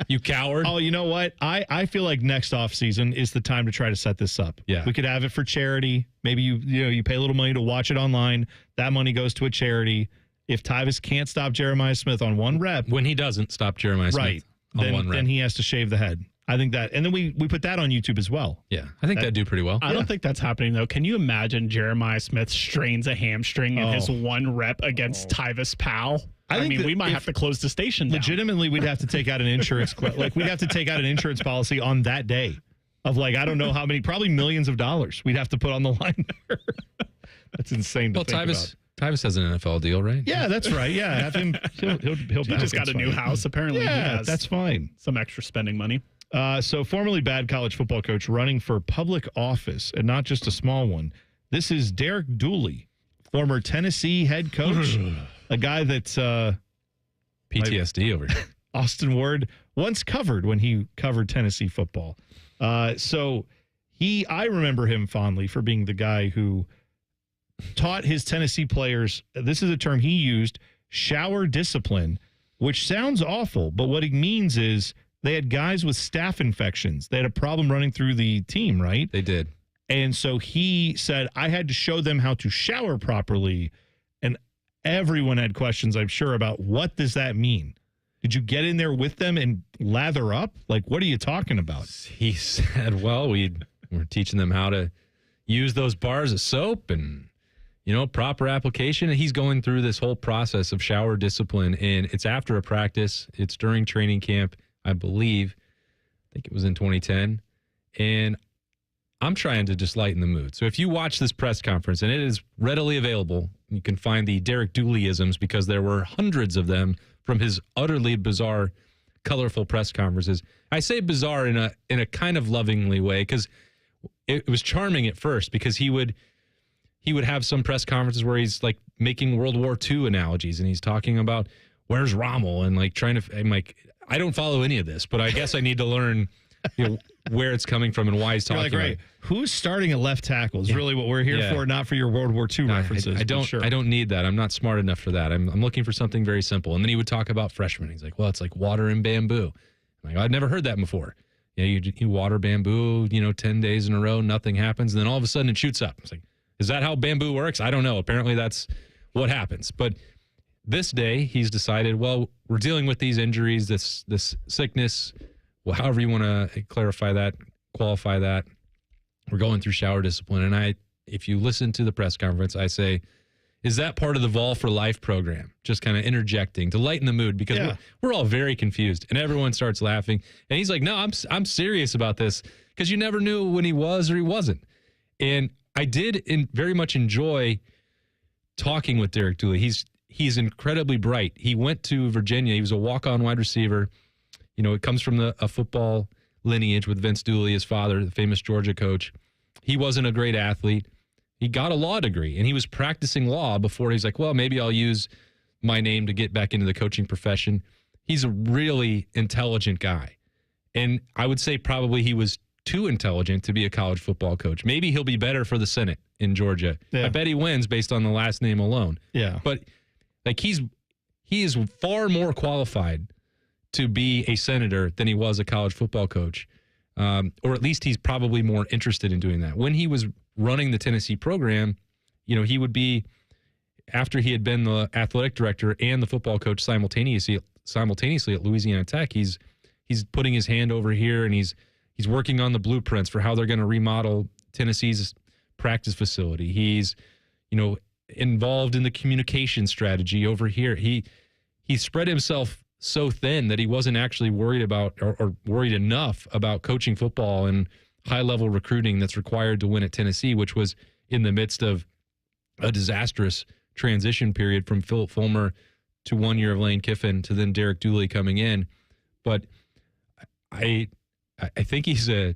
You coward.
Oh, you know what? I feel like next offseason is the time to try to set this up.
Yeah.
We could have it for charity. Maybe you pay a little money to watch it online. That money goes to a charity. If Tyvis can't stop Jeremiah Smith on one rep.
When he doesn't stop Jeremiah Smith on one rep.
Then he has to shave the head. I think that, and then we put that on YouTube as well.
Yeah, I think that'd do pretty well.
I don't think that's happening, though. Can you imagine Jeremiah Smith strains a hamstring in his one rep against Tyvis Powell? I mean, we might have to close the station down.
Legitimately, we'd have to take out an insurance, we'd have to take out an insurance policy on that day of I don't know how many, probably millions of dollars we'd have to put on the line there. That's insane to think about.
Tyvis has an NFL deal, right?
Yeah, that's right. Yeah, have him. He'll
He just got a new house. Apparently,
Yeah,
he has
that's fine.
Some extra spending money.
So formerly bad college football coach running for public office, and not just a small one. This is Derek Dooley, former Tennessee head coach, a guy that's
PTSD over here.
Austin Ward once covered when he covered Tennessee football. So I remember him fondly for being the guy who taught his Tennessee players, this is a term he used, shower discipline, which sounds awful, but what it means is they had guys with staph infections. They had a problem running through the team, right?
They did.
And so he said, I had to show them how to shower properly. And everyone had questions, I'm sure, about what does that mean? Did you get in there with them and lather up? Like, what are you talking about?
He said, well, we're teaching them how to use those bars of soap and, proper application. And he's going through this whole process of shower discipline. And it's after a practice. It's during training camp, I believe. I think it was in 2010. And I'm trying to just lighten the mood. So if you watch this press conference, and it is readily available, you can find the Derek Dooleyisms because there were hundreds of them from his utterly bizarre, colorful press conferences. I say bizarre in a kind of lovingly way because it was charming at first because he would have some press conferences where he's like making World War II analogies and he's talking about where's Rommel and like trying to. I'm like, I don't follow any of this, but I guess I need to learn where it's coming from and why he's talking
You're like,
about
right,
it.
who's starting a left tackle is really what we're here for, not for your World War II references.
I don't.
Sure.
I don't need that. I'm not smart enough for that. I'm looking for something very simple. And then he would talk about freshmen. He's like, well, it's like water and bamboo. I'm like, I've never heard that before. Yeah, you water bamboo, 10 days in a row, nothing happens, and then all of a sudden it shoots up. It's like, is that how bamboo works? I don't know. Apparently that's what happens. But this day he's decided, well, we're dealing with these injuries, this sickness, well, however you want to clarify that, qualify that. We're going through shower discipline. And if you listen to the press conference, I say, is that part of the Vol for Life program? Just kind of interjecting to lighten the mood because we're all very confused, and everyone starts laughing. And he's like, no, I'm serious about this because you never knew when he was or he wasn't. And I did very much enjoy talking with Derek Dooley. He's incredibly bright. He went to Virginia. He was a walk-on wide receiver. It comes from a football lineage with Vince Dooley, his father, the famous Georgia coach. He wasn't a great athlete. He got a law degree, and he was practicing law before he's like, well, maybe I'll use my name to get back into the coaching profession. He's a really intelligent guy. And I would say probably he was too intelligent to be a college football coach. Maybe he'll be better for the Senate in Georgia. Yeah. I bet he wins based on the last name alone.
Yeah.
But like he is far more qualified to be a senator than he was a college football coach. Or at least he's probably more interested in doing that. When he was running the Tennessee program, he would be, after he had been the athletic director and the football coach simultaneously at Louisiana Tech, he's putting his hand over here and he's working on the blueprints for how they're going to remodel Tennessee's practice facility. He's, involved in the communication strategy over here. He spread himself so thin that he wasn't actually worried about or worried enough about coaching football and high-level recruiting that's required to win at Tennessee, which was in the midst of a disastrous transition period from Philip Fulmer to 1 year of Lane Kiffin to then Derek Dooley coming in. But I think he's a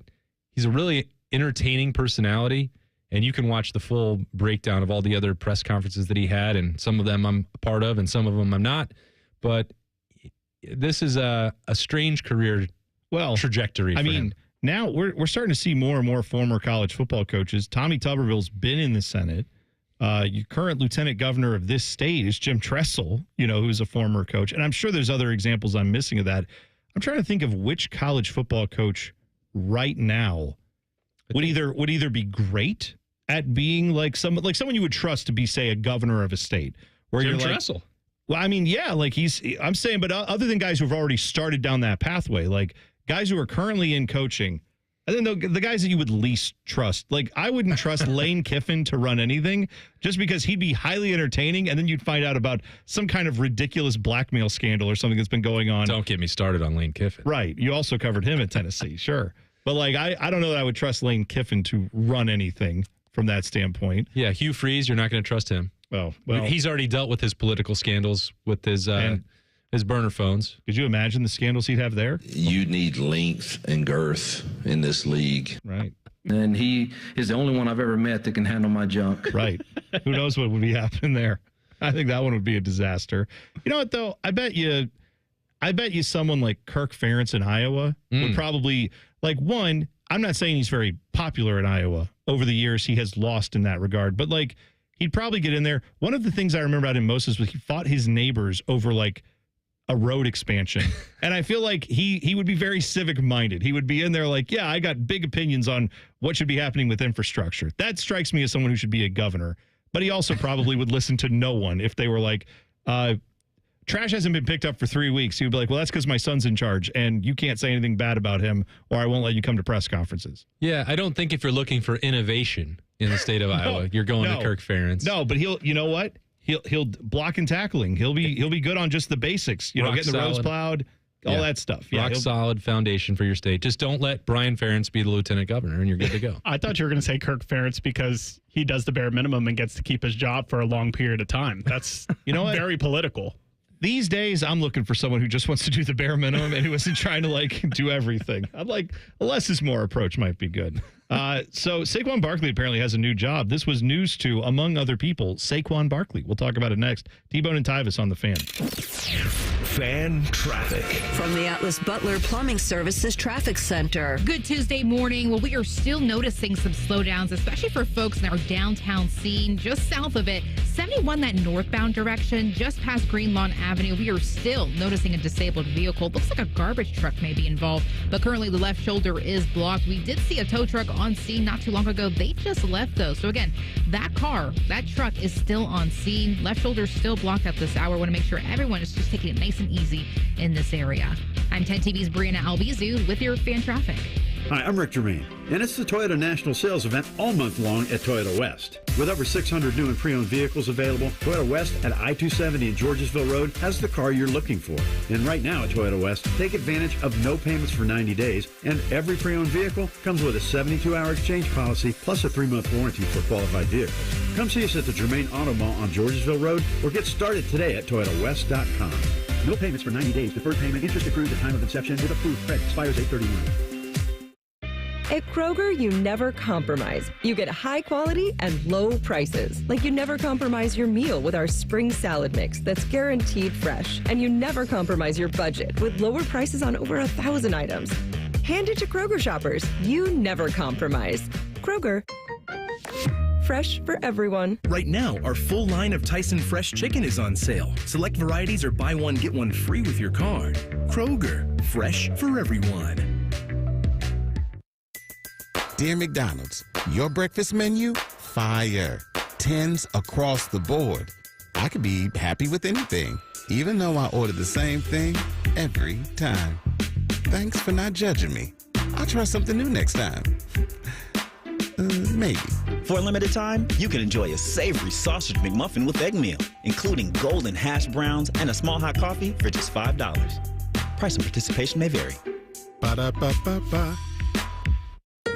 really entertaining personality, and you can watch the full breakdown of all the other press conferences that he had, and some of them I'm a part of and some of them I'm not. But this is a strange career trajectory for him.
Now we're starting to see more and more former college football coaches. Tommy Tuberville's been in the Senate. Your current lieutenant governor of this state is Jim Tressel, who's a former coach. And I'm sure there's other examples I'm missing of that. I'm trying to think of which college football coach right now would either be great at being like someone you would trust to be, say, a governor of a state. Where
Jim
you're
Tressel.
Well, I mean, yeah, like I'm saying, but other than guys who've already started down that pathway, like guys who are currently in coaching, and then the guys that you would least trust, like I wouldn't trust Lane Kiffin to run anything just because he'd be highly entertaining. And then you'd find out about some kind of ridiculous blackmail scandal or something that's been going on.
Don't get me started on Lane Kiffin.
Right. You also covered him at Tennessee. Sure. But like, I don't know that I would trust Lane Kiffin to run anything from that standpoint.
Yeah. Hugh Freeze, you're not going to trust him.
Well,
he's already dealt with his political scandals with his burner phones.
Could you imagine the scandals he'd have there?
You need length and girth in this league.
Right.
And he is the only one I've ever met that can handle my junk.
Right. Who knows what would be happening there? I think that one would be a disaster. You know what, though? I bet you someone like Kirk Ferentz in Iowa would probably, like, one, I'm not saying he's very popular in Iowa. Over the years, he has lost in that regard. But, like, he'd probably get in there. One of the things I remember about him most is he fought his neighbors over, like, a road expansion. And I feel like he would be very civic minded. He would be in there like, yeah, I got big opinions on what should be happening with infrastructure. That strikes me as someone who should be a governor. But he also probably would listen to no one if they were like, trash hasn't been picked up for 3 weeks. He would be like, well, that's because my son's in charge and you can't say anything bad about him or I won't let you come to press conferences.
Yeah, I don't think if you're looking for innovation in the state of Iowa, you're going to Kirk Ferentz.
No, but you know what? He'll block and tackling. He'll be good on just the basics. Getting the roads plowed, all that stuff. Yeah,
rock solid foundation for your state. Just don't let Brian Ferentz be the lieutenant governor, and you're good to go.
I thought you were going to say Kirk Ferentz because he does the bare minimum and gets to keep his job for a long period of time. That's very political.
These days, I'm looking for someone who just wants to do the bare minimum and who isn't trying to do everything. I'm like, a less is more approach might be good. So Saquon Barkley apparently has a new job. This was news to, among other people, Saquon Barkley. We'll talk about it next. T-Bone and Tyvis on the Fan.
Fan traffic.
From the Atlas Butler Plumbing Services Traffic Center.
Good Tuesday morning. Well, we are still noticing some slowdowns, especially for folks in our downtown scene. Just south of it, 71, that northbound direction, just past Green Lawn Avenue. We are still noticing a disabled vehicle. Looks like a garbage truck may be involved, but currently the left shoulder is blocked. We did see a tow truck on scene not too long ago. They just left, though. So again, that truck is still on scene. Left shoulder is still blocked at this hour. Want to make sure everyone is just taking it nice and easy in this area. I'm 10 TV's Brianna Albizu with your fan traffic.
Hi, I'm Rick Germain, and it's the Toyota National Sales Event all month long at Toyota West. With over 600 new and pre-owned vehicles available, Toyota West at I-270 and Georgesville Road has the car you're looking for. And right now at Toyota West, take advantage of no payments for 90 days, and every pre-owned vehicle comes with a 72-hour exchange policy plus a 3-month warranty for qualified vehicles. Come see us at the Germain Auto Mall on Georgesville Road or get started today at ToyotaWest.com. No payments for 90 days. Deferred payment. Interest accrued at time of inception with approved credit. Expires 8/31.
At Kroger, you never compromise. You get high quality and low prices. Like you never compromise your meal with our spring salad mix that's guaranteed fresh. And you never compromise your budget with lower prices on over 1,000 items. Hand it to Kroger shoppers. You never compromise. Kroger. Fresh for everyone.
Right now, our full line of Tyson Fresh Chicken is on sale. Select varieties are buy one, get one free with your card. Kroger, fresh for everyone.
Dear McDonald's, your breakfast menu? Fire. 10s across the board. I could be happy with anything, even though I order the same thing every time. Thanks for not judging me. I'll try something new next time. Maybe.
For a limited time, you can enjoy a savory sausage McMuffin with egg meal, including golden hash browns and a small hot coffee for just $5. Price and participation may vary.
Ba-da-ba-ba-ba.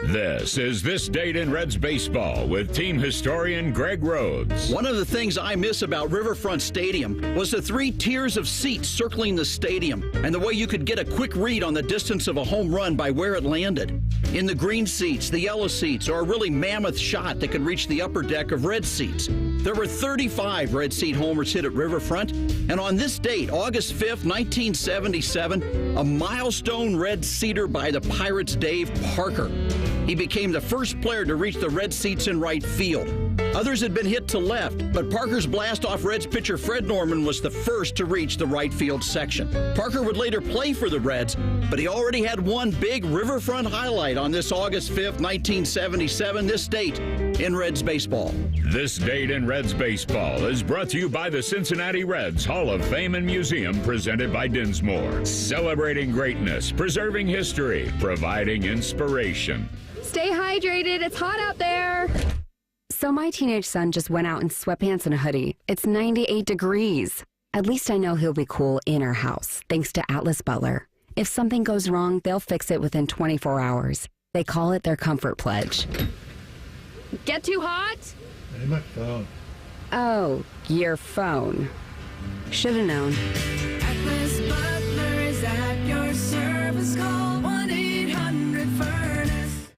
This is This Date in Reds Baseball with team historian Greg Rhodes.
One of the things I miss about Riverfront Stadium was the 3 tiers of seats circling the stadium and the way you could get a quick read on the distance of a home run by where it landed. In the green seats, the yellow seats, or a really mammoth shot that could reach the upper deck of red seats. There were 35 red seat homers hit at Riverfront, and on this date, August 5th, 1977, a milestone red seater by the Pirates' Dave Parker. He became the first player to reach the red seats in right field. Others had been hit to left, but Parker's blast off Reds pitcher Fred Norman was the first to reach the right field section. Parker would later play for the Reds, but he already had one big Riverfront highlight on this August 5th, 1977, this date in Reds baseball.
This Date in Reds Baseball is brought to you by the Cincinnati Reds Hall of Fame and Museum, presented by Dinsmore. Celebrating greatness, preserving history, providing inspiration.
Stay hydrated. It's hot out there. So my teenage son just went out in sweatpants and a hoodie. It's 98 degrees. At least I know he'll be cool in our house, thanks to Atlas Butler. If something goes wrong, they'll fix it within 24 hours. They call it their comfort pledge. Get too hot?
Hey, my phone.
Oh, your phone. Should have known.
Atlas Butler is at your service. Call 1-800-FURNACE.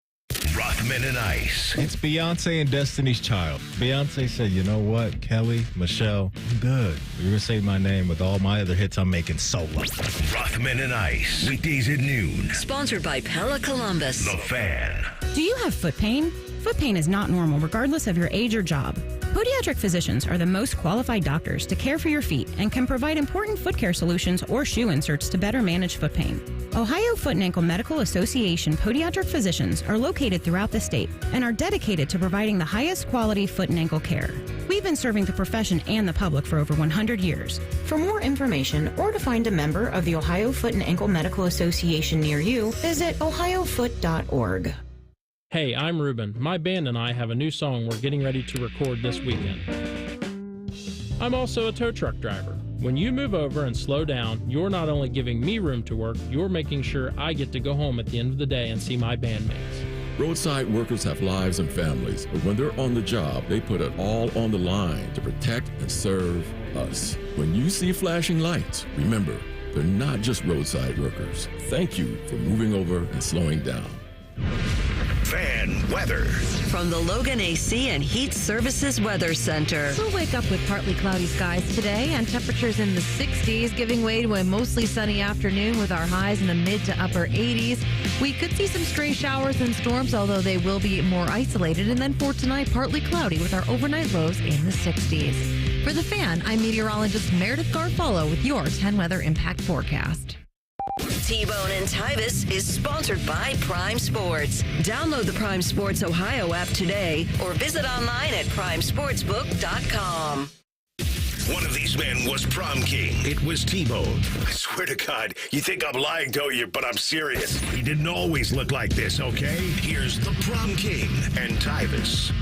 Rothman and Ice.
It's Beyonce and Destiny's Child. Beyonce said, you know what, Kelly, Michelle, I'm good. You're going to say my name with all my other hits I'm making solo.
Rothman and Ice. Weekdays at noon.
Sponsored by Pella Columbus.
The Fan.
Do you have foot pain? Foot pain is not normal regardless of your age or job. Podiatric physicians are the most qualified doctors to care for your feet and can provide important foot care solutions or shoe inserts to better manage foot pain. Ohio Foot and Ankle Medical Association podiatric physicians are located throughout the state and are dedicated to providing the highest quality foot and ankle care. We've been serving the profession and the public for over 100 years. For more information or to find a member of the Ohio Foot and Ankle Medical Association near you, visit ohiofoot.org.
Hey, I'm Ruben. My band and I have a new song we're getting ready to record this weekend. I'm also a tow truck driver. When you move over and slow down, you're not only giving me room to work, you're making sure I get to go home at the end of the day and see my bandmates.
Roadside workers have lives and families, but when they're on the job, they put it all on the line to protect and serve us. When you see flashing lights, remember, they're not just roadside workers. Thank you for moving over and slowing down.
Fan weather.
From the Logan AC and Heat Services Weather Center.
We'll wake up with partly cloudy skies today and temperatures in the 60s, giving way to a mostly sunny afternoon with our highs in the mid to upper 80s. We could see some stray showers and storms, although they will be more isolated. And then for tonight, partly cloudy with our overnight lows in the 60s. For The Fan, I'm meteorologist Meredith Garfolo with your 10 Weather Impact Forecast.
T-Bone and Tyvis is sponsored by Prime Sports. Download the Prime Sports Ohio app today or visit online at primesportsbook.com.
One of these men was prom king. It was T-Bone. I swear to God, you think I'm lying, don't you? But I'm serious. He didn't always look like this, okay? Here's the prom king and Tyvis.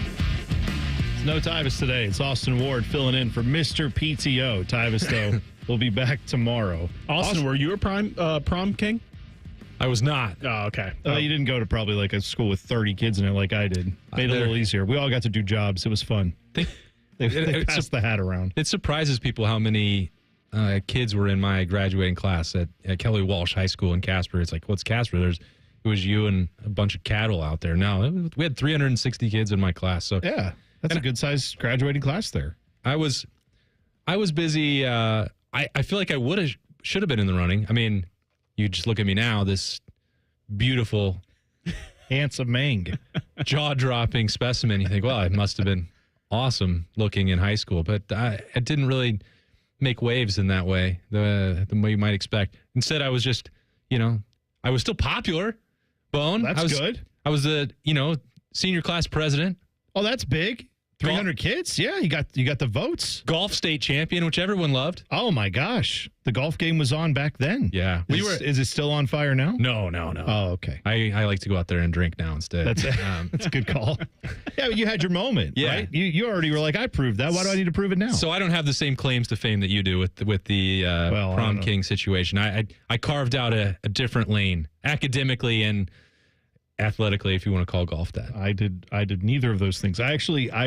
It's no Tyvis today. It's Austin Ward filling in for Mr. PTO. Tyvis, though, will be back tomorrow.
Austin, were you a prom king?
I was not.
Oh, okay.
You didn't go to probably like a school with 30 kids in it like I did. Made it a little easier. We all got to do jobs. It was fun. They passed the hat around.
It surprises people how many kids were in my graduating class at Kelly Walsh High School in Casper. It's like, what's Casper? It was you and a bunch of cattle out there. No, we had 360 kids in my class. So
yeah, that's a good sized graduating class there.
I was busy. I feel like I should have been in the running. I mean, you just look at me now, this beautiful,
handsome Mang,
jaw-dropping specimen. You think, well, I must have been awesome looking in high school, but I didn't really make waves in that way, the way you might expect. Instead, I was just, I was still popular. Bone.
That's good.
I was the, senior class president.
Oh, that's big. 300 kids? Yeah, you got the votes.
Golf state champion, which everyone loved.
Oh my gosh. The golf game was on back then.
Yeah.
Is it still on fire now?
No.
Oh, okay.
I like to go out there and drink now instead.
That's a good call. Yeah, but you had your moment, right? You already were like, I proved that. Why do I need to prove it now?
So I don't have the same claims to fame that you do with the prom king situation. I carved out a different lane academically and athletically, if you want to call golf that.
I did neither of those things. I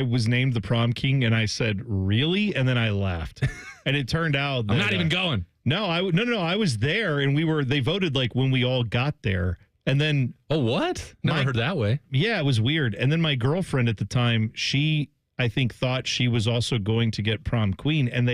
was named the prom king and I said, really? And then I laughed. And it turned out that,
I'm not even going.
No, I was there and they voted like when we all got there. And then
oh, what? Never heard that way.
Yeah, it was weird. And then my girlfriend at the time, she I think thought she was also going to get prom queen, and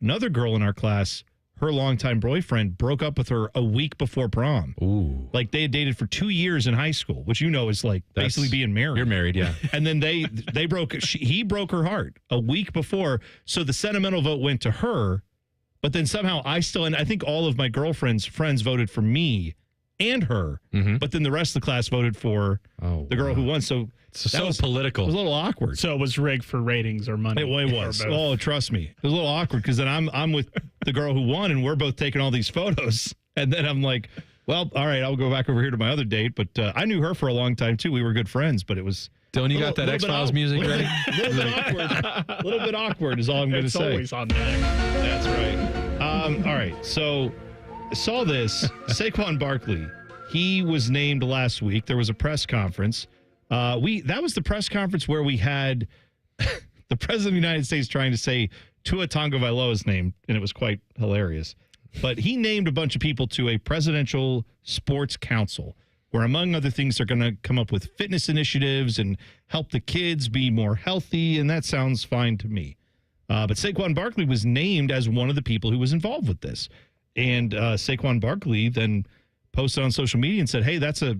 another girl in our class, her longtime boyfriend, broke up with her a week before prom.
Ooh.
Like they had dated for 2 years in high school, which is like basically being married.
You're married, yeah.
And then he broke her heart a week before. So the sentimental vote went to her, but then somehow I think all of my girlfriend's friends voted for me and her, but then the rest of the class voted for the girl who won. So
political.
It was a little awkward.
So it was rigged for ratings or money.
It was. Oh, trust me. It was a little awkward because then I'm with the girl who won and we're both taking all these photos. And then I'm like, well, all right, I'll go back over here to my other date. But I knew her for a long time, too. We were good friends, but it was...
Don't you got that X-Files music ready?
A little bit awkward. A little bit awkward is all I'm going to say.
It's always on deck.
That's right. All right, so I saw this. Saquon Barkley, he was named last week. There was a press conference. That was the press conference where we had the president of the United States trying to say Tua Tagovailoa's name, and it was quite hilarious. But he named a bunch of people to a presidential sports council, where, among other things, they're going to come up with fitness initiatives and help the kids be more healthy, and that sounds fine to me. But Saquon Barkley was named as one of the people who was involved with this. And Saquon Barkley then posted on social media and said, hey, that's a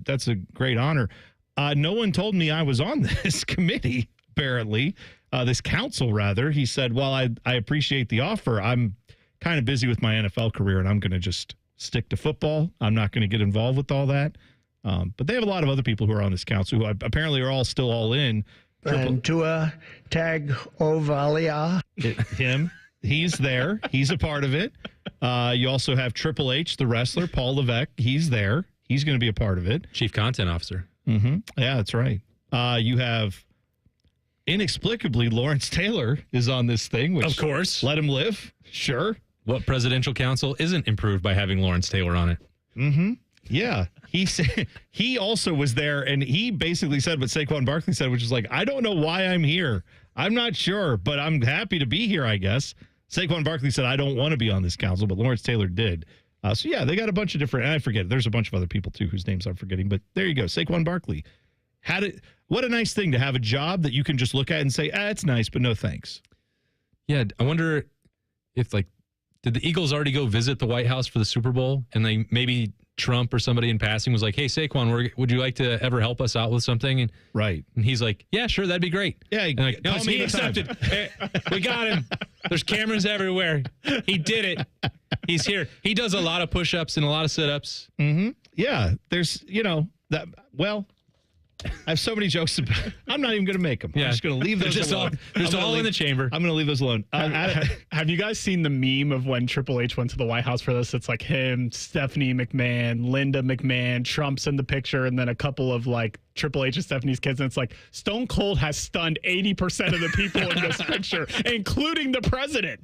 great honor. No one told me I was on this committee, apparently, this council, rather. He said, well, I appreciate the offer. I'm kind of busy with my NFL career, and I'm going to just stick to football. I'm not going to get involved with all that. But they have a lot of other people who are on this council who apparently are all still all in.
And Tua Tagovailoa.
Him. He's there. He's a part of it. You also have Triple H, the wrestler, Paul Levesque. He's there. He's going to be a part of it.
Chief Content Officer.
Mm-hmm. Yeah, that's right. You have, inexplicably, Lawrence Taylor is on this thing. Which,
of course.
Let him live. Sure.
What presidential council isn't improved by having Lawrence Taylor on it?
Mm-hmm. Yeah. He also was there, and he basically said what Saquon Barkley said, which is like, I don't know why I'm here. I'm not sure, but I'm happy to be here, I guess. Saquon Barkley said, I don't want to be on this council, but Lawrence Taylor did. So, yeah, they got a bunch of different, and I forget, there's a bunch of other people, too, whose names I'm forgetting, but there you go. Saquon Barkley what a nice thing to have a job that you can just look at and say, it's nice, but no thanks.
Yeah, I wonder if, did the Eagles already go visit the White House for the Super Bowl? And maybe Trump or somebody in passing was like, hey, Saquon, would you like to ever help us out with something? And he's like, yeah, sure, that'd be great.
Yeah,
no, he accepted. We got him. There's cameras everywhere. He did it. He's here. He does a lot of push-ups and a lot of sit-ups.
Mm-hmm. Yeah, there's, I have so many jokes about I'm not even going to make them.
Yeah.
I'm just going to leave those alone.
There's all in the chamber.
I'm going to leave those alone.
Have you guys seen the meme of when Triple H went to the White House for this? It's like him, Stephanie McMahon, Linda McMahon, Trump's in the picture, and then a couple of Triple H and Stephanie's kids. And it's like Stone Cold has stunned 80% of the people in this picture, including the president.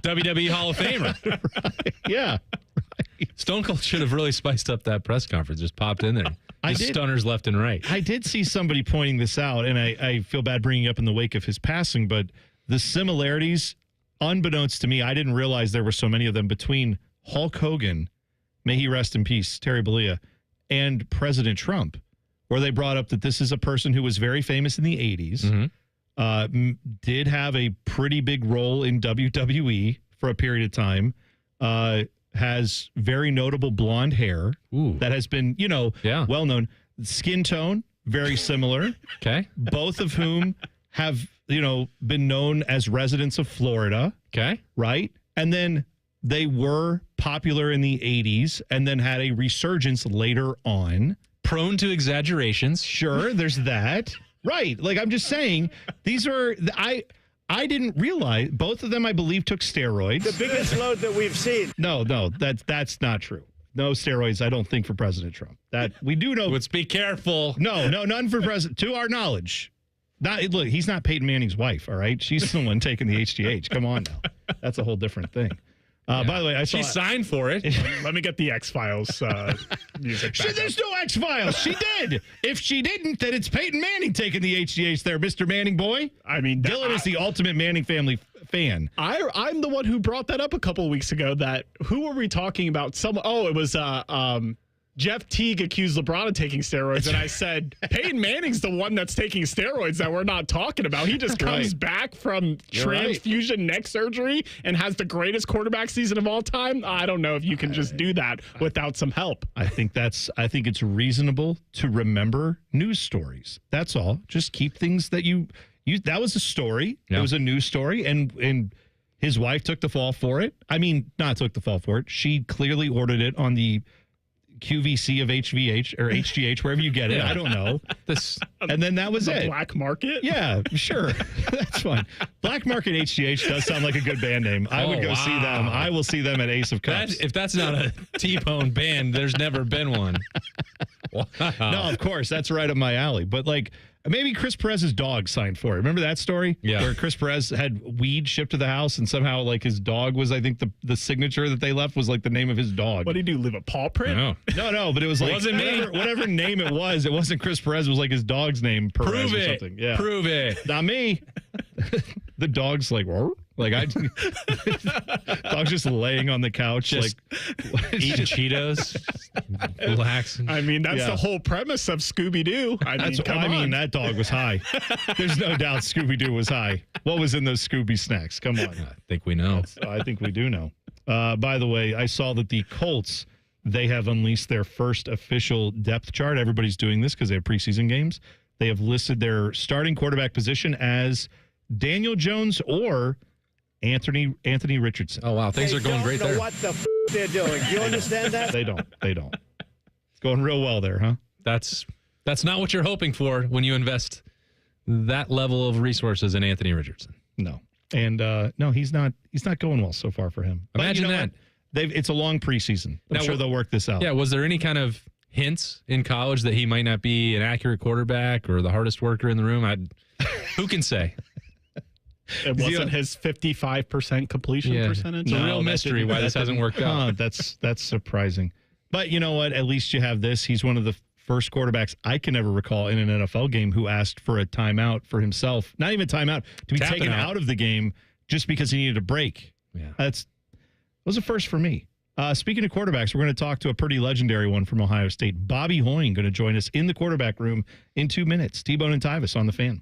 WWE Hall of Famer.
Right. Yeah. Right.
Stone Cold should have really spiced up that press conference. Just popped in there. Stunners left and right.
I did see somebody pointing this out, and I feel bad bringing it up in the wake of his passing, but the similarities, unbeknownst to me, I didn't realize there were so many of them between Hulk Hogan, may he rest in peace, Terry Bollea, and President Trump, where they brought up that this is a person who was very famous in the 80s, did have a pretty big role in WWE for a period of time, has very notable blonde hair that has been, well known. Skin tone, very similar.
Okay.
Both of whom have, been known as residents of Florida.
Okay.
Right? And then they were popular in the 80s and then had a resurgence later on.
Prone to exaggerations.
Sure, there's that. Right. I'm just saying, these are, I didn't realize both of them, I believe, took steroids.
The biggest load that we've seen.
No, that's not true. No steroids, I don't think, for President Trump. That we do know.
Let's be careful.
No, none for President. To our knowledge, look, he's not Peyton Manning's wife. All right, she's the one taking the HGH. Come on now, that's a whole different thing. By the way,
she signed for it.
Let me get the X-Files music back
There's no X-Files. She did. If she didn't, then it's Peyton Manning taking the HGH there, Mr. Manning boy.
I mean,
Dylan is the ultimate Manning family fan.
I'm the one who brought that up a couple of weeks ago. Who were we talking about? It was Jeff Teague accused LeBron of taking steroids, and I said, Peyton Manning's the one that's taking steroids that we're not talking about. He just comes back from transfusion neck surgery and has the greatest quarterback season of all time. I don't know if you can just do that without some help.
I think it's reasonable to remember news stories. That's all. Just keep things that you that was a story. Yeah. It was a news story, and his wife took the fall for it. I mean, not took the fall for it. She clearly ordered it on the QVC of HVH or HGH, wherever you get it. I don't know. And then that was it.
Black Market?
Yeah, sure. That's fine. Black Market HGH does sound like a good band name. I would go see them. I will see them at Ace of Cups.
If that's not a T-Bone band, there's never been one.
Wow. No, of course. That's right up my alley. But maybe Chris Perez's dog signed for it. Remember that story?
Yeah.
Where Chris Perez had weed shipped to the house and somehow his dog was, I think the signature that they left was the name of his dog.
What did he do? Leave a paw print?
No, but it was
wasn't
whatever name it was. It wasn't Chris Perez. It was his dog's name, Perez
Prove
or
it.
something. Yeah.
Prove it.
Not me. The dog's dog's just laying on the couch,
just eating Cheetos, relaxing.
I mean, that's the whole premise of Scooby-Doo.
That dog was high. There's no doubt Scooby-Doo was high. What was in those Scooby snacks? Come on.
I think we know.
I think we do know. By the way, I saw that the Colts, they have unleashed their first official depth chart. Everybody's doing this because they have preseason games. They have listed their starting quarterback position as Daniel Jones or Anthony Richardson.
Oh, wow. Things are going great there.
What the they're doing. Do you understand that?
They don't. It's going real well there, huh?
That's not what you're hoping for when you invest that level of resources in Anthony Richardson.
No. And no, he's not going well so far for him.
Imagine that.
It's a long preseason. I'm sure they'll work this out.
Yeah, was there any kind of hints in college that he might not be an accurate quarterback or the hardest worker in the room? Who can say?
It wasn't his 55% completion percentage.
It's a real mystery why this hasn't worked out.
That's surprising. But you know what? At least you have this. He's one of the first quarterbacks I can ever recall in an NFL game who asked for a timeout for himself. Not even a timeout, to be taken out of the game just because he needed a break.
Yeah.
That was a first for me. Speaking of quarterbacks, we're going to talk to a pretty legendary one from Ohio State. Bobby Hoying going to join us in the quarterback room in 2 minutes. T-Bone and Tyvis on the Fan.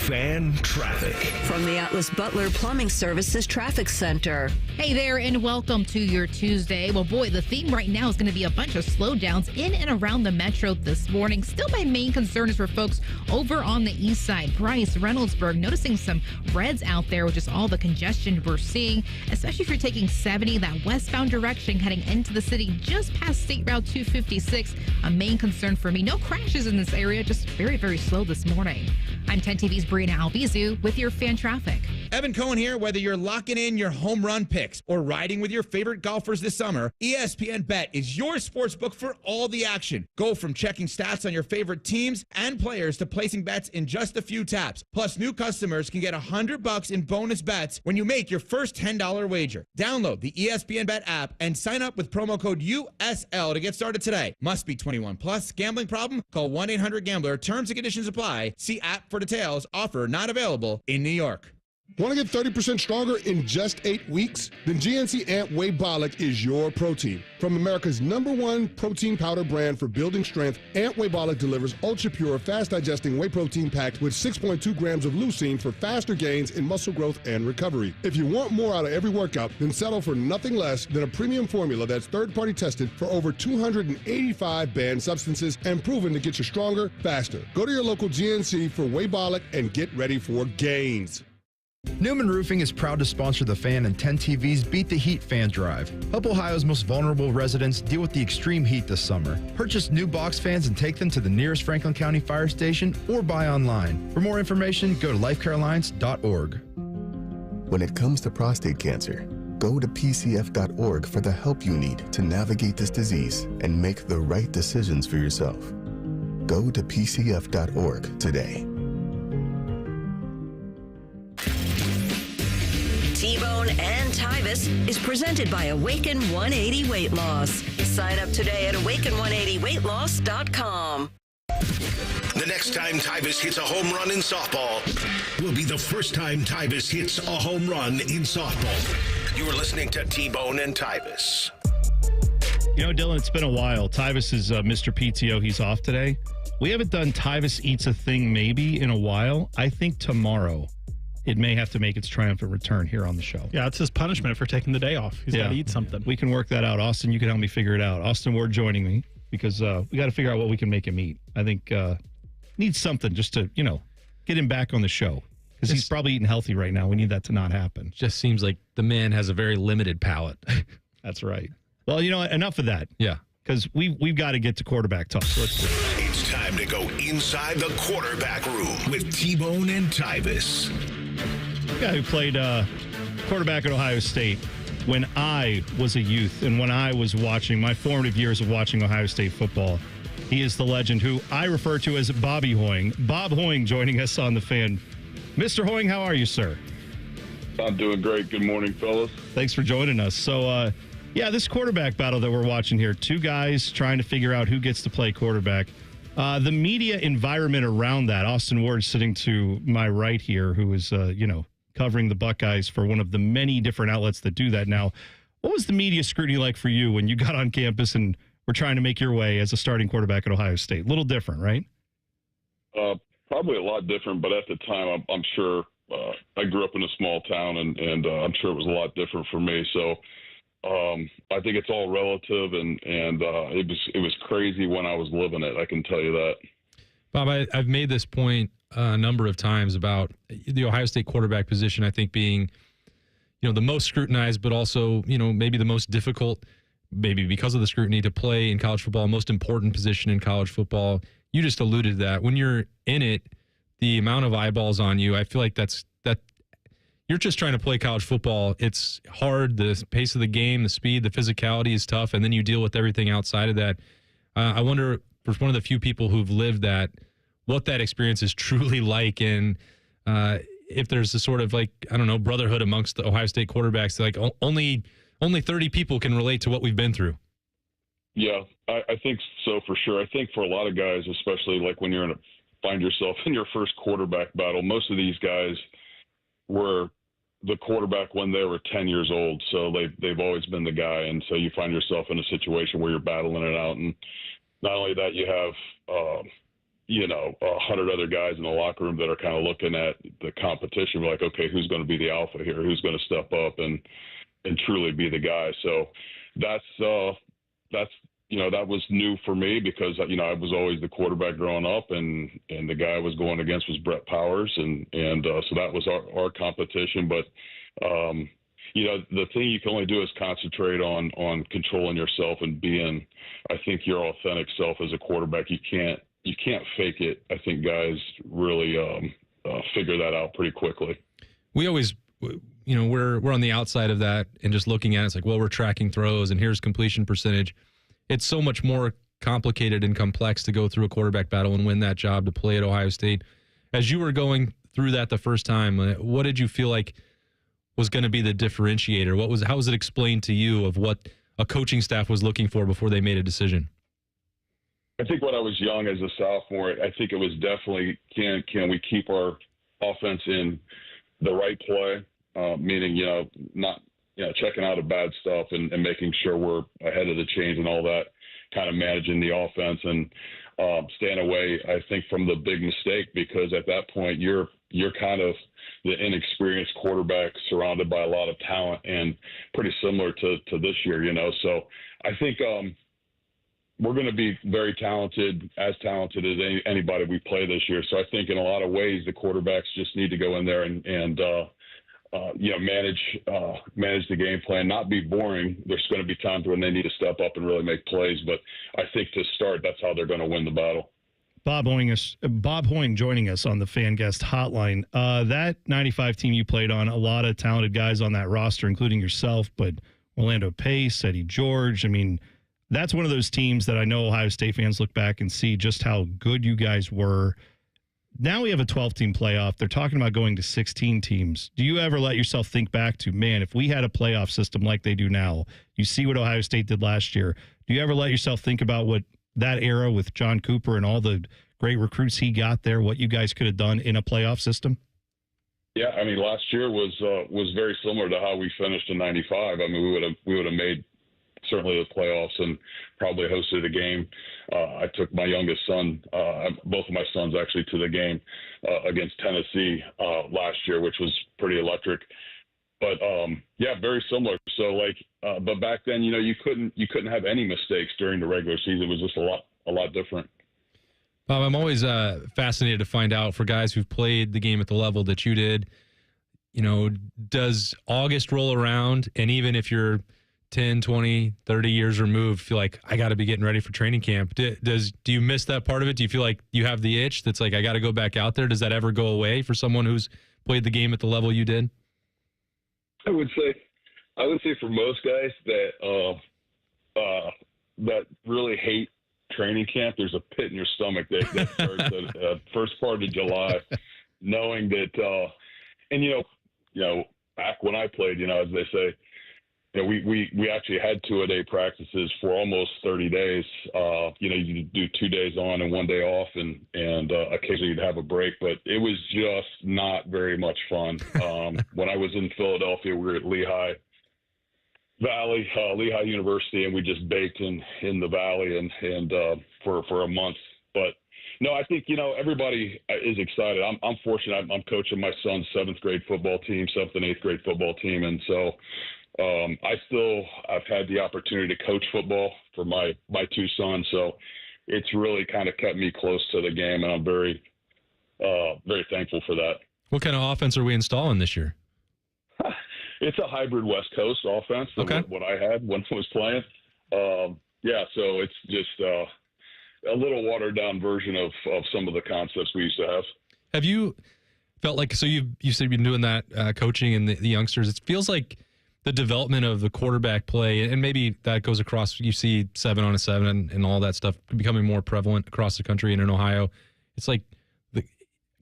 Fan traffic.
From the Atlas Butler Plumbing Services Traffic Center.
Hey there, and welcome to your Tuesday. Well, boy, the theme right now is going to be a bunch of slowdowns in and around the metro this morning. Still, my main concern is for folks over on the east side. Bryce, Reynoldsburg, noticing some reds out there, which is all the congestion we're seeing, especially if you're taking 70, that westbound direction heading into the city just past State Route 256. A main concern for me. No crashes in this area, just very, very slow this morning. I'm 10 TV's Brianna Albizu with your fan traffic.
Evan Cohen here. Whether you're locking in your home run picks or riding with your favorite golfers this summer, ESPN Bet is your sports book for all the action. Go from checking stats on your favorite teams and players to placing bets in just a few taps. Plus, new customers can get $100 in bonus bets when you make your first $10 wager. Download the ESPN Bet app and sign up with promo code USL to get started today. Must be 21 plus. Gambling problem? Call 1-800-GAMBLER. Terms and conditions apply. See app for details. Offer not available in New York.
Want to get 30% stronger in just 8 weeks? Then GNC Amp Whey Bolic is your protein. From America's #1 protein powder brand for building strength, Amp Whey Bolic delivers ultra-pure, fast-digesting whey protein packed with 6.2 grams of leucine for faster gains in muscle growth and recovery. If you want more out of every workout, then settle for nothing less than a premium formula that's third-party tested for over 285 banned substances and proven to get you stronger, faster. Go to your local GNC for Whey Bolic and get ready for gains.
Newman Roofing is proud to sponsor the Fan and 10 TV's Beat the Heat Fan Drive. Help Ohio's most vulnerable residents deal with the extreme heat this summer. Purchase new box fans and take them to the nearest Franklin County Fire Station or buy online. For more information, go to lifecarealliance.org.
When it comes to prostate cancer, go to pcf.org for the help you need to navigate this disease and make the right decisions for yourself. Go to pcf.org today.
T-Bone and Tyvis is presented by Awaken 180 Weight Loss. Sign up today at awaken180weightloss.com.
The next time Tyvis hits a home run in softball will be the first time Tyvis hits a home run in softball. You are listening to T-Bone and Tyvis.
You know, Dylan, it's been a while. Tyvis is Mr. PTO. He's off today. We haven't done Tyvis Eats a Thing maybe in a while. I think tomorrow it may have to make its triumphant return here on the show.
Yeah, it's his punishment for taking the day off. He's got to eat something.
We can work that out. Austin, you can help me figure it out. Austin Ward joining me because we got to figure out what we can make him eat. I think needs something just to, get him back on the show because he's probably eating healthy right now. We need that to not happen.
Just seems like the man has a very limited palate.
That's right. Well, enough of that.
Yeah.
Because we've got to get to quarterback talk. So let's do it.
It's time to go inside the quarterback room with T-Bone and Tyvis.
Guy who played quarterback at Ohio State when I was a youth and when I was watching my formative years of watching Ohio State football. He is the legend who I refer to as Bobby Hoying. Bob Hoying joining us on the Fan. Mr. Hoying, how are you, sir?
I'm doing great. Good morning, fellas.
Thanks for joining us. So, this quarterback battle that we're watching here, two guys trying to figure out who gets to play quarterback. The media environment around that, Austin Ward sitting to my right here, who is, covering the Buckeyes for one of the many different outlets that do that now. What was the media scrutiny like for you when you got on campus and were trying to make your way as a starting quarterback at Ohio State? A little different, right?
Probably a lot different, but at the time, I'm sure I grew up in a small town, and I'm sure it was a lot different for me. So I think it's all relative, and it was crazy when I was living it. I can tell you that.
Bob, I've made this point a number of times about the Ohio State quarterback position, I think being, the most scrutinized, but also, maybe the most difficult, maybe because of the scrutiny, to play in college football, most important position in college football. You just alluded to that. When you're in it, the amount of eyeballs on you, I feel like that you're just trying to play college football. It's hard. The pace of the game, the speed, the physicality is tough, and then you deal with everything outside of that. I wonder, for one of the few people who've lived that, what that experience is truly like, and if there's a sort of brotherhood amongst the Ohio State quarterbacks. Like only 30 people can relate to what we've been through.
Yeah, I think so for sure. I think for a lot of guys, especially like when find yourself in your first quarterback battle, most of these guys were the quarterback when they were 10 years old. So they've always been the guy. And so you find yourself in a situation where you're battling it out. And not only that, you have, 100 other guys in the locker room that are kind of looking at the competition. Like, okay, who's going to be the alpha here? Who's going to step up and truly be the guy? So that's that was new for me because, I was always the quarterback growing up, and the guy I was going against was Brett Powers. And so that was our competition. But, the thing you can only do is concentrate on controlling yourself and being, I think, your authentic self as a quarterback. You can't fake it. I think guys really figure that out pretty quickly.
We always, we're on the outside of that and just looking at it, it's like, well, we're tracking throws and here's completion percentage. It's so much more complicated and complex to go through a quarterback battle and win that job, to play at Ohio State. As you were going through that the first time, what did you feel like was going to be the differentiator? How was it explained to you of what a coaching staff was looking for before they made a decision?
I think when I was young as a sophomore, I think it was definitely can we keep our offense in the right play, meaning not checking out of bad stuff and making sure we're ahead of the chains and all that, kind of managing the offense and staying away, I think, from the big mistake, because at that point you're kind of the inexperienced quarterback surrounded by a lot of talent, and pretty similar to this year, So I think we're going to be very talented, as talented as anybody we play this year. So I think in a lot of ways the quarterbacks just need to go in there and manage the game plan, not be boring. There's going to be times when they need to step up and really make plays, but I think to start, that's how they're going to win the battle.
Bob Hoying joining us on the Fan Guest Hotline. That 95 team you played on, a lot of talented guys on that roster, including yourself, but Orlando Pace, Eddie George. I mean, that's one of those teams that I know Ohio State fans look back and see just how good you guys were. Now we have a 12-team playoff. They're talking about going to 16 teams. Do you ever let yourself think back to, man, if we had a playoff system like they do now, you see what Ohio State did last year. Do you ever let yourself think about what that era with John Cooper and all the great recruits he got there, what you guys could have done in a playoff system?
Yeah, I mean, last year was very similar to how we finished in '95. I mean, we would have made certainly the playoffs and probably hosted a game. I took my youngest son, both of my sons actually, to the game against Tennessee last year, which was pretty electric. But very similar. So but back then, you couldn't have any mistakes during the regular season. It was just a lot different.
Bob, I'm always fascinated to find out, for guys who've played the game at the level that you did, does August roll around, and even if you're 10, 20, 30 years removed, feel like I got to be getting ready for training camp? Do you miss that part of it? Do you feel like you have the itch that's like, I got to go back out there? Does that ever go away for someone who's played the game at the level you did?
I would say for most guys that really hate training camp, there's a pit in your stomach that starts at the first part of July, knowing that, back when I played, as they say, we actually had 2-a-day practices for almost 30 days. You do 2 days on and 1 day off, and occasionally you'd have a break, but it was just not very much fun. When I was in Philadelphia, we were at Lehigh University, and we just baked in the valley and for a month. But no, I think everybody is excited. I'm fortunate. I'm coaching my son's 7th and 8th grade football team, and so. I've had the opportunity to coach football for my 2 sons, so it's really kind of kept me close to the game, and I'm very, very thankful for that.
What kind of offense are we installing this year?
It's a hybrid West Coast offense.
Okay.
What I had when I was playing. So it's just a little watered down version of some of the concepts we used to have.
Have you felt like, so you said you've been doing that coaching and the youngsters, it feels like the development of the quarterback play, and maybe that goes across, you see 7-on-7 and all that stuff becoming more prevalent across the country and in Ohio. It's like,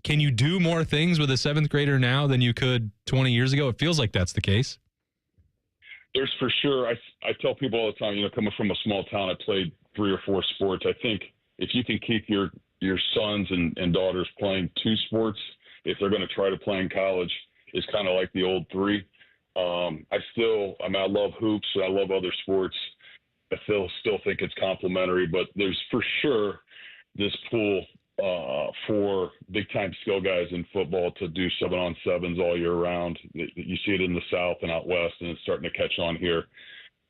can you do more things with a 7th grader now than you could 20 years ago? It feels like that's the case.
There's for sure. I tell people all the time, coming from a small town, I played 3 or 4 sports. I think if you can keep your sons and daughters playing 2 sports, if they're going to try to play in college, is kind of like the old three. I love hoops. I love other sports. I still think it's complementary, but there's for sure this pool for big-time skill guys in football to do 7-on-7s all year round. You see it in the South and out West, and it's starting to catch on here.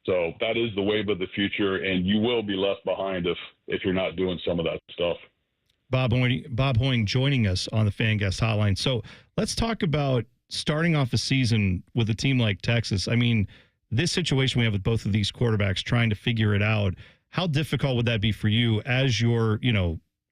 So that is the wave of the future, and you will be left behind if you're not doing some of that stuff.
Bob Hoying joining us on the Fan Guest Hotline. So let's talk about starting off a season with a team like Texas. I mean, this situation we have with both of these quarterbacks trying to figure it out, how difficult would that be for you as you're,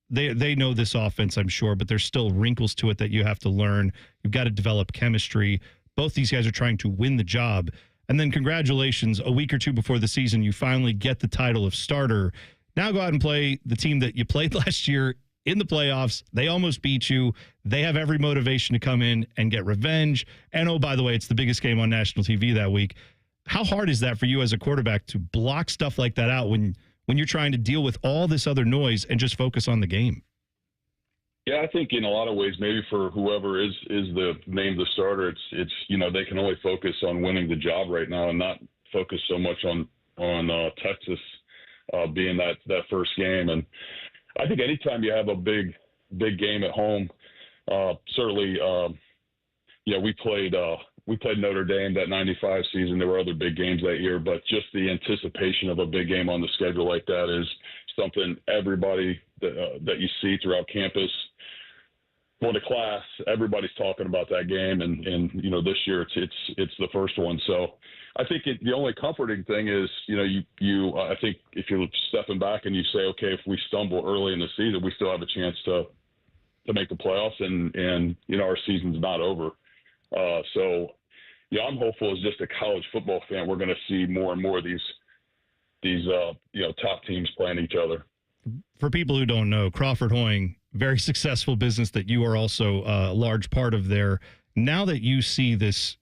they know this offense, I'm sure, but there's still wrinkles to it that you have to learn. You've got to develop chemistry. Both these guys are trying to win the job. And then congratulations, a week or two before the season, you finally get the title of starter. Now go out and play the team that you played last year in the playoffs. They almost beat you. They have every motivation to come in and get revenge. And, oh, by the way, it's the biggest game on national TV that week. How hard is that for you as a quarterback to block stuff like that out when you're trying to deal with all this other noise and just focus on the game?
Yeah, I think in a lot of ways, maybe for whoever is named the starter, it's they can only focus on winning the job right now and not focus so much on Texas being that first game. And I think anytime you have a big game at home, certainly, we played Notre Dame that 95 season. There were other big games that year, but just the anticipation of a big game on the schedule like that is something everybody that you see throughout campus, going to class, everybody's talking about that game. And this year it's the first one. So I think the only comforting thing is, I think if you're stepping back and you say, okay, if we stumble early in the season, we still have a chance to make the playoffs and our season's not over. So I'm hopeful as just a college football fan, we're going to see more and more of these top teams playing each other.
For people who don't know, Crawford Hoying, very successful business that you are also a large part of there. Now that you see this,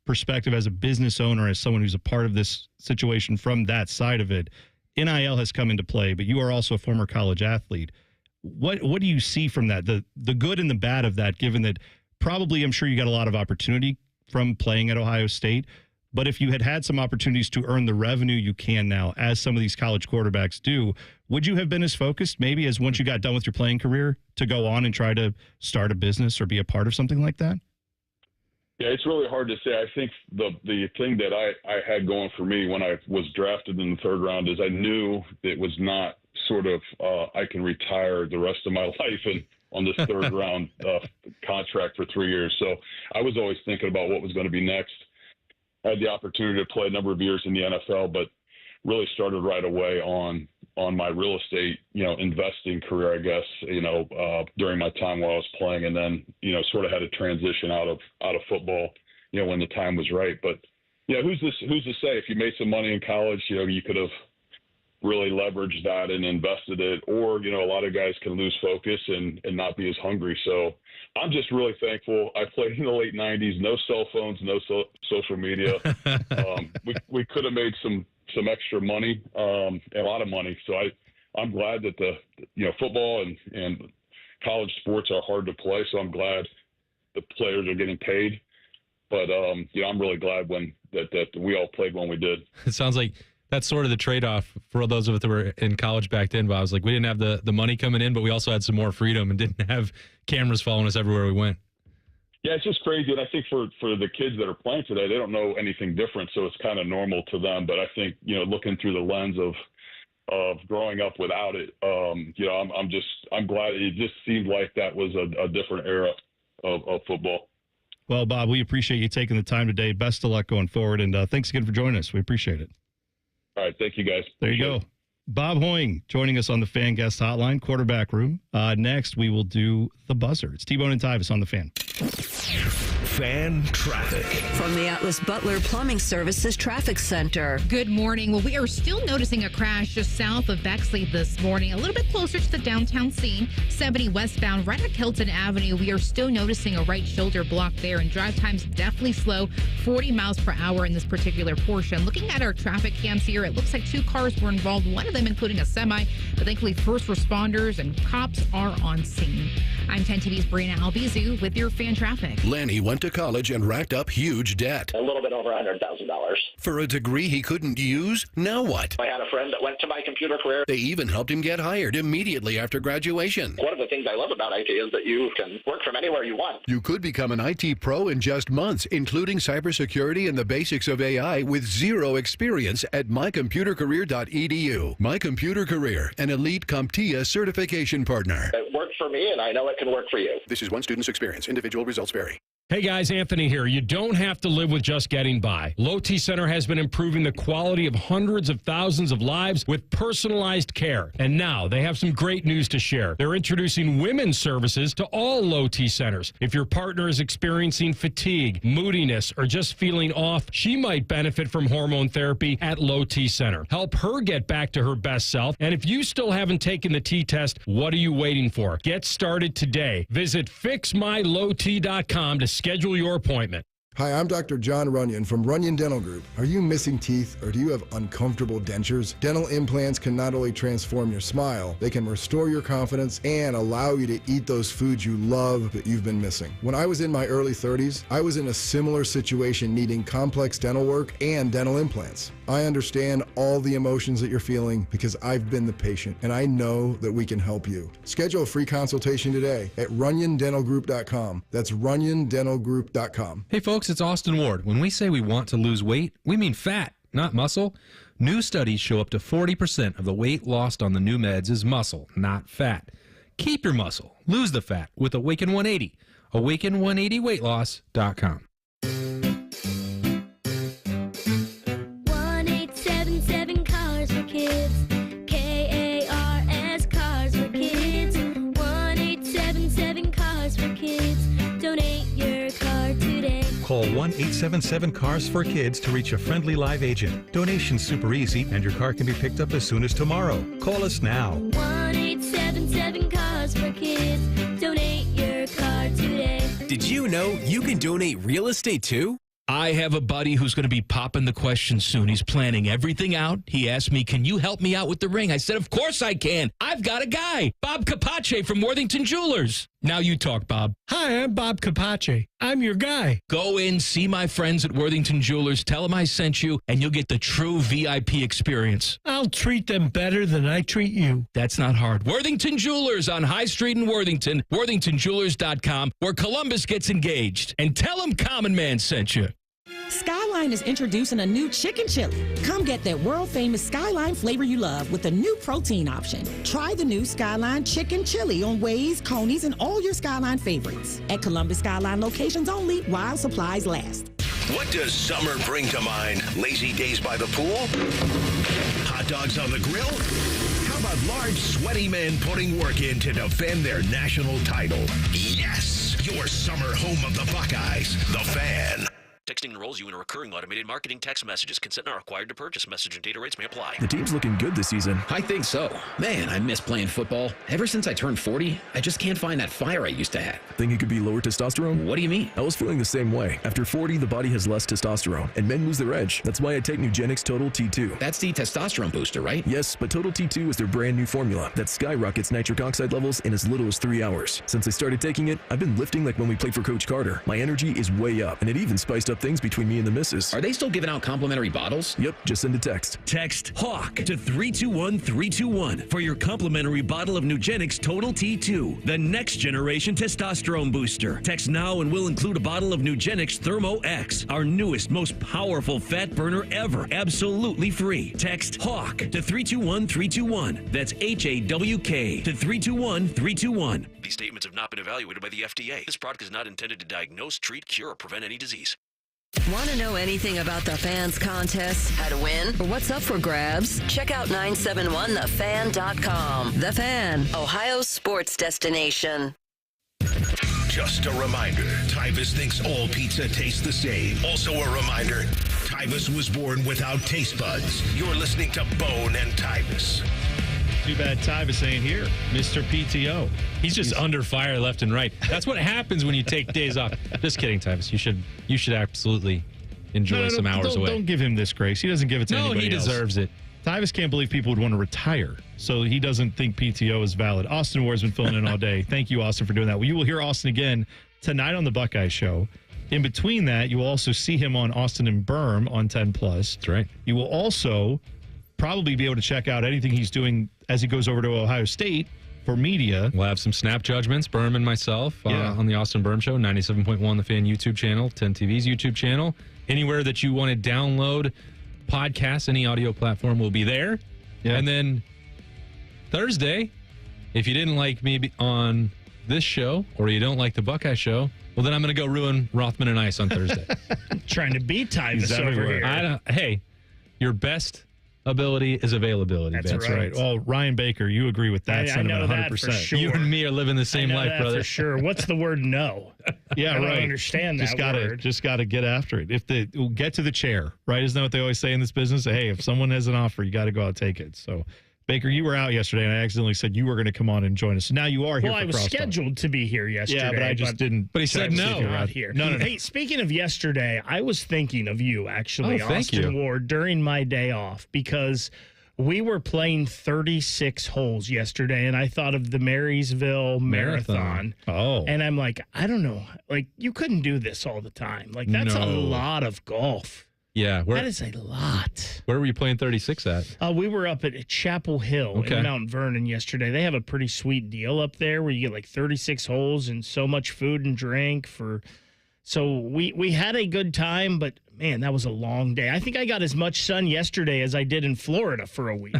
perspective as a business owner, as someone who's a part of this situation from that side of it, NIL has come into play, but you are also a former college athlete. What do you see from that? The good and the bad of that, given that probably I'm sure you got a lot of opportunity from playing at Ohio State, but if you had some opportunities to earn the revenue you can now, as some of these college quarterbacks do, would you have been as focused maybe as once you got done with your playing career to go on and try to start a business or be a part of something like that?
Yeah, it's really hard to say. I think the thing that I had going for me when I was drafted in the third round is I knew it was not sort of I can retire the rest of my life and on this third round contract for 3 years. So I was always thinking about what was going to be next. I had the opportunity to play a number of years in the NFL, but really started right away on my real estate, investing career, I guess, during my time while I was playing, and then, sort of had a transition out of football, when the time was right. But who's to say if you made some money in college, you could have really leveraged that and invested it, or, a lot of guys can lose focus and not be as hungry. So I'm just really thankful. I played in the late 90s, no cell phones, no social media. We could have made some extra money, a lot of money. So I'm glad that the football and college sports are hard to play. So I'm glad the players are getting paid. But I'm really glad that we all played when we did.
It sounds like that's sort of the trade-off for those of us that were in college back then. But I was like, we didn't have the money coming in, but we also had some more freedom and didn't have cameras following us everywhere we went.
Yeah, it's just crazy. And I think for the kids that are playing today, they don't know anything different. So it's kind of normal to them. But I think, looking through the lens of growing up without it, I'm glad. It just seemed like that was a different era of football.
Well, Bob, we appreciate you taking the time today. Best of luck going forward. And thanks again for joining us. We appreciate it.
All right. Thank you, guys.
There you go. Bob Hoying joining us on the Fan Guest Hotline, quarterback room. Next, we will do the buzzer. It's T-Bone and Tyvis on the Fan.
Fan traffic.
From the Atlas Butler Plumbing Services Traffic Center.
Good morning. Well, we are still noticing a crash just south of Bexley this morning, a little bit closer to the downtown scene. 70 westbound, right at Hilton Avenue. We are still noticing a right shoulder block there, and drive times definitely slow, 40 miles per hour in this particular portion. Looking at our traffic cams here, it looks like 2 cars were involved, one of them including a semi, but thankfully first responders and cops are on scene. I'm 10 TV's Brina Albizu with your fan traffic.
Lanny went to college and racked up huge debt.
A little bit over $100,000.
For a degree he couldn't use, now what?
I had a friend that went to my computer career.
They even helped him get hired immediately after graduation.
One of the things I love about IT is that you can work from anywhere you want.
You could become an IT pro in just months, including cybersecurity and the basics of AI with zero experience at mycomputercareer.edu. My Computer Career, an elite CompTIA certification partner.
It worked for me, and I know it can work for you.
This is one student's experience. Individual results vary.
Hey guys, Anthony here. You don't have to live with just getting by. Low T Center has been improving the quality of hundreds of thousands of lives with personalized care. And now they have some great news to share. They're introducing women's services to all Low T Centers. If your partner is experiencing fatigue, moodiness, or just feeling off, she might benefit from hormone therapy at Low T Center. Help her get back to her best self. And if you still haven't taken the T test, what are you waiting for? Get started today. Visit fixmylowt.com to schedule your appointment.
Hi, I'm Dr. John Runyon from Runyon Dental Group. Are you missing teeth or do you have uncomfortable dentures? Dental implants can not only transform your smile, they can restore your confidence and allow you to eat those foods you love that you've been missing. When I was in my early 30s, I was in a similar situation needing complex dental work and dental implants. I understand all the emotions that you're feeling because I've been the patient and I know that we can help you. Schedule a free consultation today at runyondentalgroup.com. That's runyondentalgroup.com.
Hey folks, it's Austin Ward. When we say we want to lose weight, we mean fat, not muscle. New studies show up to 40% of the weight lost on the new meds is muscle, not fat. Keep your muscle, lose the fat with Awaken 180. Awaken180weightloss.com.
1877 Cars for Kids. KARS Cars for Kids. 1877 Cars for Kids. Donate your car today.
Call 1-877-CARS for Kids to reach a friendly live agent. Donation's super easy, and your car can be picked up as soon as tomorrow. Call us now.
1877 Cars for Kids. Donate your car today.
Did you know you can donate real estate too?
I have a buddy who's going to be popping the question soon. He's planning everything out. He asked me, can you help me out with the ring? I said, of course I can. I've got a guy, Bob Capace from Worthington Jewelers. Now you talk, Bob.
Hi, I'm Bob Capace. I'm your guy.
Go in, see my friends at Worthington Jewelers, tell them I sent you, and you'll get the true VIP experience.
I'll treat them better than I treat you.
That's not hard. Worthington Jewelers on High Street in Worthington, worthingtonjewelers.com, where Columbus gets engaged. And tell them Common Man sent you.
Skyline is introducing a new chicken chili. Come get that world-famous Skyline flavor you love with a new protein option. Try the new Skyline chicken chili on Waze, Coney's, and all your Skyline favorites. At Columbus Skyline locations only while supplies last.
What does summer bring to mind? Lazy days by the pool? Hot dogs on the grill? How about large, sweaty men putting work in to defend their national title? Yes! Your summer home of the Buckeyes, The Fan.
Texting enrolls you in a recurring automated marketing text messages. Consent not required to purchase. Message and data rates may apply.
The team's looking good this season.
I think so. Man, I miss playing football. Ever since I turned 40, I just can't find that fire I used to have.
Think it could be lower testosterone?
What do you mean?
I was feeling the same way. After 40, the body has less testosterone, and men lose their edge. That's why I take Nugenix Total T2.
That's the testosterone booster, right?
Yes, but Total T2 is their brand new formula that skyrockets nitric oxide levels in as little as 3 hours. Since I started taking it, I've been lifting like when we played for Coach Carter. My energy is way up, and it even spiced up things between me and the missus.
Are they still giving out complimentary bottles?
Yep, just send a text.
Text HAWK to 321-321 for your complimentary bottle of Nugenix Total T2, the next generation testosterone booster. Text now and we'll include a bottle of Nugenix Thermo X, our newest, most powerful fat burner ever, absolutely free. Text HAWK to 321-321. That's HAWK to 321-321.
These statements have not been evaluated by the FDA. This product is not intended to diagnose, treat, cure, or prevent any disease.
Want to know anything about the Fans contest, how to win, or what's up for grabs? Check out 971thefan.com. The Fan, Ohio's sports destination.
Just a reminder, Tyvis thinks all pizza tastes the same. Also a reminder, Tyvis was born without taste buds. You're listening to Bone and Tyvis.
Too bad Tyvis ain't here, Mr. PTO.
He's just under fire left and right. That's what happens when you take days off. Just kidding, Tyvis. You should absolutely enjoy some hours away.
Don't give him this grace. He doesn't give it to anybody else.
No, he deserves it.
Tyvis can't believe people would want to retire, so he doesn't think PTO is valid. Austin Ward's been filling in all day. Thank you, Austin, for doing that. Well, you will hear Austin again tonight on the Buckeye Show. In between that, you will also see him on Austin and Berm on 10 Plus.
That's right.
You will also probably be able to check out anything he's doing as he goes over to Ohio State for media.
We'll have some snap judgments, Berm and myself, on the Austin Berm Show, 97.1 The Fan YouTube channel, 10 TV's YouTube channel. Anywhere that you want to download podcasts, any audio platform will be there.
Yeah.
And then Thursday, if you didn't like me on this show or you don't like the Buckeye Show, well, then I'm going to go ruin Rothman and Ice on Thursday.
Trying to beat Tyvis over
everywhere.
here.
Hey, your best ability is availability.
That's
right. Well, Ryan Baker, you agree with that
I
sentiment
know
100%.
that for sure.
You and me are living the same
I know
life,
that
brother.
for sure. What's the word no?
Yeah,
I don't
right.
understand that word.
Just gotta get after it. Get to the chair, right? Isn't that what they always say in this business? Hey, if someone has an offer, you got to go out and take it. So, Baker, you were out yesterday, and I accidentally said you were going to come on and join us. So now you are here.
Well, I was scheduled to be here yesterday.
Yeah, but I just didn't.
But he said no.
Not here.
No.
Hey, speaking of yesterday, I was thinking of you actually,
Oh, thank
Austin
you.
Ward, during my day off because we were playing 36 holes yesterday, and I thought of the Marysville Marathon.
Oh.
And I'm like, I don't know. Like, you couldn't do this all the time. Like, that's a
No.
lot of golf.
Yeah.
That is a lot.
Where were you playing 36 at?
We were up at Chapel Hill
Okay.
in Mount Vernon yesterday. They have a pretty sweet deal up there where you get like 36 holes and so much food and drink for. So we had a good time, but man, that was a long day. I think I got as much sun yesterday as I did in Florida for a week.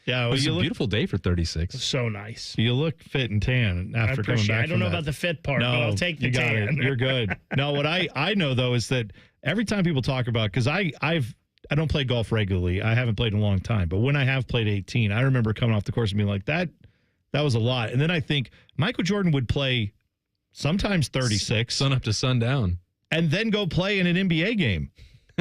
Yeah,
It
well,
was a beautiful day for 36.
So nice.
You look fit and tan
I
after coming
appreciate it.
back.
I don't
from
know
that.
about the fit part,
No,
but I'll take the
you got
tan.
it. You're good. No, what I know though is that every time people talk about, because I don't play golf regularly. I haven't played in a long time, but when I have played 18, I remember coming off the course and being like, that was a lot. And then I think Michael Jordan would play sometimes 36,
Sun up to sundown,
and then go play in an NBA game.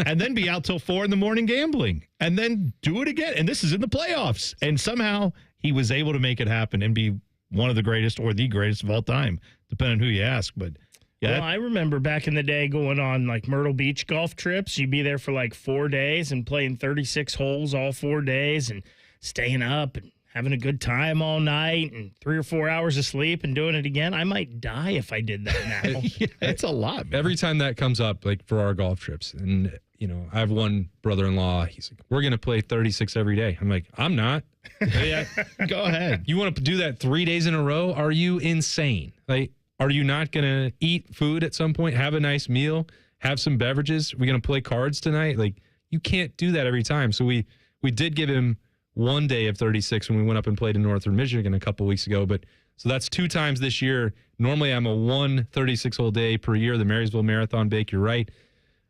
And then be out till 4 a.m. gambling, and then do it again. And this is in the playoffs. And somehow he was able to make it happen and be one of the greatest or the greatest of all time, depending on who you ask. But yeah,
Well, I remember back in the day going on like Myrtle Beach golf trips. You'd be there for like 4 days and playing 36 holes all 4 days and staying up and having a good time all night and 3 or 4 hours of sleep and doing it again. I might die if I did that now.
yeah, it's a lot. Man.
Every time that comes up, like for our golf trips, and I have one brother-in-law. He's like, "We're gonna play 36 every day." I'm like, "I'm not."
Yeah, go ahead.
You want to do that 3 days in a row? Are you insane? Like, are you not gonna eat food at some point? Have a nice meal? Have some beverages? We're gonna play cards tonight? Like, you can't do that every time. So we did give him one day of 36 when we went up and played in Northern Michigan a couple weeks ago. But so that's 2 times this year. Normally I'm a 1 36-hole day per year. The Marysville Marathon, Bake, you're right.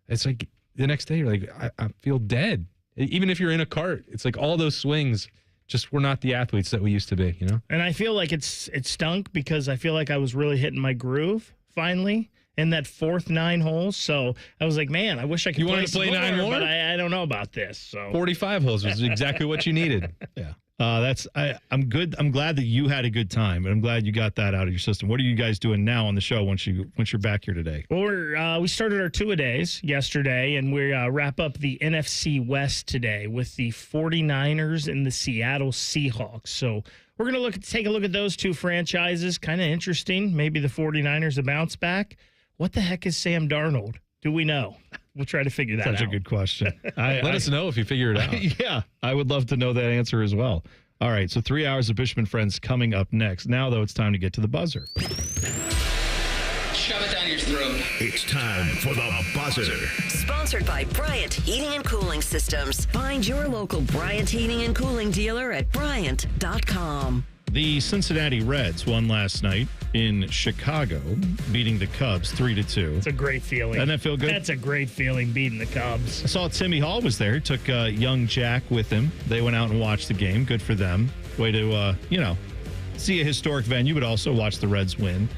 It's like the next day you're like, I feel dead. Even if you're in a cart, it's like all those swings, just we're not the athletes that we used to be,
And I feel like it stunk because I feel like I was really hitting my groove finally in that fourth 9 holes. So I was like, man, I wish I could
You
play
wanted to
some
play 9 more?
but I don't know about this. So
45 holes was exactly what you needed.
Yeah. I'm good. I'm glad that you had a good time, and I'm glad you got that out of your system. What are you guys doing now on the show once you're back here today?
Well, we started our 2-a-days yesterday, and we wrap up the NFC West today with the 49ers and the Seattle Seahawks. So we're going to take a look at those 2 franchises. Kind of interesting. Maybe the 49ers a bounce back. What the heck is Sam Darnold? Do we know? We'll try to figure that out.
Such a good question.
Let us know if you figure it out.
Yeah, I would love to know that answer as well. All right, so 3 hours of Bishop and Friends coming up next. Now, though, it's time to get to the buzzer.
Shove it down your throat.
It's time for the buzzer.
Sponsored by Bryant Heating and Cooling Systems. Find your local Bryant Heating and Cooling dealer at Bryant.com.
The Cincinnati Reds won last night in Chicago, beating the Cubs 3-2.
It's a great feeling.
Doesn't that feel good?
That's a great feeling, beating the Cubs.
I saw Timmy Hall was there. He took young Jack with him. They went out and watched the game. Good for them. Way to, see a historic venue, but also watch the Reds win.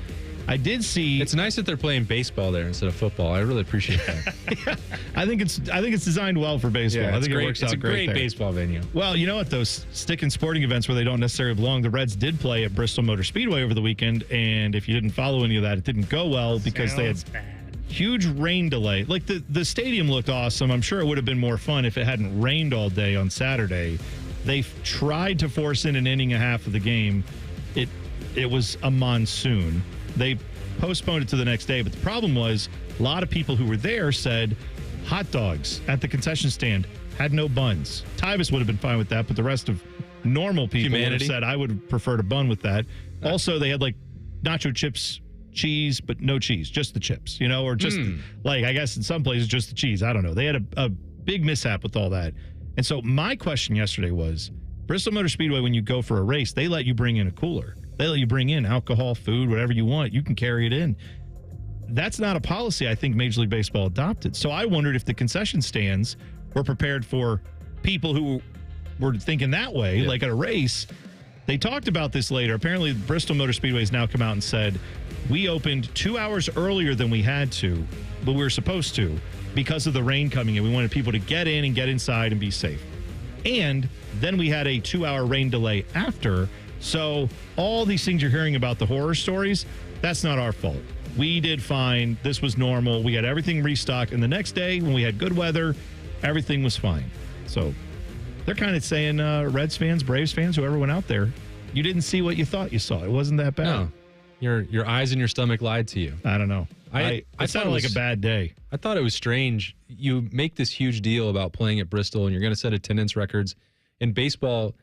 I did see.
It's nice that they're playing baseball there instead of football. I really appreciate that.
I think it's designed well for baseball.
Yeah,
I think
great.
it works
It's
out
a
great there.
baseball venue.
Well, you know what? Those stick and sporting events where they don't necessarily belong, the Reds did play at Bristol Motor Speedway over the weekend, and if you didn't follow any of that, it didn't go well because they had huge rain delay. Like the stadium looked awesome. I'm sure it would have been more fun if it hadn't rained all day on Saturday. They tried to force in an inning and a half of the game. It was a monsoon. They postponed it to the next day, but the problem was a lot of people who were there said hot dogs at the concession stand had no buns. Tyvis would have been fine with that, but the rest of normal people would have said I would prefer a bun with that. Also, they had like nacho chips, cheese, but no cheese, just the chips, or just like, I guess in some places, just the cheese. I don't know. They had a big mishap with all that. And so my question yesterday was, Bristol Motor Speedway, when you go for a race, they let you bring in a cooler. They let you bring in alcohol, food, whatever you want. You can carry it in. That's not a policy I think Major League Baseball adopted. So I wondered if the concession stands were prepared for people who were thinking that way, like at a race. They talked about this later. Apparently, Bristol Motor Speedway has now come out and said, we opened 2 hours earlier than we had to, but we were supposed to because of the rain coming in. We wanted people to get in and get inside and be safe. And then we had a 2-hour rain delay after. So all these things you're hearing about, the horror stories, that's not our fault. We did fine. This was normal. We had everything restocked. And the next day, when we had good weather, everything was fine. So they're kind of saying, Reds fans, Braves fans, whoever went out there, you didn't see what you thought you saw. It wasn't that bad.
No. Your eyes and your stomach lied to you.
I don't know.
I
it sounded like a bad day.
I thought it was strange. You make this huge deal about playing at Bristol and you're going to set attendance records. In baseball,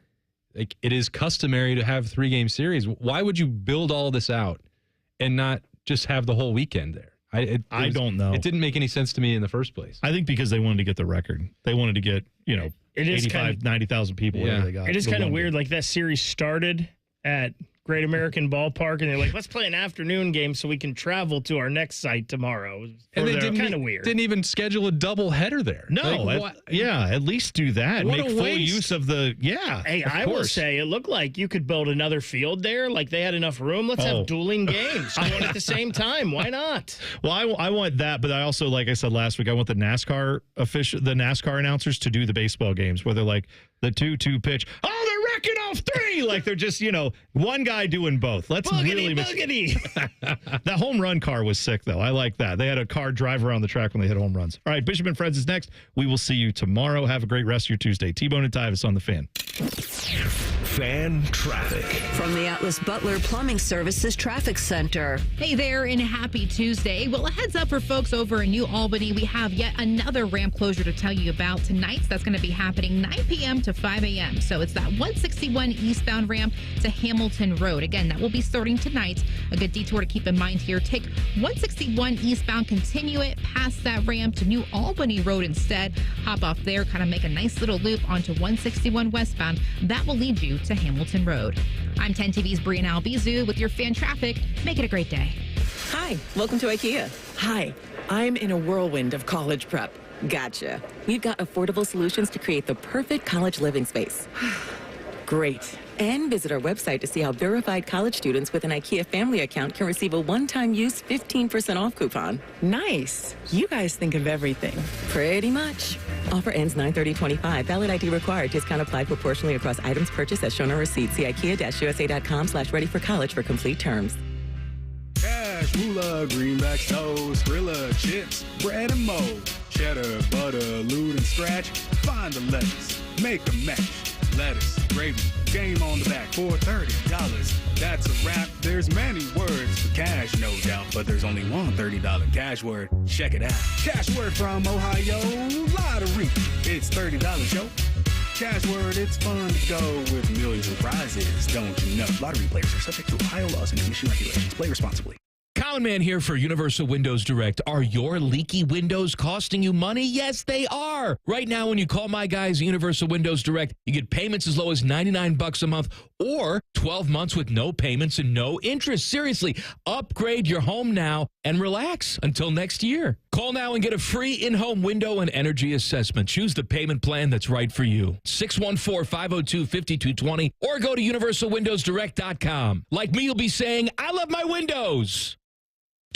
like, it is customary to have 3-game series. Why would you build all this out and not just have the whole weekend there? I don't know. It didn't make any sense to me in the first place.
I think because they wanted to get the record. They wanted to get,
it is
85, 90,000 people, whatever they got.
It is kind of weird. Like, that series started at Great American Ballpark, and they're like, let's play an afternoon game so we can travel to our next site tomorrow.
And they
kind of weird.
Didn't even schedule a double header there.
No,
like,
at least do that.
What
Make
a
full
waste.
use of the,
Hey, I will say, it looked like you could build another field there. Like, they had enough room. Let's have dueling games going at the same time. Why not?
Well, I want that, but I also, like I said last week, I want the NASCAR announcers to do the baseball games where they're like the 2-2 pitch. Oh, they're wrecking off 3. Like, they're just, one guy doing both. Let's really That home run car was sick, though. I like that. They had a car drive around the track when they hit home runs. All right, Bishop and Friends is next. We will see you tomorrow. Have a great rest of your Tuesday. T-Bone and Tyvis on the Fan.
Fan traffic.
From the Atlas Butler Plumbing Services Traffic Center.
Hey there, and happy Tuesday. Well, a heads up for folks over in New Albany. We have yet another ramp closure to tell you about tonight. That's going to be happening 9 p.m. to 5 a.m. So it's that 161 eastbound ramp to Hamilton Road. Again, that will be starting tonight. A good detour to keep in mind here. Take 161 eastbound, continue it past that ramp to New Albany Road instead. Hop off there, kind of make a nice little loop onto 161 westbound. That will lead you to Hamilton Road. I'm 10 TV's Brianna Albizu with your fan traffic. Make it a great day.
Hi, welcome to IKEA. Hi, I'm in a whirlwind of college prep. Gotcha. We've got affordable solutions to create the perfect college living space. Great. And visit our website to see how verified college students with an IKEA family account can receive a one-time use 15% off coupon. Nice. You guys think of everything. Pretty much. Offer ends 9/30/25. Valid ID required. Discount applied proportionally across items purchased as shown on receipt. See IKEA-USA.com/ready for college for complete terms.
Cash, moolah, greenbacks, toast, Grilla, chips, bread and mold, cheddar, butter, lewd and scratch. Find the lettuce. Make a match. Lettuce, gravy, game on the back for $30. That's a wrap. There's many words for cash, no doubt, but there's only one $30 cash word. Check it out. Cash word from Ohio, lottery. It's $30, yo. Cash word, it's fun to go with millions of prizes, don't you know? Lottery players are subject to Ohio laws and commission regulations. Play responsibly.
Common Man here for Universal Windows Direct. Are your leaky windows costing you money? Yes, they are. Right now, when you call my guys at Universal Windows Direct, you get payments as low as $99 a month or 12 months with no payments and no interest. Seriously, upgrade your home now and relax until next year. Call now and get a free in-home window and energy assessment. Choose the payment plan that's right for you. 614-502-5220 or go to universalwindowsdirect.com. Like me, you'll be saying, I love my windows.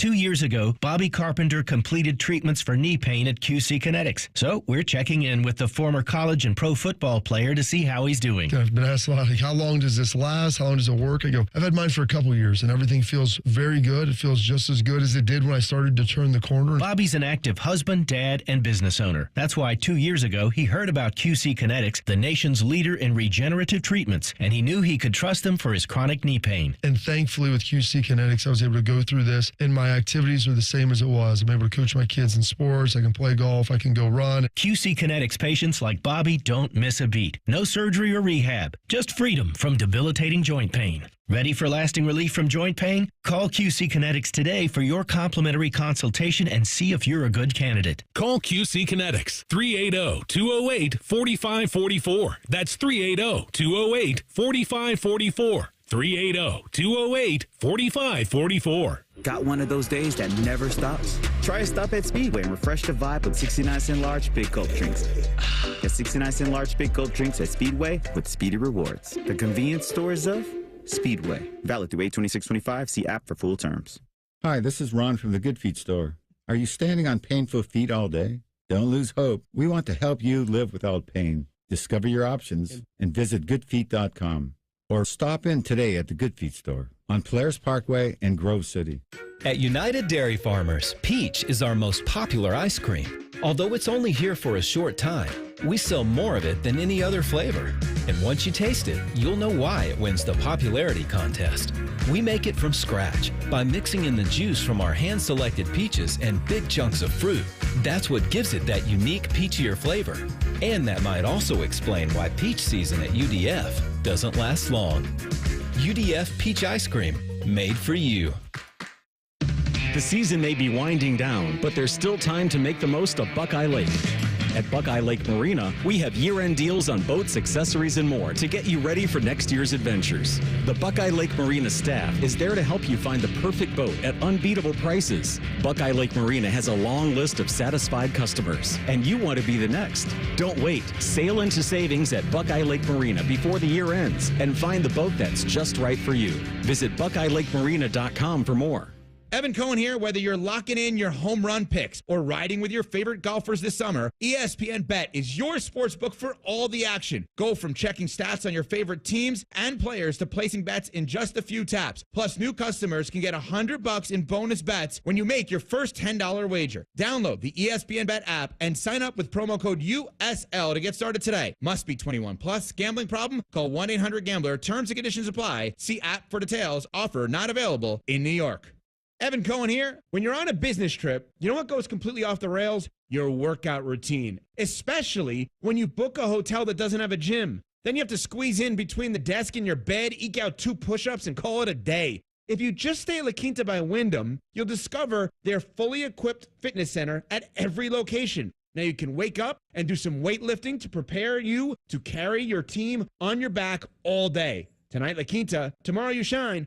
2 years ago, Bobby Carpenter completed treatments for knee pain at QC Kinetics. So we're checking in with the former college and pro football player to see how he's doing.
I've been asked a lot, like, how long does this last? How long does it work? I go, I've had mine for a couple years, and everything feels very good. It feels just as good as it did when I started to turn the corner.
Bobby's an active husband, dad, and business owner. That's why 2 years ago, he heard about QC Kinetics, the nation's leader in regenerative treatments, and he knew he could trust them for his chronic knee pain.
And thankfully, with QC Kinetics, I was able to go through this, and my activities are the same as it was. I'm able to coach my kids in sports. I can play golf. I can go run.
QC Kinetics patients like Bobby don't miss a beat. No surgery or rehab, just freedom from debilitating joint pain. Ready for lasting relief from joint pain? Call QC Kinetics today for your complimentary consultation and see if you're a good candidate.
Call QC Kinetics, 380-208-4544. That's 380-208-4544. 380-208-4544.
Got one of those days that never stops? Try a stop at Speedway and refresh the vibe with 69-cent large Big Gulp drinks. Get 69-cent large Big Gulp drinks at Speedway with Speedy Rewards. The convenience stores of Speedway. Valid through 8/26/25. See app for full terms.
Hi, this is Ron from the Good Feet store. Are you standing on painful feet all day? Don't lose hope. We want to help you live without pain. Discover your options and visit goodfeet.com. Or stop in today at the Good Feet store on Polaris Parkway in Grove City.
At United Dairy Farmers, peach is our most popular ice cream. Although it's only here for a short time, we sell more of it than any other flavor. And once you taste it, you'll know why it wins the popularity contest. We make it from scratch by mixing in the juice from our hand-selected peaches and big chunks of fruit. That's what gives it that unique peachier flavor. And that might also explain why peach season at UDF doesn't last long. UDF Peach Ice Cream, made for you.
The season may be winding down, but there's still time to make the most of Buckeye Lake. At Buckeye Lake Marina, we have year-end deals on boats, accessories, and more to get you ready for next year's adventures. The Buckeye Lake Marina staff is there to help you find the perfect boat at unbeatable prices. Buckeye Lake Marina has a long list of satisfied customers, and you want to be the next. Don't wait. Sail into savings at Buckeye Lake Marina before the year ends and find the boat that's just right for you. Visit BuckeyeLakeMarina.com for more.
Evan Cohen here. Whether you're locking in your home run picks or riding with your favorite golfers this summer, ESPN Bet is your sports book for all the action. Go from checking stats on your favorite teams and players to placing bets in just a few taps. Plus, new customers can get $100 in bonus bets when you make your first $10 wager. Download the ESPN Bet app and sign up with promo code USL to get started today. Must be 21 plus. Gambling problem? Call 1-800-GAMBLER. Terms and conditions apply. See app for details. Offer not available in New York. Evan Cohen here. When you're on a business trip, you know what goes completely off the rails? Your workout routine, especially when you book a hotel that doesn't have a gym. Then you have to squeeze in between the desk and your bed, eke out 2 push-ups, and call it a day. If you just stay at La Quinta by Wyndham, you'll discover their fully equipped fitness center at every location. Now you can wake up and do some weightlifting to prepare you to carry your team on your back all day. Tonight, La Quinta. Tomorrow, you shine.